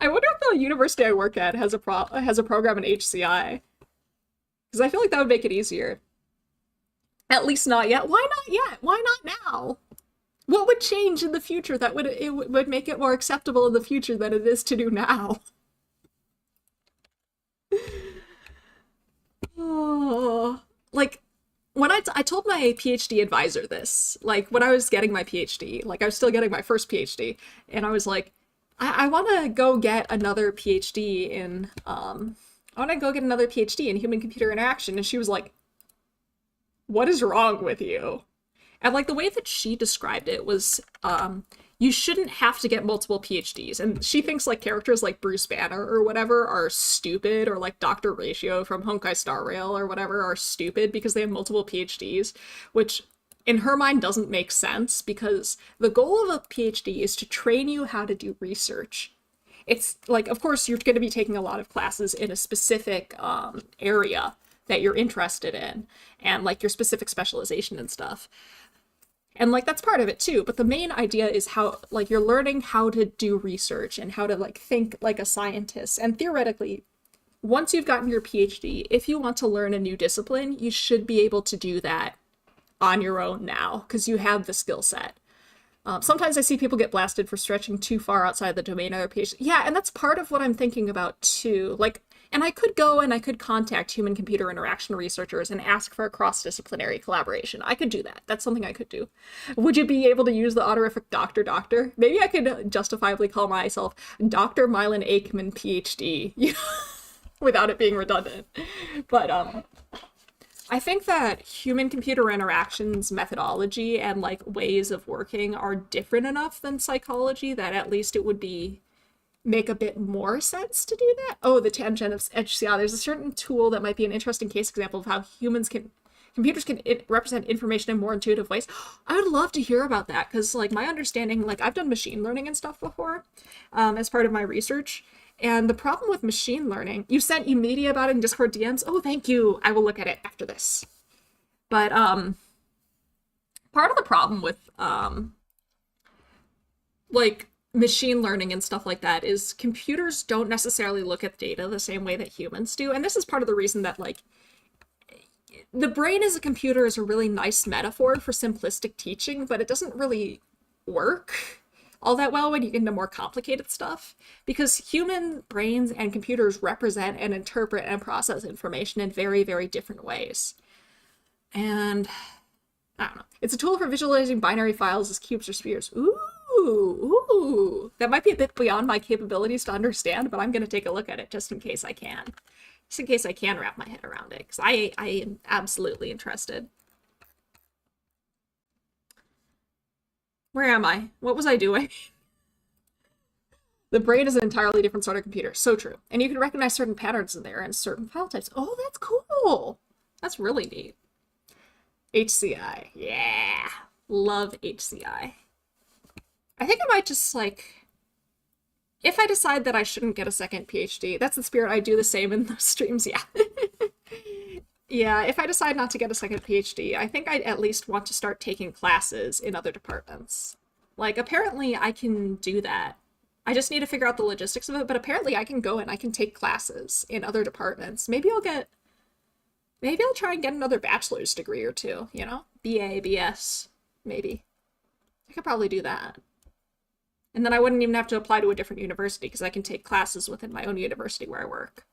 I wonder if the university I work at has a program in HCI. Because I feel like that would make it easier. At least not yet. Why not yet? Why not now? What would change in the future that would make it more acceptable in the future than it is to do now? Oh, like when I told my PhD advisor this, like when I was getting my PhD, like I was still getting my first PhD, and I was like, I want to go get another PhD in human computer interaction, and she was like, what is wrong with you? And like the way that she described it was, you shouldn't have to get multiple PhDs. And she thinks like characters like Bruce Banner or whatever are stupid, or like Dr. Ratio from Honkai Star Rail or whatever are stupid because they have multiple PhDs, which in her mind doesn't make sense because the goal of a PhD is to train you how to do research. It's like, of course, you're going to be taking a lot of classes in a specific area that you're interested in, and like your specific specialization and stuff. And like that's part of it too, but the main idea is how like you're learning how to do research and how to like think like a scientist. And theoretically, once you've gotten your PhD, if you want to learn a new discipline, you should be able to do that on your own now because you have the skill set. Sometimes I see people get blasted for stretching too far outside the domain of their PhD. Yeah, and that's part of what I'm thinking about too. Like, and I could go and I could contact human-computer interaction researchers and ask for a cross-disciplinary collaboration. I could do that. That's something I could do. Would you be able to use the honorific doctor? Maybe I could justifiably call myself Dr. Mylan Aikman, PhD, without it being redundant. But I think that human-computer interactions methodology and like ways of working are different enough than psychology that at least it would make a bit more sense to do that. Oh, the tangent of HCI. There's a certain tool that might be an interesting case example of how computers can represent information in more intuitive ways. I would love to hear about that because like my understanding, like I've done machine learning and stuff before as part of my research. And the problem with machine learning, you sent Media about it in Discord DMs. Oh, thank you. I will look at it after this. But part of the problem with like machine learning and stuff like that is computers don't necessarily look at data the same way that humans do. And this is part of the reason that like the brain as a computer is a really nice metaphor for simplistic teaching, but it doesn't really work all that well when you get into more complicated stuff, because human brains and computers represent and interpret and process information in very, very different ways. And I don't know. It's a tool for visualizing binary files as cubes or spheres. Ooh. That might be a bit beyond my capabilities to understand, but I'm going to take a look at it just in case I can. Just in case I can wrap my head around it, because I am absolutely interested. Where am I? What was I doing? The brain is an entirely different sort of computer. So true. And you can recognize certain patterns in there and certain file types. Oh, that's cool. That's really neat. HCI. Yeah. Love HCI. I think I might just, like, if I decide that I shouldn't get a second PhD, that's the spirit. I do the same in the streams, yeah. Yeah, if I decide not to get a second PhD, I think I'd at least want to start taking classes in other departments. Like, apparently I can do that. I just need to figure out the logistics of it, but apparently I can go and I can take classes in other departments. Maybe I'll try and get another bachelor's degree or two, you know? BA, BS, maybe. I could probably do that. And then I wouldn't even have to apply to a different university because I can take classes within my own university where I work.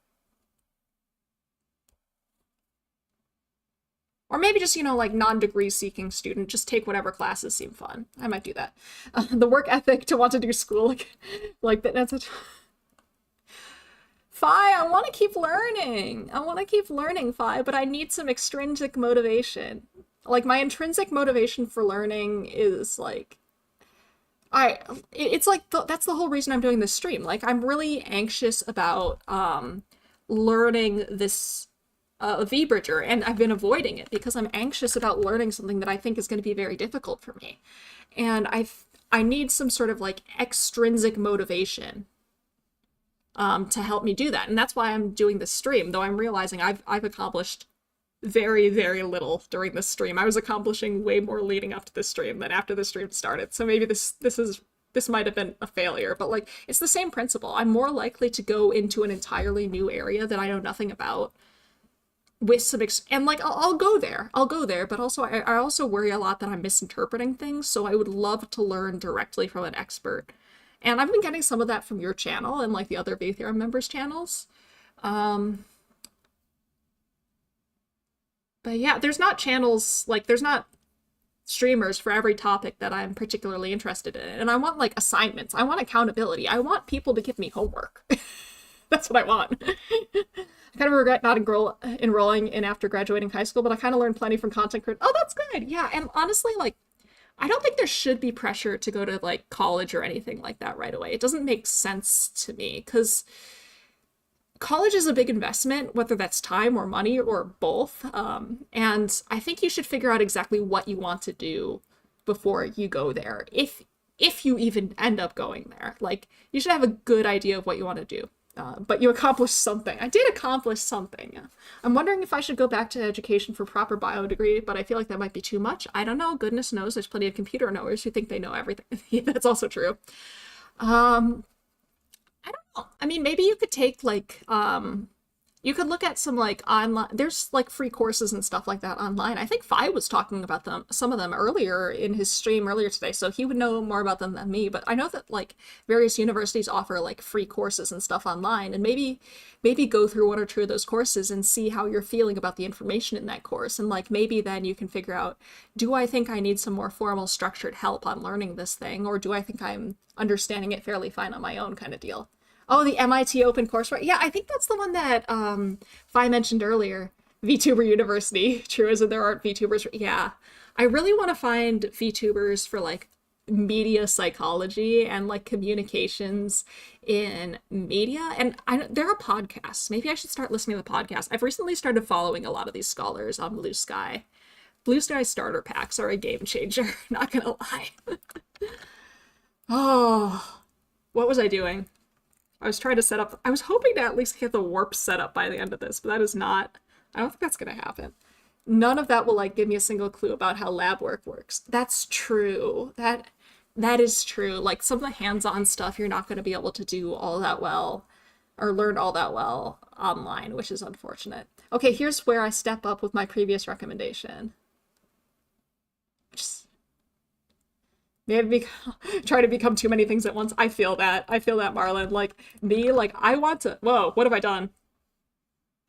Or maybe just, you know, like non-degree seeking student, just take whatever classes seem fun. I might do that. The work ethic to want to do school, like that's it. Phi, I want to keep learning. I want to keep learning, Phi, but I need some extrinsic motivation. Like my intrinsic motivation for learning is like, it's like that's the whole reason I'm doing this stream. Like I'm really anxious about learning this VBridger, and I've been avoiding it because I'm anxious about learning something that I think is going to be very difficult for me. And I need some sort of like extrinsic motivation to help me do that. And that's why I'm doing this stream, though I'm realizing I've accomplished very, very little during this stream. I was accomplishing way more leading up to this stream than after the stream started. So maybe this might have been a failure, but like it's the same principle. I'm more likely to go into an entirely new area that I know nothing about with some and like I'll go there, but also I also worry a lot that I'm misinterpreting things. So I would love to learn directly from an expert. And I've been getting some of that from your channel and like the other VTheorem members' channels. But yeah, there's not streamers for every topic that I'm particularly interested in. And I want like assignments. I want accountability. I want people to give me homework. That's what I want. I kind of regret not enrolling in after graduating high school, but I kind of learned plenty from content creation. Oh, that's good. Yeah, and honestly, like, I don't think there should be pressure to go to like college or anything like that right away. It doesn't make sense to me because college is a big investment, whether that's time or money or both. And I think you should figure out exactly what you want to do before you go there. If you even end up going there, like you should have a good idea of what you want to do. But you accomplished something. I did accomplish something. I'm wondering if I should go back to education for proper bio degree, but I feel like that might be too much. I don't know. Goodness knows there's plenty of computer knowers who think they know everything. That's also true. I don't know. I mean, maybe you could take like, you could look at some like online, there's like free courses and stuff like that online. I think Phi was talking about some of them earlier in his stream earlier today, so he would know more about them than me, but I know that like various universities offer like free courses and stuff online, and maybe go through one or two of those courses and see how you're feeling about the information in that course, and like maybe then you can figure out, do I think I need some more formal structured help on learning this thing, or do I think I'm understanding it fairly fine on my own kind of deal. Oh, the MIT Open Courseware. Yeah, I think that's the one that Phi mentioned earlier. VTuber University. True as in there aren't VTubers. Yeah. I really want to find VTubers for like media psychology and like communications in media. And there are podcasts. Maybe I should start listening to the podcast. I've recently started following a lot of these scholars on Blue Sky. Blue Sky starter packs are a game changer. Not gonna lie. Oh, what was I doing? I was trying to set up, I was hoping to at least get the warp set up by the end of this, but that is not, I don't think that's going to happen. None of that will like give me a single clue about how lab work works. That's true. That is true. Like some of the hands-on stuff you're not going to be able to do all that well or learn all that well online, which is unfortunate. Okay, here's where I step up with my previous recommendation. Just maybe try to become too many things at once. I feel that, Marlon. Like me, like I want to, whoa, what have I done?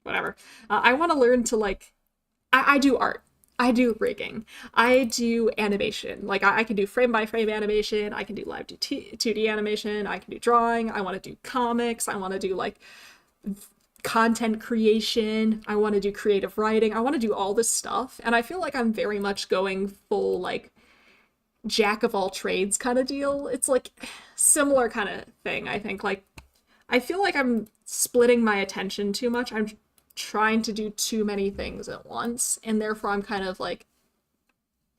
Whatever. I want to learn to like, I do art. I do rigging. I do animation. Like I can do frame by frame animation. I can do live 2D animation. I can do drawing. I want to do comics. I want to do like content creation. I want to do creative writing. I want to do all this stuff. And I feel like I'm very much going full like jack of all trades kind of deal. It's like similar kind of thing, I think. Like I feel like I'm splitting my attention too much. I'm trying to do too many things at once, and therefore I'm kind of like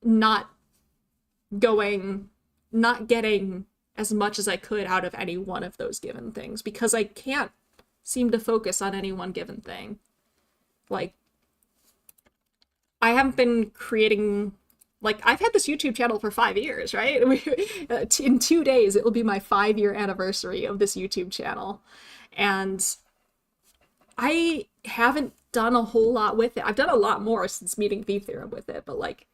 not getting as much as I could out of any one of those given things because I can't seem to focus on any one given thing. Like I haven't been creating, like I've had this YouTube channel for 5 years, right? In 2 days it will be my 5-year anniversary of this YouTube channel, and I haven't done a whole lot with it. I've done a lot more since meeting V Theorem with it, but like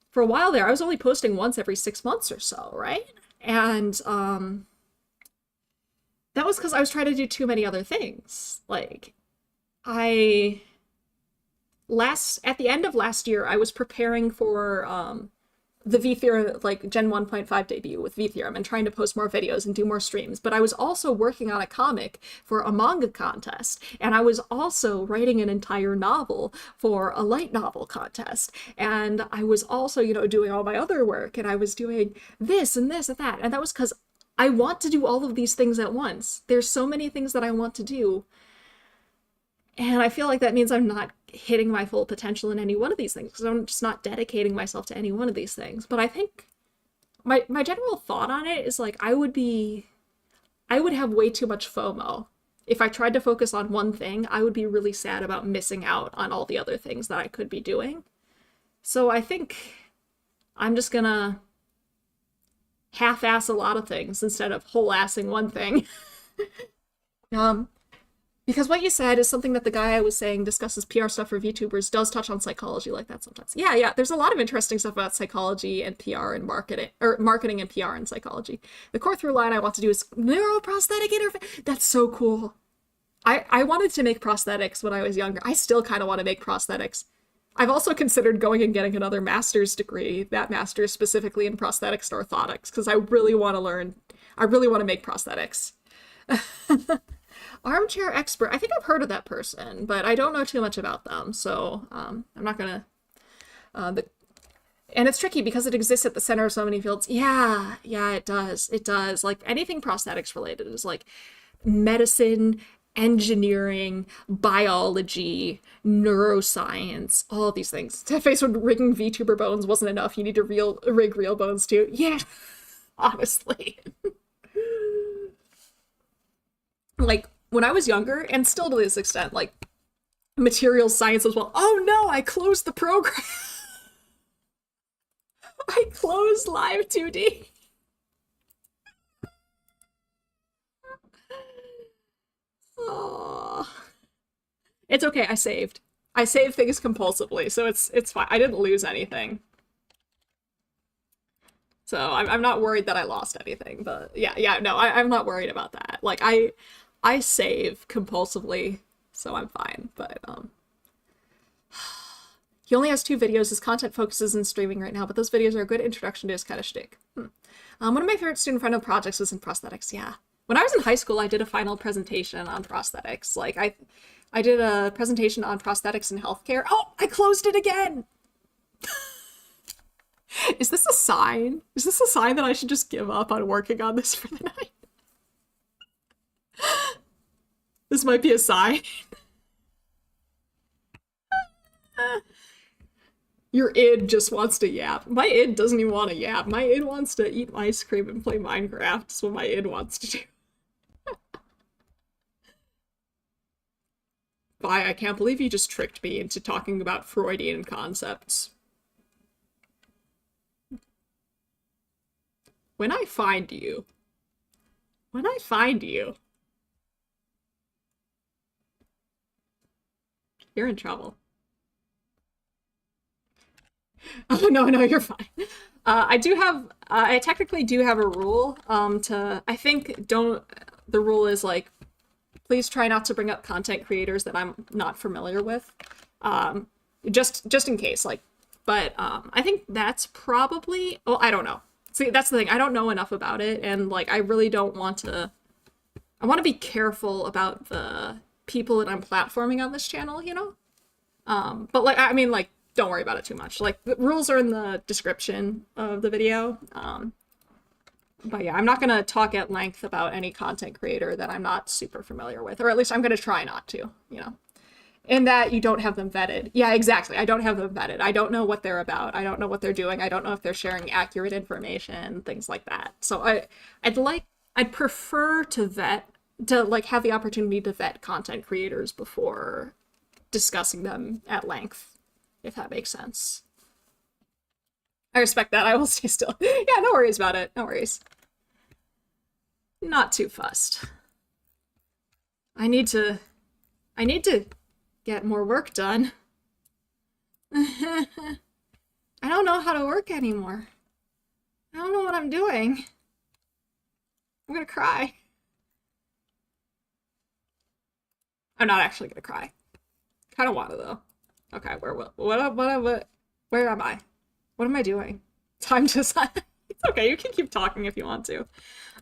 for a while there, I was only posting once every 6 months or so, right? And that was because I was trying to do too many other things. Like at the end of last year, I was preparing for the V Theorem, like Gen 1.5 debut with V Theorem and trying to post more videos and do more streams. But I was also working on a comic for a manga contest. And I was also writing an entire novel for a light novel contest. And I was also, doing all my other work. And I was doing this and this and that. And that was because I want to do all of these things at once. There's so many things that I want to do. And I feel like that means I'm not hitting my full potential in any one of these things because I'm just not dedicating myself to any one of these things. But I think my general thought on it is like I would have way too much FOMO. If I tried to focus on one thing, I would be really sad about missing out on all the other things that I could be doing. So I think I'm just gonna half-ass a lot of things instead of whole-assing one thing. Because what you said is something that the guy I was saying discusses PR stuff for VTubers does touch on psychology like that sometimes. Yeah, there's a lot of interesting stuff about psychology and PR and marketing, or marketing and PR and psychology. The core through line I want to do is neuroprosthetic interface. That's so cool. I wanted to make prosthetics when I was younger. I still kind of want to make prosthetics. I've also considered going and getting another master's degree, that master's specifically in prosthetics and orthotics, because I really want to make prosthetics. Armchair expert. I think I've heard of that person, but I don't know too much about them, so I'm not gonna. And it's tricky because it exists at the center of so many fields. Yeah, it does. It does. Like anything prosthetics related is like medicine, engineering, biology, neuroscience, all of these things. To face when rigging VTuber bones wasn't enough, you need to rig real bones too. Yeah, honestly. Like when I was younger, and still to this extent, like materials science as well. Oh no, I closed the program. I closed Live 2D. Oh. It's okay, I saved. I save things compulsively, so it's fine. I didn't lose anything. So I'm not worried that I lost anything, but no, I'm not worried about that. Like I save compulsively, so I'm fine, but he only has 2 videos. His content focuses in streaming right now, but those videos are a good introduction to his kind of shtick. One of my favorite student-friendly projects was in prosthetics, yeah. When I was in high school, I did a final presentation on prosthetics. Like, I did a presentation on prosthetics in healthcare. Oh, I closed it again! Is this a sign? Is this a sign that I should just give up on working on this for the night? This might be a sign. Your id just wants to yap. My id doesn't even want to yap. My id wants to eat ice cream and play Minecraft. That's what my id wants to do. Bye, I can't believe you just tricked me into talking about Freudian concepts. When I find you, you're in trouble. Oh, no, you're fine. I technically do have a rule, the rule is like, please try not to bring up content creators that I'm not familiar with. Just in case, like, But I think that's probably, well, I don't know. See, that's the thing. I don't know enough about it, and like I really don't want to. I want to be careful about the people that I'm platforming on this channel, you know? But like, I mean, like, don't worry about it too much. Like, the rules are in the description of the video. But yeah, I'm not going to talk at length about any content creator that I'm not super familiar with, or at least I'm going to try not to, you know? In that you don't have them vetted. Yeah, exactly. I don't have them vetted. I don't know what they're about. I don't know what they're doing. I don't know if they're sharing accurate information, things like that. So I'd prefer to like have the opportunity to vet content creators before discussing them at length, if that makes sense. I respect that. I will stay still. Yeah, no worries about it. No worries. Not too fussed. I need to get more work done. I don't know how to work anymore. I don't know what I'm doing. I'm gonna cry. I'm not actually gonna cry. Kind of want to though. Okay, where am I? What am I doing? Time to sign. It's okay, you can keep talking if you want to.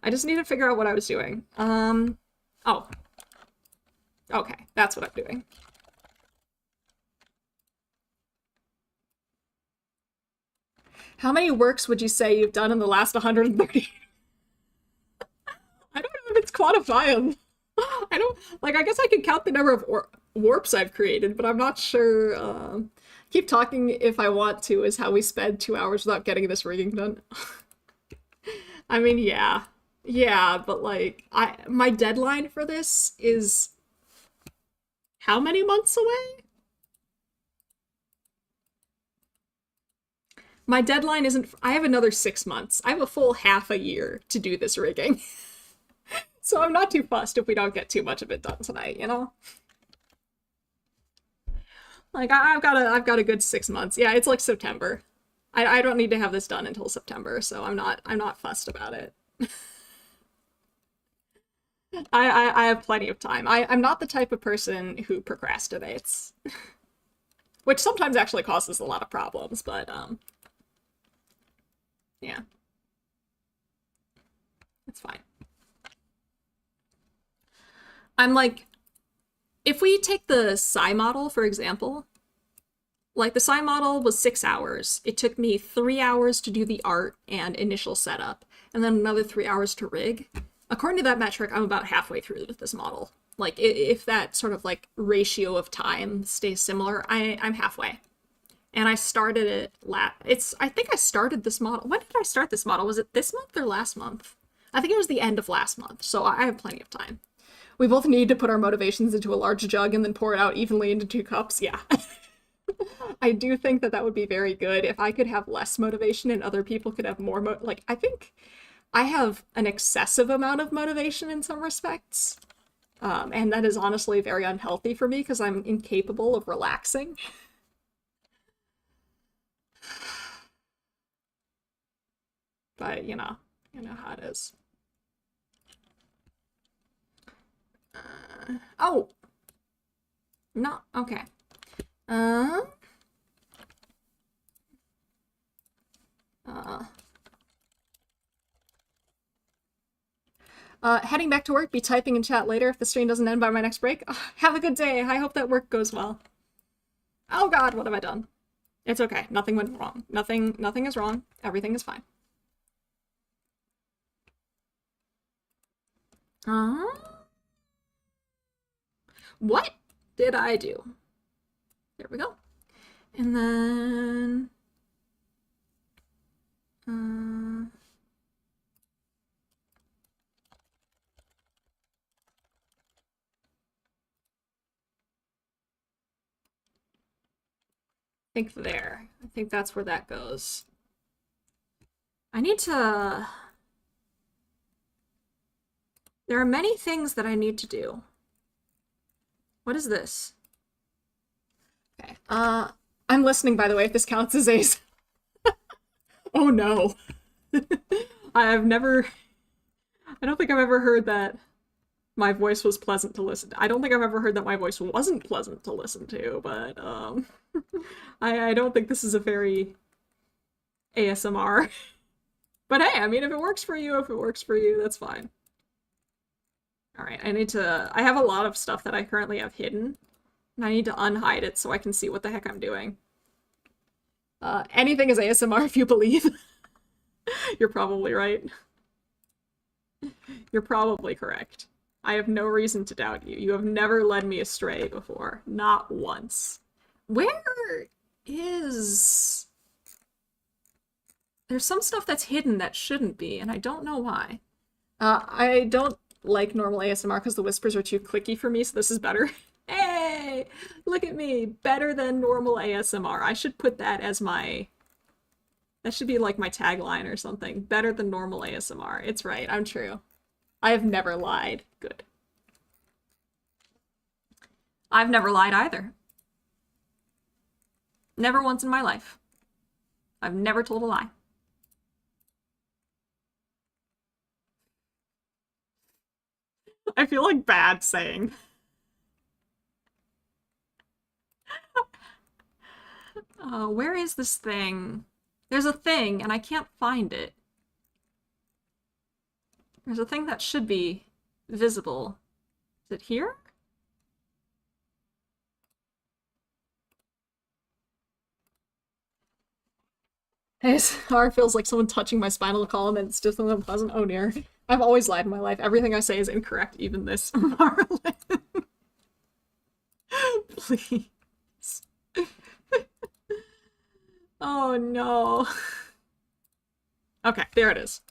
I just need to figure out what I was doing. Oh. Okay, that's what I'm doing. How many works would you say you've done in the last 130? I don't know if it's quantifiable. I don't, like, I guess I could count the number of warps I've created, but I'm not sure. Keep talking if I want to is how we spend 2 hours without getting this rigging done. I mean, yeah. Yeah, but like, my deadline for this is how many months away? My deadline isn't, I have another 6 months. I have a full half a year to do this rigging. So I'm not too fussed if we don't get too much of it done tonight, you know? Like, I've got a good 6 months. Yeah, it's like September. I don't need to have this done until September, so I'm not fussed about it. I have plenty of time. I'm not the type of person who procrastinates. Which sometimes actually causes a lot of problems, but yeah. It's fine. I'm like, if we take the psi model, for example, like the psi model was 6 hours. It took me 3 hours to do the art and initial setup, and then another 3 hours to rig. According to that metric, I'm about halfway through with this model. Like, if that sort of like ratio of time stays similar, I'm halfway. And I started it I think I started this model. When did I start this model? Was it this month or last month? I think it was the end of last month, so I have plenty of time. We both need to put our motivations into a large jug and then pour it out evenly into 2 cups. Yeah. I do think that would be very good if I could have less motivation and other people could have more like, I think I have an excessive amount of motivation in some respects. And that is honestly very unhealthy for me because I'm incapable of relaxing. But, you know how it is. Oh! No, okay. Heading back to work, be typing in chat later if the stream doesn't end by my next break. Have a good day. I hope that work goes well. Oh god, what have I done? It's okay. Nothing went wrong. Nothing is wrong. Everything is fine. What did I do? There we go. And then I think there. I think that's where that goes. I need to... There are many things that I need to do. What is this? Okay. I'm listening, by the way, if this counts as A's. Oh no. I don't think I've ever heard that. my voice was pleasant to listen to. I don't think I've ever heard that my voice wasn't pleasant to listen to, but I don't think this is a very ASMR. But hey, I mean, if it works for you, that's fine. All right, I have a lot of stuff that I currently have hidden, and I need to unhide it so I can see what the heck I'm doing. Anything is ASMR if you believe. You're probably right. You're probably correct. I have no reason to doubt you. You have never led me astray before. Not once. Where is... There's some stuff that's hidden that shouldn't be, and I don't know why. I don't like normal ASMR because the whispers are too clicky for me, so this is better. Hey! Look at me! Better than normal ASMR. I should put that as my... That should be like my tagline or something. Better than normal ASMR. It's right, I'm true. I have never lied. Good. I've never lied either. Never once in my life. I've never told a lie. I feel like bad saying. Where is this thing? There's a thing, and I can't find it. There's a thing that should be visible. Is it here? ASMR feels like someone touching my spinal column and it's just unpleasant. Oh dear. I've always lied in my life. Everything I say is incorrect, even this. Marlon. Please. Oh no. Okay, there it is.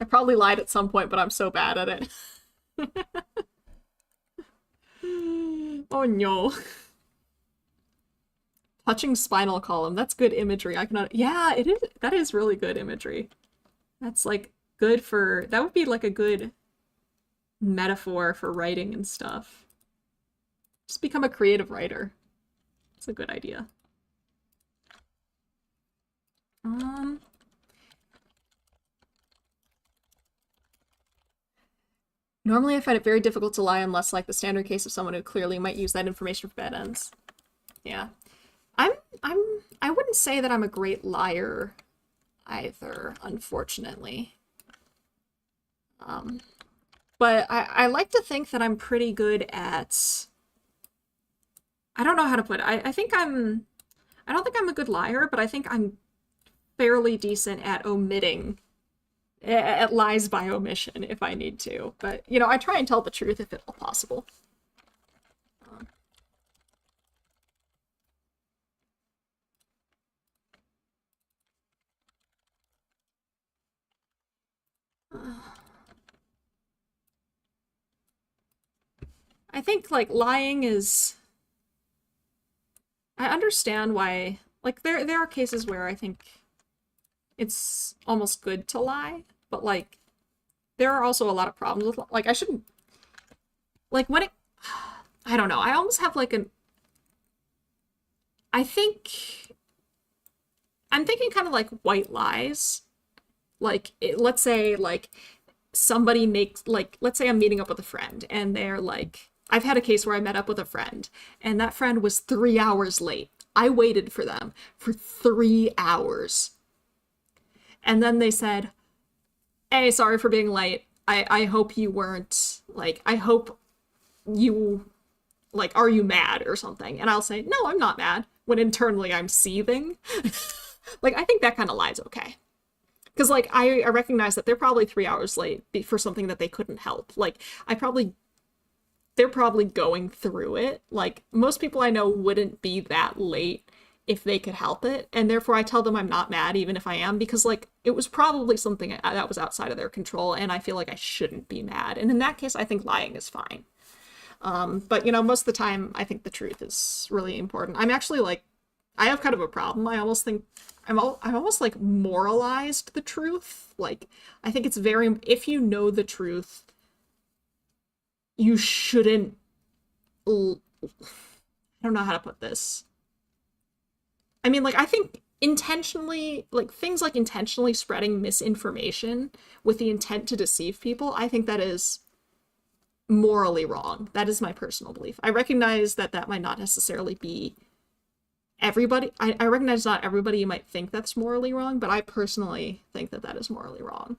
I probably lied at some point, but I'm so bad at it. Oh no. Touching spinal column. That's good imagery. I cannot. Yeah, it is. That is really good imagery. That's like good for. That would be like a good metaphor for writing and stuff. Just become a creative writer. It's a good idea. Normally I find it very difficult to lie unless like the standard case of someone who clearly might use that information for bad ends. Yeah. I wouldn't say that I'm a great liar either, unfortunately. But I like to think that I'm pretty good at... I don't know how to put it. I don't think I'm a good liar, but I think I'm fairly decent at omitting, at lies by omission if I need to. But, you know, I try and tell the truth if at all possible. I think, like, lying is... I understand why... Like, there are cases where I think it's almost good to lie, but, like, there are also a lot of problems with... Like, I shouldn't... Like, when it... I don't know. I almost have, like, an... I think... I'm thinking kind of like white lies. Like, let's say, like, somebody makes... Like, let's say I'm meeting up with a friend, and they're, like... I've had a case where I met up with a friend, and that friend was 3 hours late. I waited for them for 3 hours. And then they said, hey, sorry for being late. I hope you weren't, like, I hope you, like, are you mad or something? And I'll say, no, I'm not mad, when internally I'm seething. Like, I think that kind of lie's okay. Because, like, I recognize that they're probably 3 hours late for something that they couldn't help. Like, they're probably going through it. Like, most people I know wouldn't be that late if they could help it, and therefore I tell them I'm not mad even if I am, because, like, it was probably something that was outside of their control, and I feel like I shouldn't be mad. And in that case, I think lying is fine. But, you know, most of the time, I think the truth is really important. I'm actually, like, I have kind of a problem. I almost think I'm almost, like, moralized the truth. Like, I think it's very... If you know the truth, you shouldn't... I don't know how to put this. I mean, like, I think intentionally, like, things like intentionally spreading misinformation with the intent to deceive people, I think that is morally wrong. That is my personal belief. I recognize that that might not necessarily be everybody. I recognize not everybody might think that's morally wrong, but I personally think that that is morally wrong.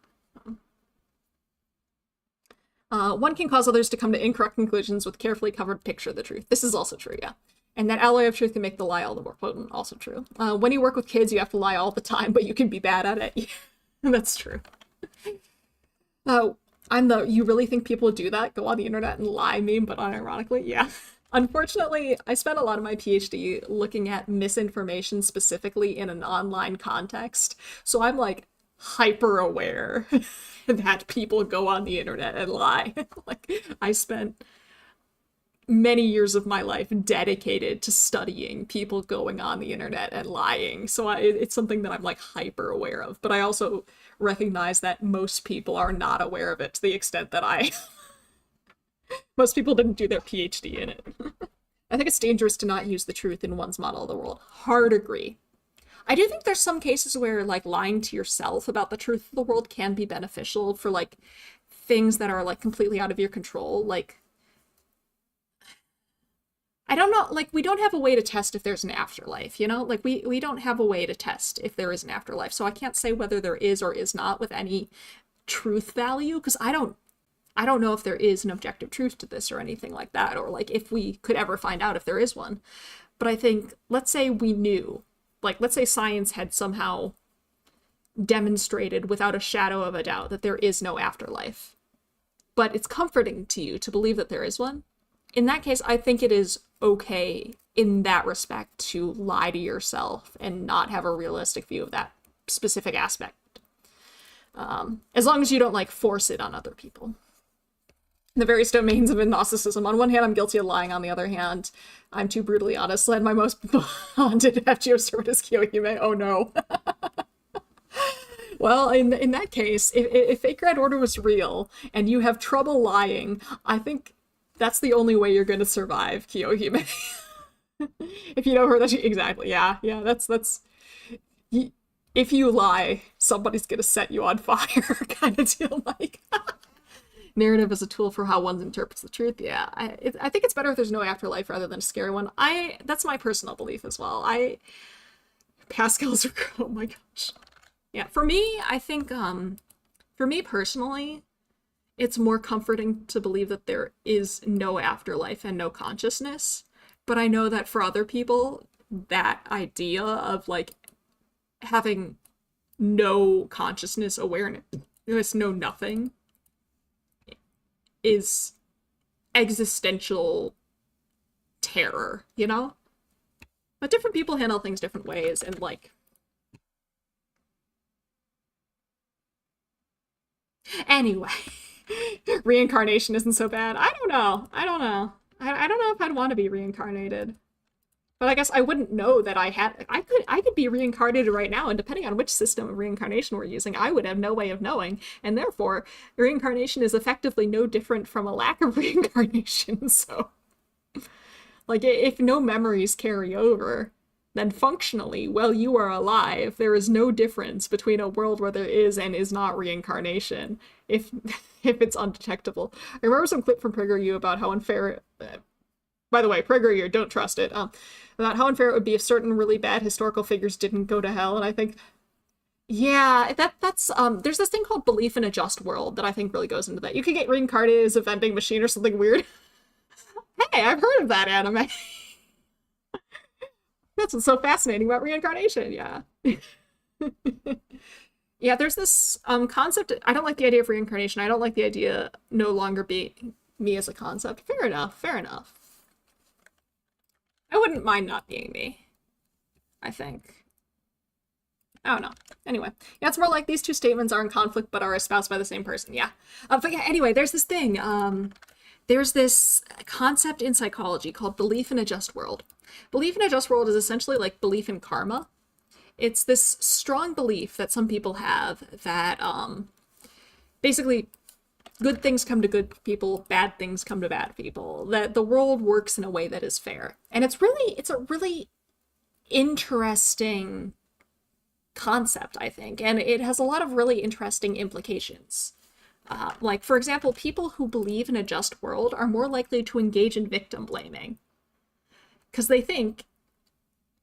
One can cause others to come to incorrect conclusions with carefully covered picture of the truth. This is also true, yeah. And that alloy of truth can make the lie all the more potent. Also true. When you work with kids, you have to lie all the time, but you can be bad at it. That's true. You really think people do that? Go on the internet and lie meme, but unironically? Yeah. Unfortunately, I spent a lot of my PhD looking at misinformation specifically in an online context. So I'm like hyper aware that people go on the internet and lie. Like I spent many years of my life dedicated to studying people going on the internet and lying. So it's something that I'm like hyper aware of. But I also recognize that most people are not aware of it to the extent that I most people didn't do their PhD in it. I think it's dangerous to not use the truth in one's model of the world. Hard agree. I do think there's some cases where like lying to yourself about the truth of the world can be beneficial for like things that are like completely out of your control. Like, I don't know, like we don't have a way to test if there's an afterlife, you know? Like we don't have a way to test if there is an afterlife. So I can't say whether there is or is not with any truth value, because I don't know if there is an objective truth to this or anything like that, or like if we could ever find out if there is one. But I think, let's say we knew, like let's say science had somehow demonstrated without a shadow of a doubt that there is no afterlife, but it's comforting to you to believe that there is one. In that case, I think it is okay in that respect to lie to yourself and not have a realistic view of that specific aspect. As long as you don't like force it on other people. The various domains of Gnosticism. On one hand, I'm guilty of lying. On the other hand, I'm too brutally honest. Led my most bonded FGO servant Kyohime. Oh no. Well, in that case, if Fake Red Order was real and you have trouble lying, I think that's the only way you're going to survive, Kyohime. If you know her, that's exactly. Yeah, that's. If you lie, somebody's going to set you on fire, kind of deal, like. Narrative as a tool for how one interprets the truth. Yeah, I think it's better if there's no afterlife rather than a scary one. That's my personal belief as well. Pascal's, oh my gosh. Yeah, for me, I think, for me personally, it's more comforting to believe that there is no afterlife and no consciousness. But I know that for other people, that idea of like having no consciousness, awareness, no nothing, is existential terror, you know? But different people handle things different ways, and like... Anyway, reincarnation isn't so bad. I don't know. I don't know if I'd want to be reincarnated. But I guess I wouldn't know that I could be reincarnated right now, and depending on which system of reincarnation we're using, I would have no way of knowing, and therefore, reincarnation is effectively no different from a lack of reincarnation, so... Like, if no memories carry over, then functionally, while you are alive, there is no difference between a world where there is and is not reincarnation, if it's undetectable. I remember some clip from PragerU about how unfair... By the way, PragerU, don't trust it. About how unfair it would be if certain really bad historical figures didn't go to hell, and I think, yeah, that's there's this thing called belief in a just world that I think really goes into that. You could get reincarnated as a vending machine or something weird. Hey, I've heard of that anime. That's what's so fascinating about reincarnation, yeah. Yeah, there's this concept. I don't like the idea of reincarnation. I don't like the idea no longer being me as a concept. Fair enough, fair enough. I wouldn't mind not being me, I think. I don't know. Anyway, yeah, it's more like these two statements are in conflict but are espoused by the same person. Yeah. But yeah, anyway, there's this thing. There's this concept in psychology called belief in a just world. Belief in a just world is essentially like belief in karma. It's this strong belief that some people have that basically good things come to good people, bad things come to bad people, that the world works in a way that is fair. And it's a really interesting concept, I think, and it has a lot of really interesting implications. Like, for example, people who believe in a just world are more likely to engage in victim blaming because they think,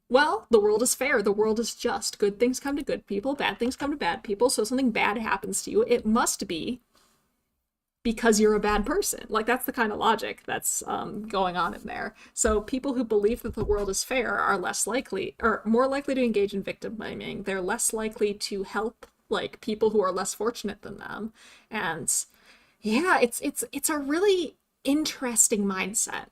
well, the world is fair, the world is just. Good things come to good people, bad things come to bad people. So if something bad happens to you, it must be because you're a bad person. Like, that's the kind of logic that's going on in there. So people who believe that the world is fair are less likely, or more likely to engage in victim blaming. They're less likely to help like people who are less fortunate than them. And yeah, it's a really interesting mindset.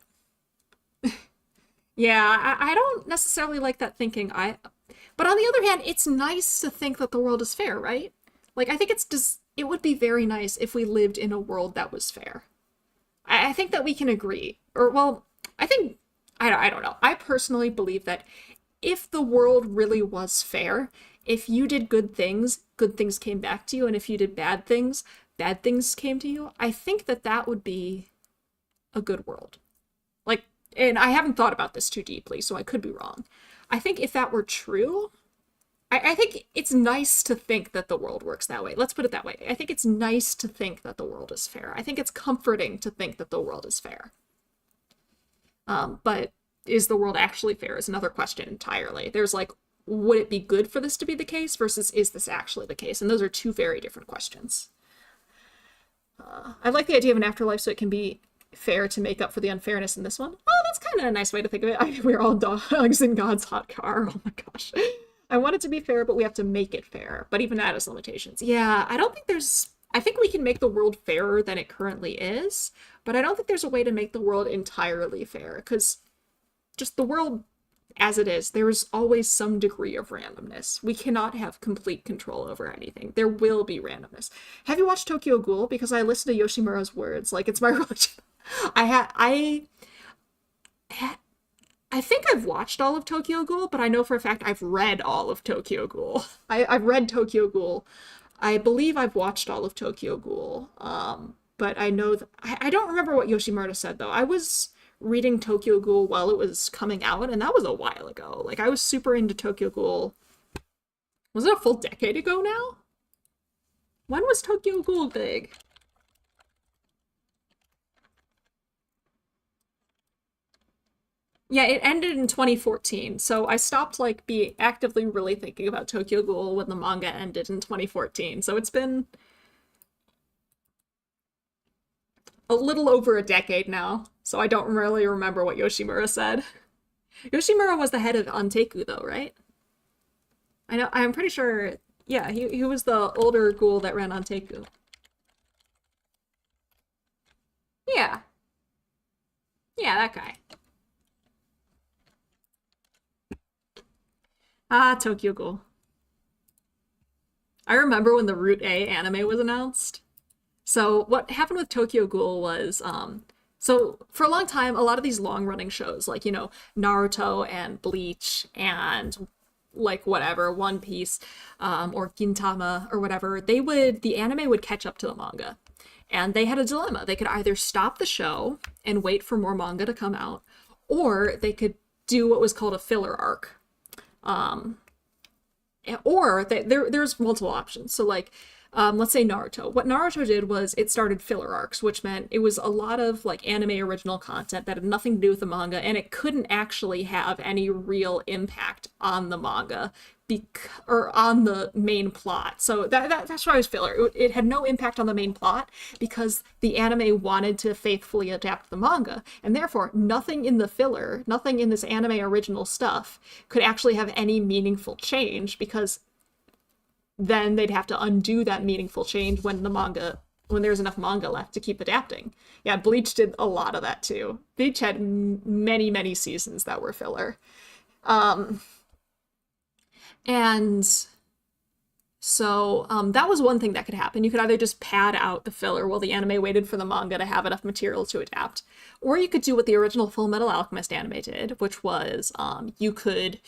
Yeah, I don't necessarily like that thinking. But on the other hand, it's nice to think that the world is fair, right? Like, I think it's just, it would be very nice if we lived in a world that was fair. I think that we can agree. Or, well, I think, I don't know. I personally believe that if the world really was fair, if you did good things came back to you. And if you did bad things came to you. I think that that would be a good world. Like, and I haven't thought about this too deeply, so I could be wrong. I think if that were true, I think it's nice to think that the world works that way. Let's put it that way. I think it's nice to think that the world is fair. I think it's comforting to think that the world is fair. But is the world actually fair is another question entirely. There's like, would it be good for this to be the case versus is this actually the case? And those are two very different questions. I like the idea of an afterlife so it can be fair to make up for the unfairness in this one. Oh, that's kind of a nice way to think of it. We're all dogs in God's hot car. Oh my gosh. I want it to be fair, but we have to make it fair. But even that has limitations. Yeah, I don't think there's... I think we can make the world fairer than it currently is, but I don't think there's a way to make the world entirely fair, because just the world as it is, there is always some degree of randomness. We cannot have complete control over anything. There will be randomness. Have you watched Tokyo Ghoul? Because I listen to Yoshimura's words like it's my religion. I think I've watched all of Tokyo Ghoul, but I know for a fact I've read all of Tokyo Ghoul. I've read Tokyo Ghoul. I believe I've watched all of Tokyo Ghoul. But I know I don't remember what Yoshimura said though. I was reading Tokyo Ghoul while it was coming out, and that was a while ago. Like, I was super into Tokyo Ghoul. Was it a full decade ago now? When was Tokyo Ghoul big? Yeah, it ended in 2014, so I stopped, like, be actively really thinking about Tokyo Ghoul when the manga ended in 2014, so it's been a little over a decade now, so I don't really remember what Yoshimura said. Yoshimura was the head of Anteku, though, right? I know, I'm pretty sure, yeah, he was the older ghoul that ran Anteku. Yeah. Yeah, that guy. Ah, Tokyo Ghoul. I remember when the Route A anime was announced. So what happened with Tokyo Ghoul was, so for a long time, a lot of these long-running shows, like, you know, Naruto and Bleach and like whatever, One Piece, or Gintama or whatever, the anime would catch up to the manga. And they had a dilemma. They could either stop the show and wait for more manga to come out, or they could do what was called a filler arc. Or there's multiple options. So like, let's say Naruto. What Naruto did was it started filler arcs, which meant it was a lot of like anime original content that had nothing to do with the manga, and it couldn't actually have any real impact on the manga or on the main plot. So that's why it was filler. It had no impact on the main plot because the anime wanted to faithfully adapt the manga, and therefore nothing in the filler, nothing in this anime original stuff could actually have any meaningful change, because then they'd have to undo that meaningful change when there's enough manga left to keep adapting. Yeah, Bleach did a lot of that too. Bleach had many, many seasons that were filler. And so that was one thing that could happen. You could either just pad out the filler while the anime waited for the manga to have enough material to adapt, or you could do what the original Full Metal Alchemist anime did, which was you could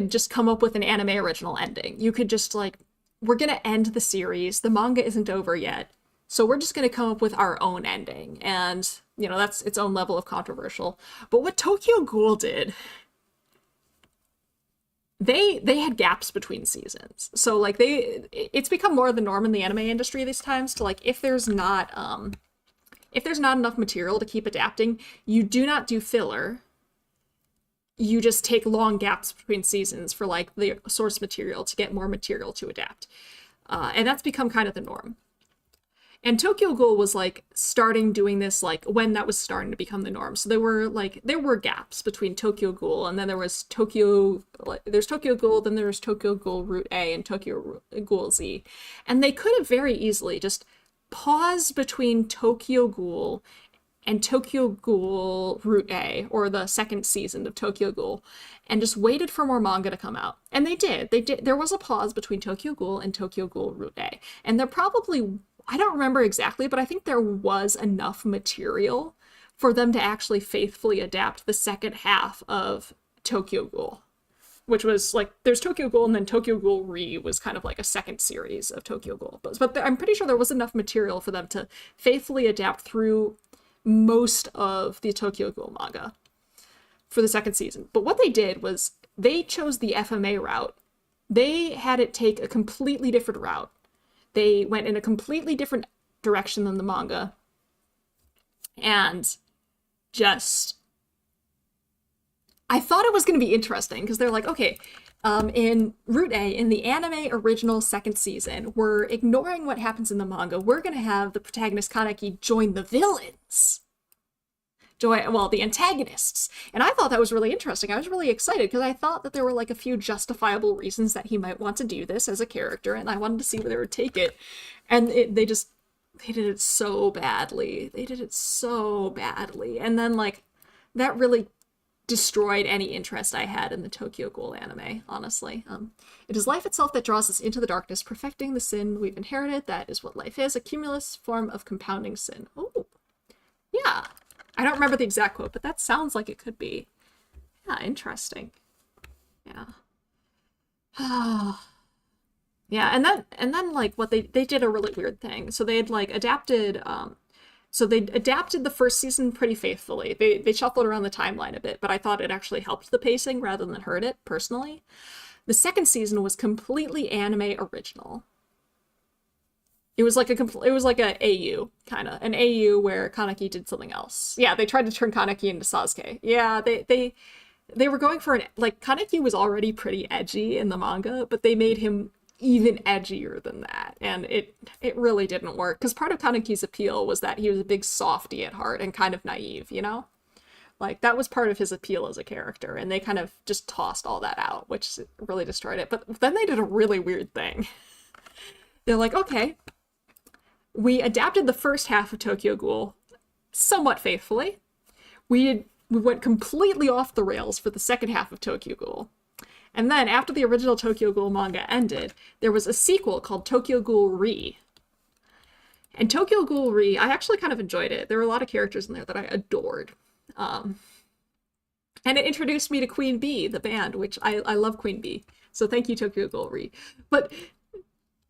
just come up with an anime original ending. You could just like, we're gonna end the series, the manga isn't over yet, so we're just gonna come up with our own ending. And, you know, that's its own level of controversial. But what Tokyo Ghoul did they had gaps between seasons. So like it's become more of the norm in the anime industry these times to like if there's not enough material to keep adapting, you do not do filler. You just take long gaps between seasons for like the source material to get more material to adapt. And that's become kind of the norm. And Tokyo Ghoul was like starting doing this like when that was starting to become the norm. So there were gaps between Tokyo Ghoul and then there's Tokyo Ghoul, then there's Tokyo Ghoul Route A and Tokyo Ghoul Z. And they could have very easily just paused between Tokyo Ghoul and Tokyo Ghoul Route A, or the second season of Tokyo Ghoul, and just waited for more manga to come out. And they did. There was a pause between Tokyo Ghoul and Tokyo Ghoul Route A. And there probably, I don't remember exactly, but I think there was enough material for them to actually faithfully adapt the second half of Tokyo Ghoul, which was like, there's Tokyo Ghoul and then Tokyo Ghoul Re was kind of like a second series of Tokyo Ghoul. But I'm pretty sure there was enough material for them to faithfully adapt through most of the Tokyo Ghoul manga for the second season. But what they did was they chose the FMA route. They had it take a completely different route. They went in a completely different direction than the manga. And just, I thought it was going to be interesting because they're like, okay, in Route A, in the anime original second season, we're ignoring what happens in the manga. We're going to have the protagonist Kaneki join the villains. The antagonists. And I thought that was really interesting. I was really excited because I thought that there were like a few justifiable reasons that he might want to do this as a character, and I wanted to see where they would take it. And they did it so badly. They did it so badly. And then like that really destroyed any interest I had in the Tokyo Ghoul anime, honestly. It is life itself that draws us into the darkness, perfecting the sin we've inherited. That is what life is, a cumulus form of compounding sin. Oh, yeah. I don't remember the exact quote, but that sounds like it could be. Yeah, interesting. Yeah. Yeah, and then like what they did a really weird thing. So they had like adapted the first season pretty faithfully. They shuffled around the timeline a bit, but I thought it actually helped the pacing rather than hurt it, personally. The second season was completely anime original. It was like a AU, kind of. An AU where Kaneki did something else. Yeah, they tried to turn Kaneki into Sasuke. Yeah, they were going for like, Kaneki was already pretty edgy in the manga, but they made him even edgier than that. And it really didn't work. Because part of Kaneki's appeal was that he was a big softy at heart and kind of naive, you know? Like, that was part of his appeal as a character. And they kind of just tossed all that out, which really destroyed it. But then they did a really weird thing. They're like, okay, we adapted the first half of Tokyo Ghoul somewhat faithfully. We went completely off the rails for the second half of Tokyo Ghoul. And then, after the original Tokyo Ghoul manga ended, there was a sequel called Tokyo Ghoul Re. And Tokyo Ghoul Re, I actually kind of enjoyed it. There were a lot of characters in there that I adored. And it introduced me to Queen Bee, the band, which I love Queen Bee. So thank you, Tokyo Ghoul Re. But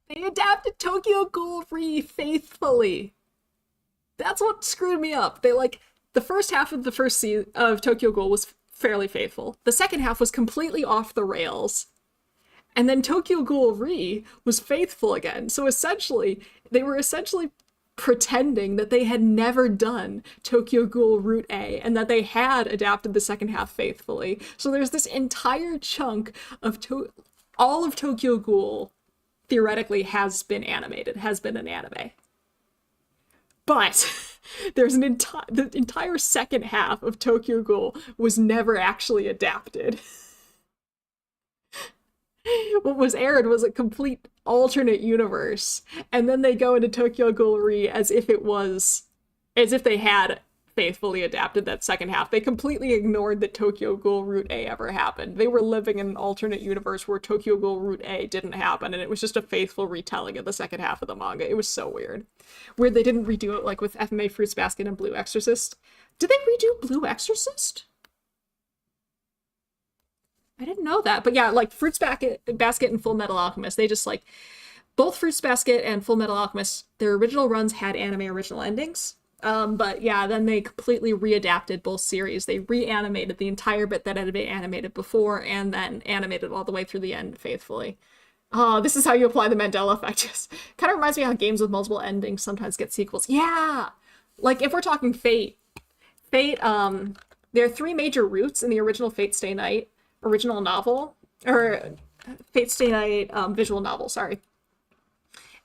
they adapted Tokyo Ghoul Re faithfully. That's what screwed me up. The first half of the first season of Tokyo Ghoul was fairly faithful. The second half was completely off the rails. And then Tokyo Ghoul Re was faithful again. So they were essentially pretending that they had never done Tokyo Ghoul Route A and that they had adapted the second half faithfully. So there's this entire chunk of all of Tokyo Ghoul theoretically has been animated, has been an anime. But there's the entire second half of Tokyo Ghoul was never actually adapted. What was aired was a complete alternate universe, and then they go into Tokyo Ghoul Re as if they had faithfully adapted that second half. They completely ignored that Tokyo Ghoul Route A ever happened. They were living in an alternate universe where Tokyo Ghoul Route A didn't happen, and it was just a faithful retelling of the second half of the manga. It was so weird. Weird they didn't redo it like with FMA Fruits Basket and Blue Exorcist. Did they redo Blue Exorcist? I didn't know that. But yeah, like Fruits Basket and Full Metal Alchemist, they just like, both Fruits Basket and Full Metal Alchemist, their original runs had anime original endings. But yeah, then they completely readapted both series. They reanimated the entire bit that had been animated before and then animated all the way through the end faithfully. Oh, this is how you apply the Mandela effect. Just kind of reminds me how games with multiple endings sometimes get sequels. Yeah! Like, if we're talking Fate, there are three major routes in the original Fate Stay Night original novel, or Fate Stay Night visual novel, sorry.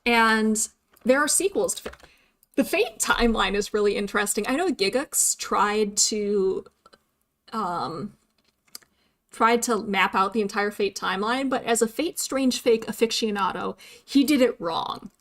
And there are sequels to the Fate timeline is really interesting. I know Gigux tried to map out the entire Fate timeline, but as a Fate Strange Fake aficionado, he did it wrong.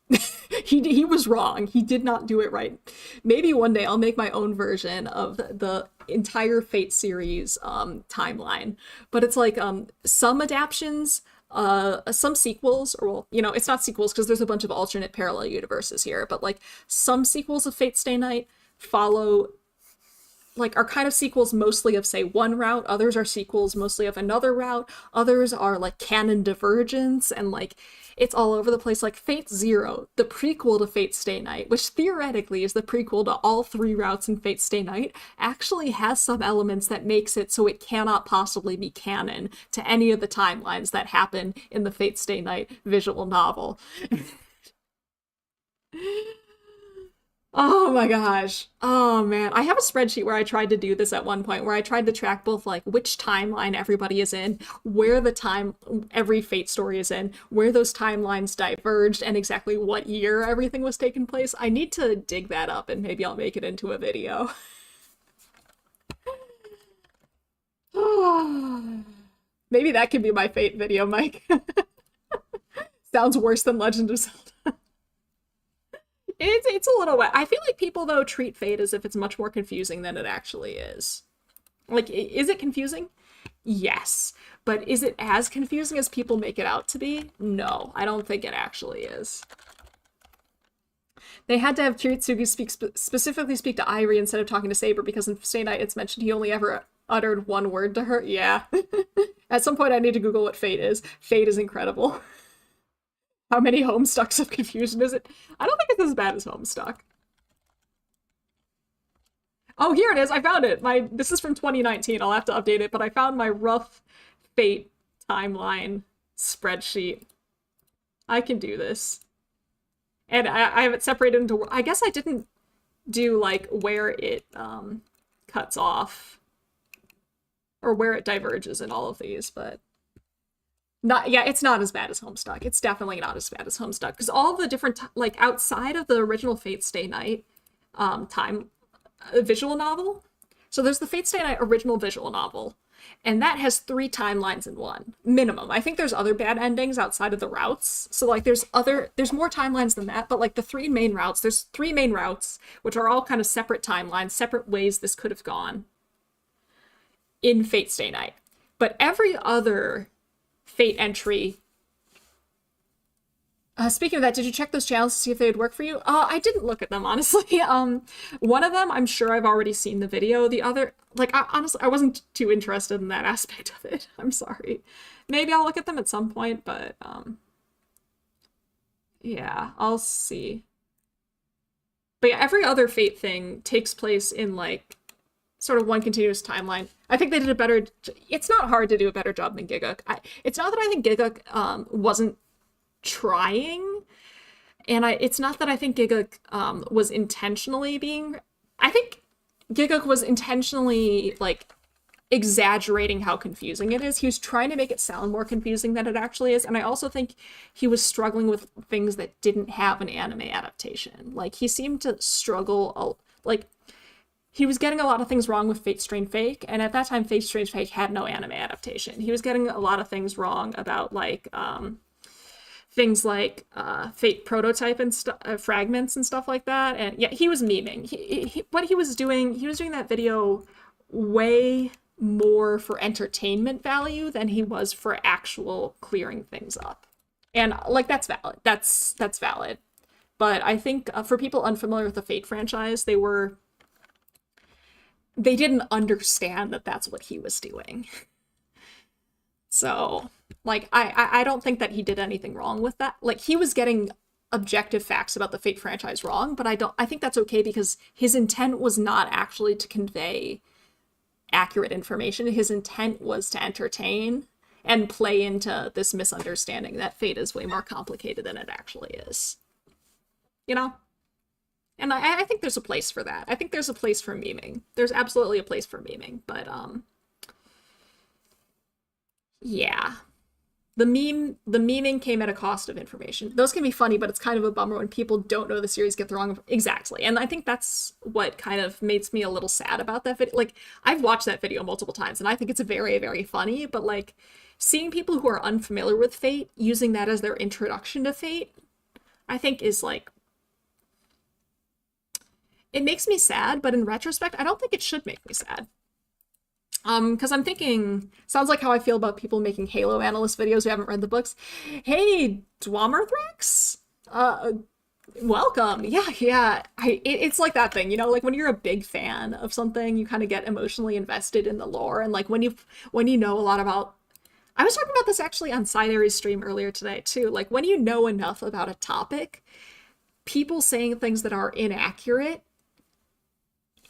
he was wrong. He did not do it right. Maybe one day I'll make my own version of the entire Fate series timeline. But it's like some adaptions, some sequels, or well, you know, it's not sequels because there's a bunch of alternate parallel universes here, but like some sequels of Fate Stay Night follow like are kind of sequels mostly of say one route, others are sequels mostly of another route, others are like canon divergence, and like it's all over the place. Like Fate Zero, the prequel to Fate Stay Night, which theoretically is the prequel to all three routes in Fate Stay Night, actually has some elements that makes it so it cannot possibly be canon to any of the timelines that happen in the Fate Stay Night visual novel. Oh my gosh. Oh man. I have a spreadsheet where I tried to do this at one point, where I tried to track both like which timeline everybody is in, where the time every Fate story is in, where those timelines diverged, and exactly what year everything was taking place. I need to dig that up and maybe I'll make it into a video. Maybe that could be my Fate video, Mike. Sounds worse than Legend of Zelda. It's a little wet. I feel like people, though, treat Fate as if it's much more confusing than it actually is. Like, is it confusing? Yes. But is it as confusing as people make it out to be? No, I don't think it actually is. They had to have Kiritsugu specifically speak to Irie instead of talking to Saber, because in Stay Night it's mentioned he only ever uttered one word to her. Yeah. At some point I need to Google what Fate is. Fate is incredible. How many Homestucks of confusion is it? I don't think it's as bad as Homestuck. Oh, here it is. I found it. This is from 2019. I'll have to update it, but I found my rough Fate timeline spreadsheet. I can do this. And I have it separated into... I guess I didn't do, like, where it cuts off. Or where it diverges in all of these, but... it's not as bad as Homestuck. It's definitely not as bad as Homestuck, because all the different like outside of the original Fate Stay Night visual novel. So there's the Fate Stay Night original visual novel, and that has 3 timelines in one minimum. I think there's other bad endings outside of the routes. So like there's more timelines than that, but like the 3 main routes, there's 3 main routes which are all kind of separate timelines, separate ways this could have gone in Fate Stay Night. But every other Fate entry. Speaking of that, did you check those channels to see if they would work for you? I didn't look at them, honestly. One of them, I'm sure I've already seen the video. The other, like, honestly, I wasn't too interested in that aspect of it. I'm sorry. Maybe I'll look at them at some point, but, yeah, I'll see. But yeah, every other Fate thing takes place in, like, sort of one continuous timeline. I think they did a better... It's not hard to do a better job than Giguk. It's not that I think Giguk wasn't trying, and it's not that I think Giguk was intentionally being... I think Giguk was intentionally, like, exaggerating how confusing it is. He was trying to make it sound more confusing than it actually is, and I also think he was struggling with things that didn't have an anime adaptation. Like, he seemed to struggle... He was getting a lot of things wrong with Fate Strange Fake, and at that time, Fate Strange Fake had no anime adaptation. He was getting a lot of things wrong about, like, things like Fate Prototype and fragments and stuff like that. And yeah, he was memeing. What he was doing that video way more for entertainment value than he was for actual clearing things up. And, like, that's valid. That's valid. But I think for people unfamiliar with the Fate franchise, they didn't understand that that's what he was doing. So, like, I don't think that he did anything wrong with that. Like, he was getting objective facts about the Fate franchise wrong, but I think that's okay because his intent was not actually to convey accurate information. His intent was to entertain and play into this misunderstanding that Fate is way more complicated than it actually is. You know? And I think there's a place for that. I think there's a place for memeing. There's absolutely a place for memeing, but yeah. The memeing came at a cost of information. Those can be funny, but it's kind of a bummer when people don't know the series, get the wrong exactly. And I think that's what kind of makes me a little sad about that video. Like, I've watched that video multiple times, and I think it's very, very funny, but like seeing people who are unfamiliar with Fate using that as their introduction to Fate, I think is like, it makes me sad, but in retrospect, I don't think it should make me sad. Because I'm thinking, sounds like how I feel about people making Halo analyst videos who haven't read the books. Hey, Dwamarthrax? Welcome. Yeah. It's like that thing, you know, like when you're a big fan of something, you kind of get emotionally invested in the lore. And like when you know a lot about, I was talking about this actually on Side Aries stream earlier today too. Like when you know enough about a topic, people saying things that are inaccurate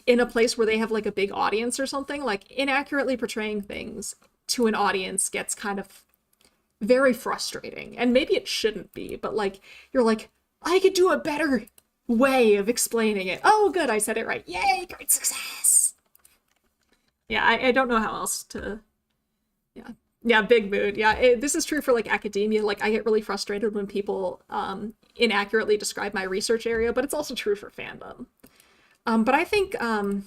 in a place where they have like a big audience or something, like inaccurately portraying things to an audience gets kind of very frustrating. And maybe it shouldn't be, but like, you're like, I could do a better way of explaining it. Oh, good, I said it right. Yay, great success. Yeah, I don't know how else to, yeah, big mood. Yeah, this is true for like academia. Like I get really frustrated when people inaccurately describe my research area, but it's also true for fandom. But I think the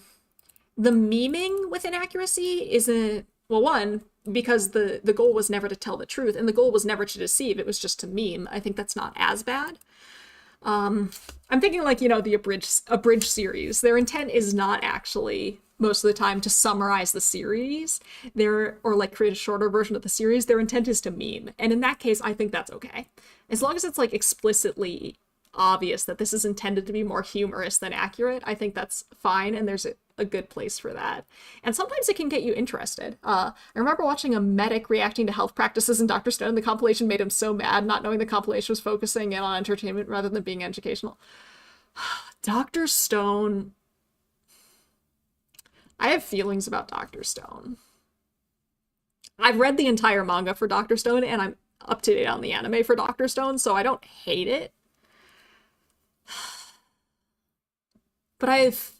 memeing with inaccuracy isn't, well, one, because the goal was never to tell the truth, and the goal was never to deceive, it was just to meme. I think that's not as bad. I'm thinking like, you know, the abridged series. Their intent is not actually, most of the time, to summarize the series, or like create a shorter version of the series. Their intent is to meme. And in that case, I think that's okay. As long as it's like explicitly obvious that this is intended to be more humorous than accurate, I think that's fine, and there's a good place for that. And sometimes it can get you interested. I remember watching a medic reacting to health practices in Dr. Stone. The compilation made him so mad, not knowing the compilation was focusing in on entertainment rather than being educational. Dr. Stone. I have feelings about Dr. Stone. I've read the entire manga for Dr. Stone, and I'm up to date on the anime for Dr. Stone, so I don't hate it. But I have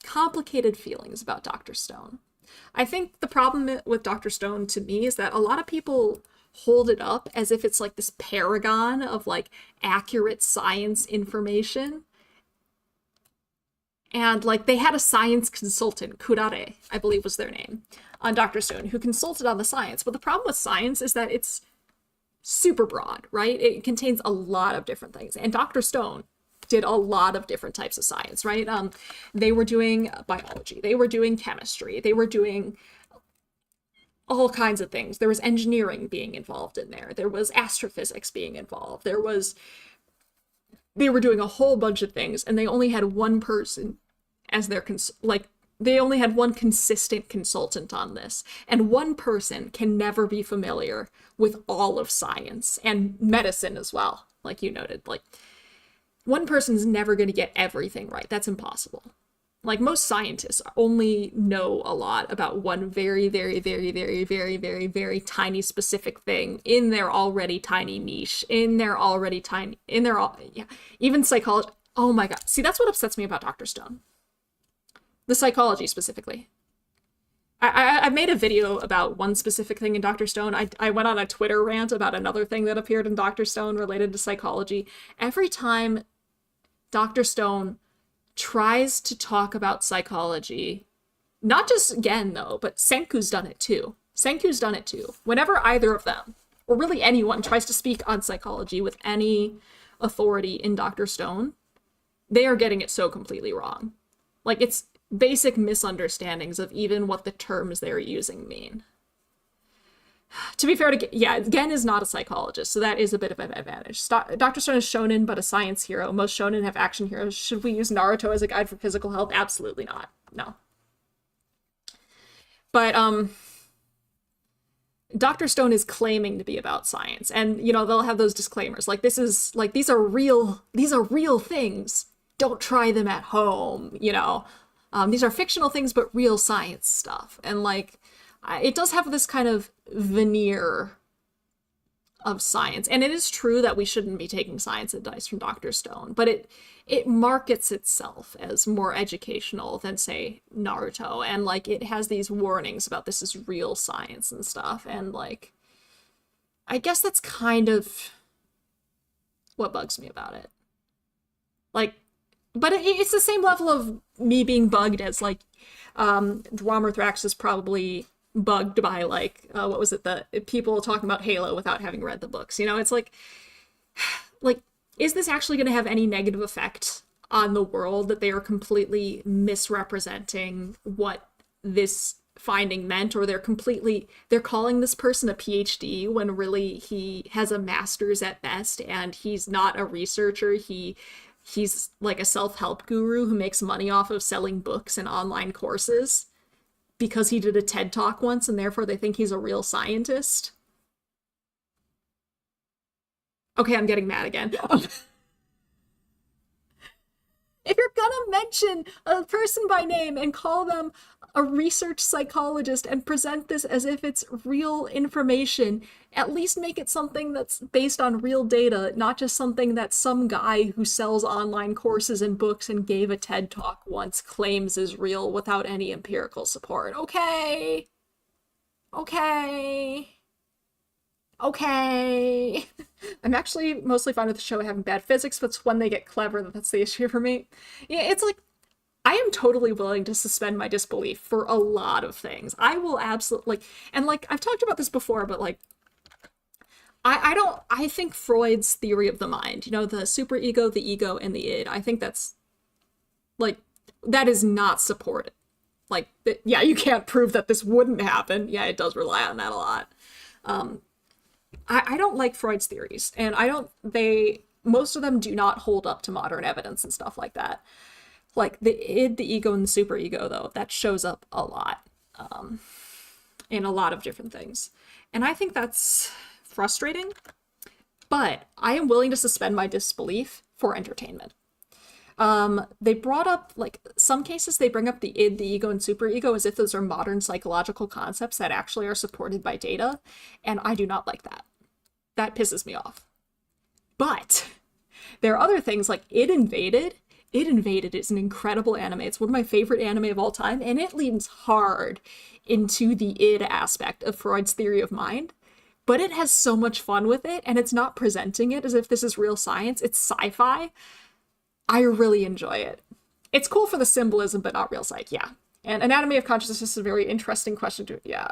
complicated feelings about Dr. Stone. I think the problem with Dr. Stone to me is that a lot of people hold it up as if it's like this paragon of like accurate science information. And like they had a science consultant, Kurare, I believe was their name, on Dr. Stone, who consulted on the science. But the problem with science is that it's super broad, right? It contains a lot of different things. And Dr. Stone did a lot of different types of science, right? They were doing biology, they were doing chemistry, they were doing all kinds of things. There was engineering being involved in there. There was astrophysics being involved. They were doing a whole bunch of things, and they only had one person as their they only had one consistent consultant on this. And one person can never be familiar with all of science and medicine as well, like you noted. Like, one person's never going to get everything right. That's impossible. Like, most scientists only know a lot about one very, very, very, very, very, very, very tiny specific thing in their already tiny niche, even psychology. Oh my God. See, that's what upsets me about Dr. Stone. The psychology specifically. I made a video about one specific thing in Dr. Stone. I went on a Twitter rant about another thing that appeared in Dr. Stone related to psychology. Every time Dr. Stone tries to talk about psychology, not just Gen though, but Senku's done it too. Whenever either of them, or really anyone, tries to speak on psychology with any authority in Dr. Stone, they are getting it so completely wrong. Like, it's basic misunderstandings of even what the terms they're using mean. To be fair to Gen is not a psychologist, so that is a bit of an advantage. Dr. Stone is shonen, but a science hero. Most shonen have action heroes. Should we use Naruto as a guide for physical health? Absolutely not. No. But Dr. Stone is claiming to be about science, and you know they'll have those disclaimers like this is like these are real things. Don't try them at home. You know, these are fictional things, but real science stuff. And like, it does have this kind of veneer of science, and it is true that we shouldn't be taking science advice from Dr. Stone, but it markets itself as more educational than say Naruto, and like it has these warnings about this is real science and stuff, and like I guess that's kind of what bugs me about it. Like, but it's the same level of me being bugged as like Dwamerthrax is probably bugged by like what was it, the people talking about Halo without having read the books. You know, it's like is this actually going to have any negative effect on the world that they are completely misrepresenting what this finding meant, or they're calling this person a PhD when really he has a master's at best, and he's not a researcher. He's like a self-help guru who makes money off of selling books and online courses because he did a TED Talk once, and therefore they think he's a real scientist. Okay, I'm getting mad again. If you're gonna mention a person by name and call them a research psychologist and present this as if it's real information, at least make it something that's based on real data, not just something that some guy who sells online courses and books and gave a TED Talk once claims is real without any empirical support. Okay. Okay. Okay. I'm actually mostly fine with the show having bad physics, but it's when they get clever that's the issue for me. Yeah, it's like I am totally willing to suspend my disbelief for a lot of things. I will absolutely like, and like I've talked about this before, but like I think Freud's theory of the mind, you know, the superego, the ego, and the id, I think that's like that is not supported. Like yeah, you can't prove that this wouldn't happen. Yeah, it does rely on that a lot. I don't like Freud's theories, and most of them do not hold up to modern evidence and stuff like that. Like the id, the ego, and the superego, though, that shows up a lot in a lot of different things. And I think that's frustrating, but I am willing to suspend my disbelief for entertainment. They brought up, like, some cases they bring up the id, the ego, and superego as if those are modern psychological concepts that actually are supported by data, and I do not like that. That pisses me off. But there are other things like Id Invaded. Id Invaded is an incredible anime. It's one of my favorite anime of all time, and it leans hard into the id aspect of Freud's theory of mind. But it has so much fun with it, and it's not presenting it as if this is real science. It's sci-fi. I really enjoy it. It's cool for the symbolism, but not real psych, yeah. And anatomy of consciousness is a very interesting question to, yeah.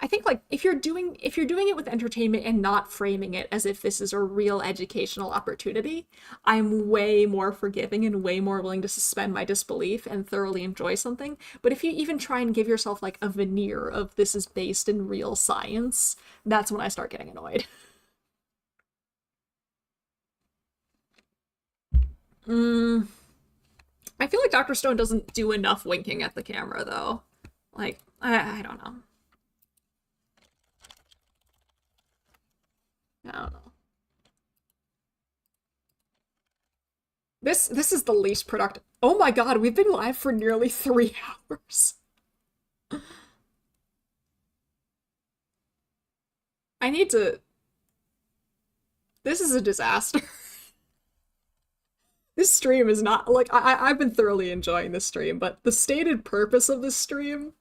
I think like if you're doing it with entertainment and not framing it as if this is a real educational opportunity, I'm way more forgiving and way more willing to suspend my disbelief and thoroughly enjoy something. But if you even try and give yourself like a veneer of this is based in real science, that's when I start getting annoyed. Mm, I feel like Dr. Stone doesn't do enough winking at the camera, though. Like, I don't know. I don't know. This is the least productive. Oh my god, we've been live for nearly 3 hours. I need to... This is a disaster. This stream is not, like, I've been thoroughly enjoying this stream, but the stated purpose of this stream...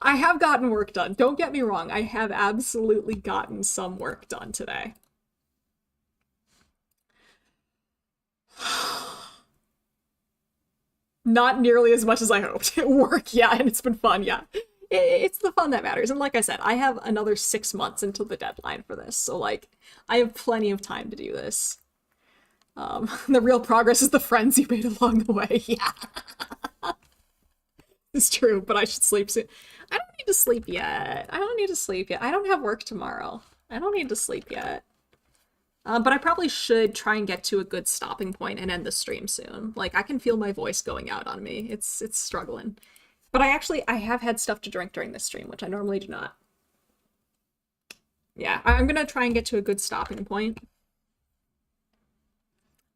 I have gotten work done. Don't get me wrong, I have absolutely gotten some work done today. Not nearly as much as I hoped. Work, yeah, and it's been fun, yeah. It's the fun that matters. And like I said, I have another 6 months until the deadline for this. So, like, I have plenty of time to do this. The real progress is the friends you made along the way. Yeah. It's true, but I should sleep soon. I don't need to sleep yet. I don't need to sleep yet. I don't have work tomorrow. I don't need to sleep yet. But I probably should try and get to a good stopping point and end the stream soon. Like, I can feel my voice going out on me. It's struggling. But I have had stuff to drink during this stream, which I normally do not. Yeah, I'm gonna try and get to a good stopping point.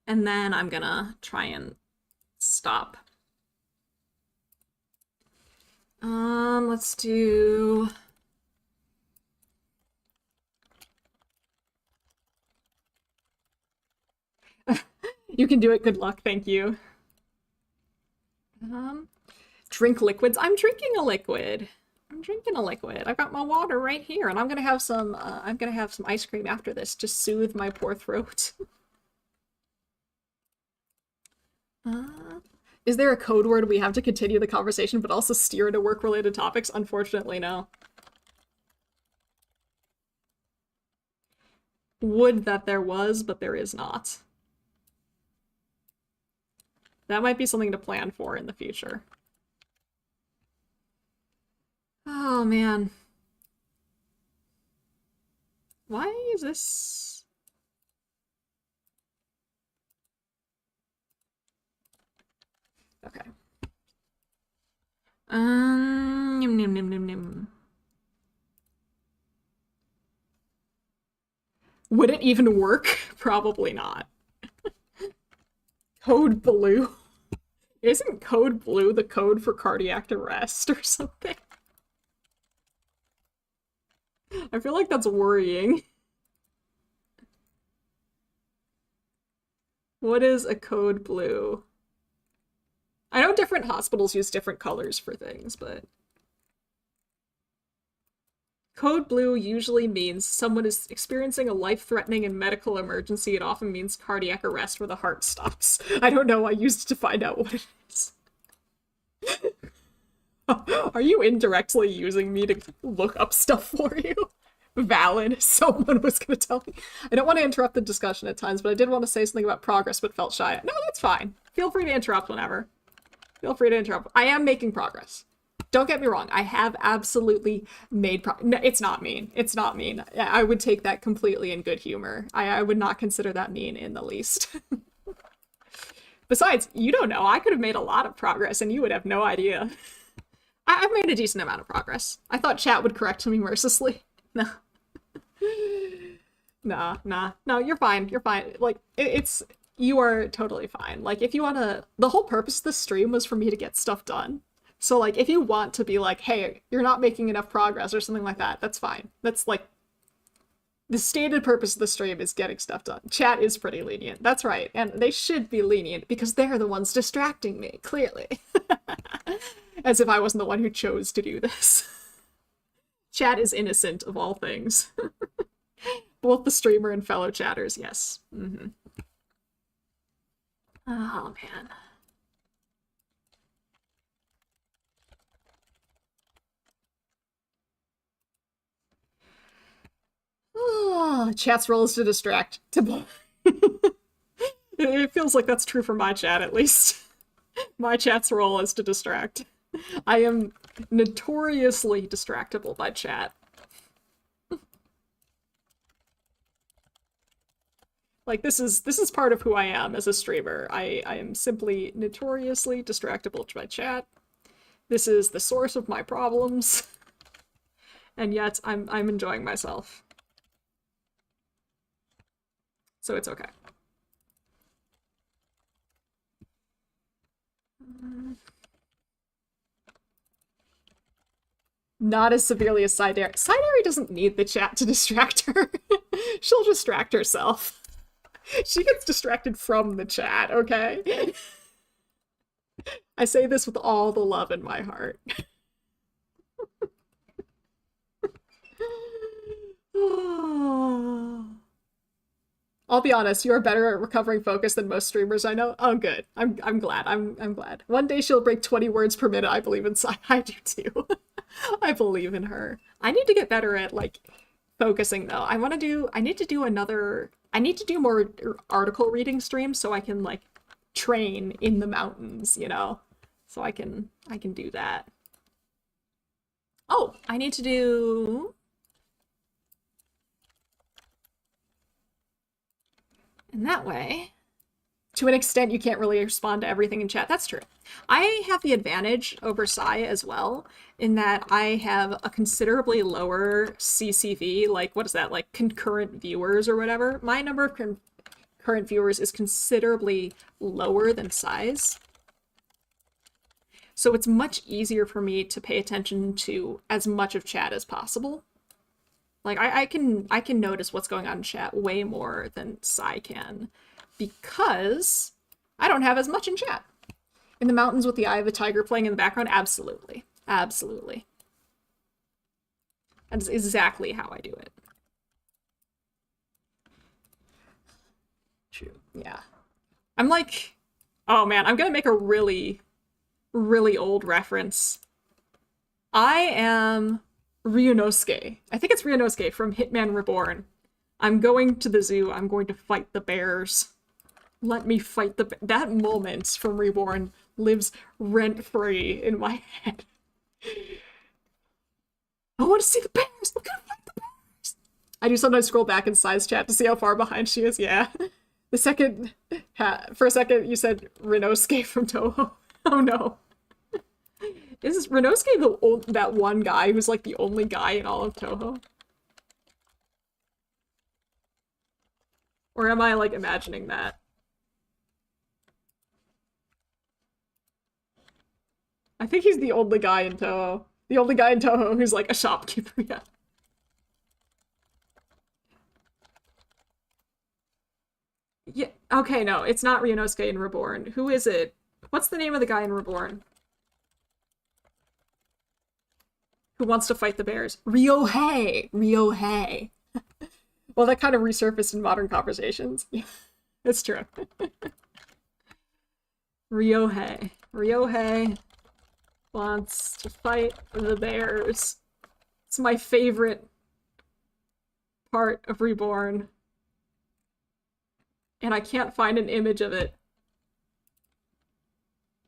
And then I'm gonna try and stop. Let's do... You can do it. Good luck. Thank you. Drink liquids. I'm drinking a liquid. I'm drinking a liquid. I've got my water right here, and I'm gonna have some ice cream after this to soothe my poor throat. Is there a code word we have to continue the conversation but also steer into work-related topics? Unfortunately, no. Would that there was, but there is not. That might be something to plan for in the future. Oh, man. Why is this... Okay. Nim, nim, nim, nim, nim. Would it even work? Probably not. Code blue. Isn't code blue the code for cardiac arrest or something? I feel like that's worrying. What is a code blue? I know different hospitals use different colors for things, but... Code blue usually means someone is experiencing a life-threatening and medical emergency. It often means cardiac arrest where the heart stops. I don't know, I used it to find out what it is. Are you indirectly using me to look up stuff for you? Valid. Someone was gonna tell me. I don't want to interrupt the discussion at times, but I did want to say something about progress but felt shy. No, that's fine. Feel free to interrupt whenever. Feel free to interrupt. I am making progress. Don't get me wrong. I have absolutely made progress. No, it's not mean. It's not mean. I would take that completely in good humor. I would not consider that mean in the least. Besides, you don't know. I could have made a lot of progress and you would have no idea. I've made a decent amount of progress. I thought chat would correct me mercilessly. No. No, you're fine. You're fine. Like, you are totally fine. Like, if you want to, the whole purpose of this stream was for me to get stuff done. So, like, if you want to be like, hey, you're not making enough progress or something like that, that's fine. That's, like, the stated purpose of the stream is getting stuff done. Chat is pretty lenient. That's right. And they should be lenient because they're the ones distracting me, clearly. As if I wasn't the one who chose to do this. Chat is innocent of all things. Both the streamer and fellow chatters, yes. Mm-hmm. Oh, man. Oh, chat's role is to distract. It feels like that's true for my chat, at least. My chat's role is to distract. I am notoriously distractible by chat. Like, this is part of who I am as a streamer. I am simply notoriously distractible by chat. This is the source of my problems. And yet, I'm enjoying myself. So it's okay. Not as severely as Sideri. Sideri doesn't need the chat to distract her. She'll distract herself. She gets distracted from the chat, okay? I say this with all the love in my heart. I'll be honest, you are better at recovering focus than most streamers I know. Oh, good. I'm glad. I'm glad. One day she'll break 20 words per minute. I believe in I do too. I believe in her. I need to get better at, like, focusing, though. I need to do more article reading streams so I can, like, train in the mountains, you know? So I can do that. Oh, I need to do... And that way, to an extent, you can't really respond to everything in chat. That's true. I have the advantage over Sai as well, in that I have a considerably lower CCV, like, what is that, like concurrent viewers or whatever. My number of concurrent viewers is considerably lower than Sai's. So it's much easier for me to pay attention to as much of chat as possible. Like, I can notice what's going on in chat way more than Sai can, because I don't have as much in chat. In the mountains with the Eye of a Tiger playing in the background, absolutely. Absolutely. That's exactly how I do it. True. Yeah. I'm like, oh man, I'm gonna make a really, really old reference. I am Ryunosuke. I think it's Ryunosuke from Hitman Reborn. I'm going to the zoo. I'm going to fight the bears. Let me fight the... That moment from Reborn lives rent-free in my head. I want to see the bears! I'm gonna fight the bears! I do sometimes scroll back in Sai's chat to see how far behind she is. Yeah. The second... For a second, you said Ryunosuke from Toho. Oh no. Is Ryunosuke that one guy who's like the only guy in all of Toho? Or am I like imagining that? I think he's the only guy in Toho. The only guy in Toho who's like a shopkeeper, yeah. Yeah, okay, no, it's not Ryunosuke in Reborn. Who is it? What's the name of the guy in Reborn? Who wants to fight the bears? Ryohei! Ryohei. Well, that kind of resurfaced in modern conversations. Yeah, it's true. Ryohei. Ryohei wants to fight the bears. It's my favorite part of Reborn. And I can't find an image of it.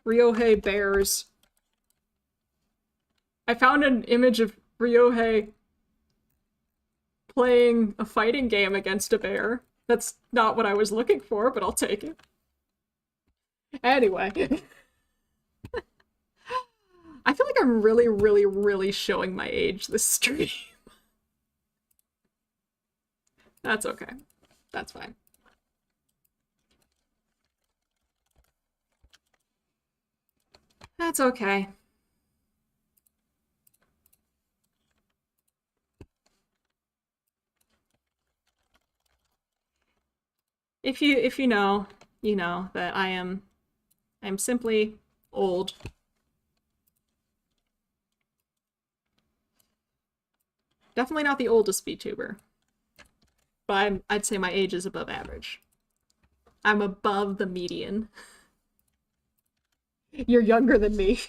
Ryohei bears. I found an image of Ryohei playing a fighting game against a bear. That's not what I was looking for, but I'll take it. Anyway. I feel like I'm really, really, really showing my age this stream. That's okay. That's fine. That's okay. If you know, you know that I'm simply old. Definitely not the oldest VTuber. But I'd say my age is above average. I'm above the median. You're younger than me.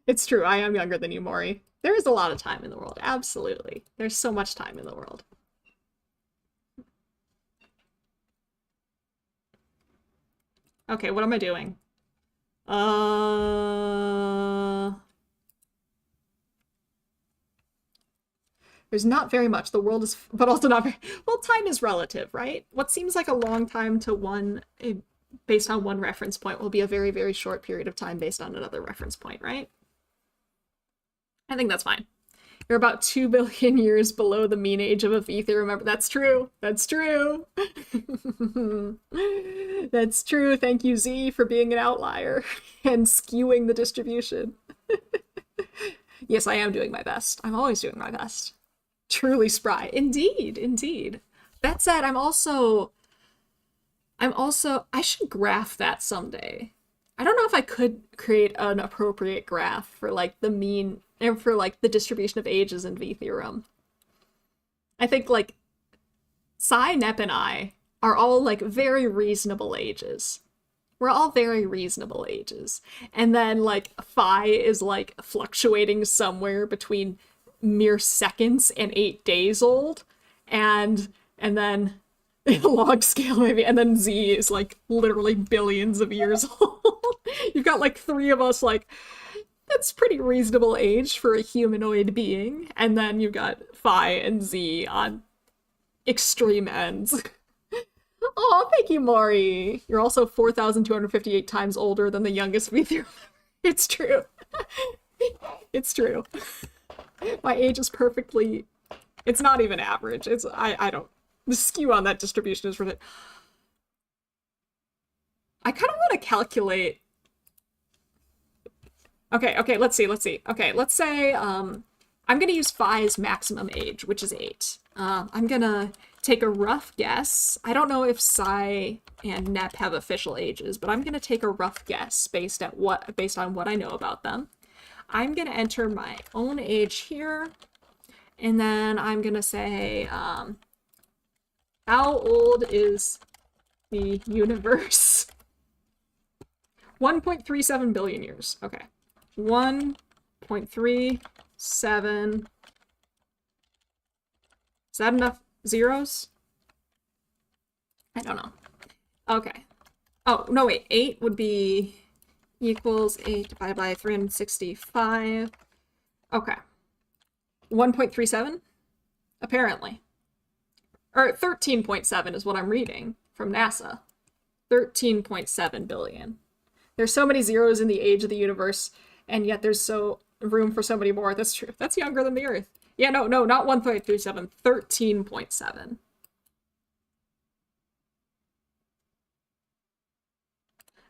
It's true, I am younger than you, Mori. There is a lot of time in the world, absolutely. There's so much time in the world. Okay, what am I doing? There's not very much. The world is, but also not very, well, time is relative, right? What seems like a long time to one, based on one reference point, will be a very, very short period of time based on another reference point, right? I think that's fine. You're about 2 billion years below the mean age of a Ether. Remember, that's true. That's true. That's true. Thank you, Z, for being an outlier and skewing the distribution. Yes, I am doing my best. I'm always doing my best. Truly spry. Indeed, indeed. That said, I should graph that someday. I don't know if I could create an appropriate graph for like the mean, or for like the distribution of ages in V-Theorem. I think like Sai, Nep, and I are all like very reasonable ages. We're all very reasonable ages. And then like Phi is like fluctuating somewhere between mere seconds and 8 days old. And then log scale maybe, and then Z is like literally billions of years old. You've got like 3 of us like, that's pretty reasonable age for a humanoid being. And then you've got Phi and Z on extreme ends. Oh, thank you, Maury. You're also 4,258 times older than the youngest VTuber. It's true. It's true. My age is perfectly... It's not even average. It's... I don't... The skew on that distribution is ridiculous. I kind of want to calculate... Okay, let's see. Okay, let's say, I'm gonna use Phi's maximum age, which is 8. I'm gonna take a rough guess. I don't know if Psy and Nep have official ages, but I'm gonna take a rough guess based on what I know about them. I'm gonna enter my own age here, and then I'm gonna say, how old is the universe? 1.37 billion years. Okay. 1.37. Is that enough zeros? I don't know. Okay. Oh, no, wait. 8 would be equals 8 divided by 365. Okay. 1.37? Apparently. Or 13.7 is what I'm reading from NASA. 13.7 billion. There's so many zeros in the age of the universe, and yet there's so room for so many more. That's true. That's younger than the Earth. Yeah, no, not 1.37, 13.7.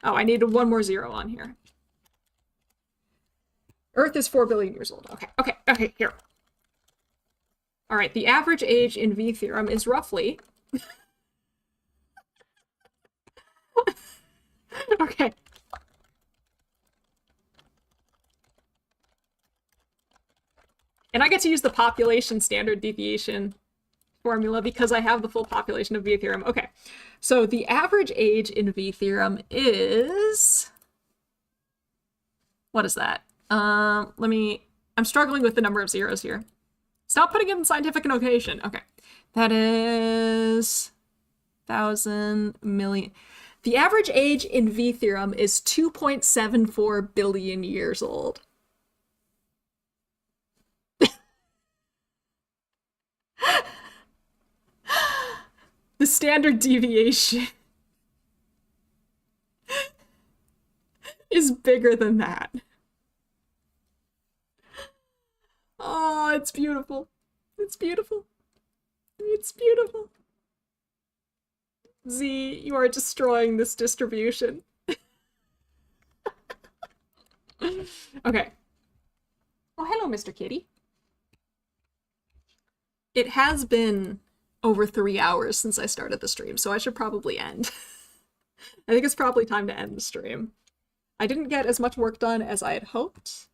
Oh, I needed one more zero on here. Earth is 4 billion years old. Okay, here. All right, the average age in V theorem is roughly... Okay. And I get to use the population standard deviation formula because I have the full population of V theorem. Okay, so the average age in V theorem is... What is that? I'm struggling with the number of zeros here. Stop putting it in scientific notation. Okay, that is 1,000 million. The average age in V theorem is 2.74 billion years old. The standard deviation is bigger than that. Oh, it's beautiful. It's beautiful. It's beautiful. Z, you are destroying this distribution. Okay. Oh, hello, Mr. Kitty. It has been over 3 hours since I started the stream, so I should probably end. I think it's probably time to end the stream. I didn't get as much work done as I had hoped.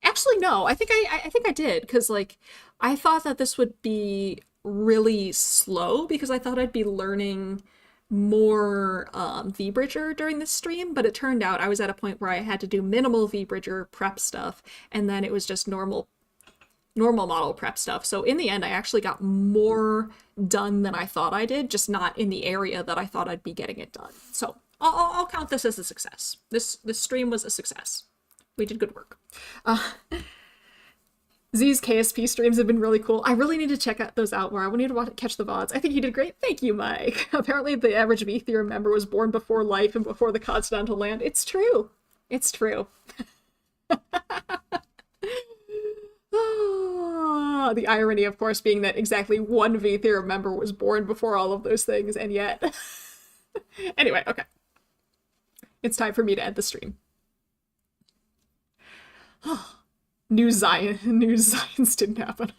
Actually, no, I think I did, because like I thought that this would be really slow because I thought I'd be learning more VBridger during this stream, but it turned out I was at a point where I had to do minimal VBridger prep stuff, and then it was just normal model prep stuff. So in the end, I actually got more done than I thought I did, just not in the area that I thought I'd be getting it done. So I'll count this as a success. This stream was a success. We did good work. Z's KSP streams have been really cool. I really need to check those out more. I need to catch the VODs. I think he did great. Thank you, Mike. Apparently the average V theorem member was born before life and before the continental land. It's true. It's true. The irony, of course, being that exactly one V theorem member was born before all of those things, and yet... Anyway, okay. It's time for me to end the stream. News science didn't happen.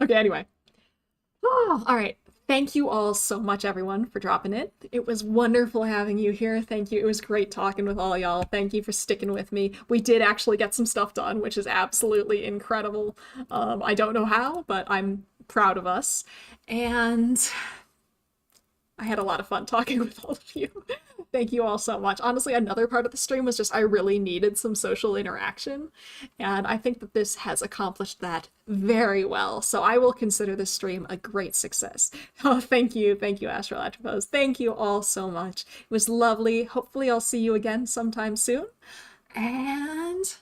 Okay, anyway. All right. Thank you all so much, everyone, for dropping it. It was wonderful having you here. Thank you. It was great talking with all y'all. Thank you for sticking with me. We did actually get some stuff done, which is absolutely incredible. I don't know how, but I'm proud of us. And I had a lot of fun talking with all of you. Thank you all so much. Honestly, another part of the stream was just I really needed some social interaction, and I think that this has accomplished that very well. So I will consider this stream a great success. Oh, thank you, Astrologipose. Thank you all so much. It was lovely. Hopefully I'll see you again sometime soon. And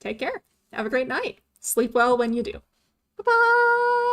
take care. Have a great night. Sleep well when you do. Bye-bye!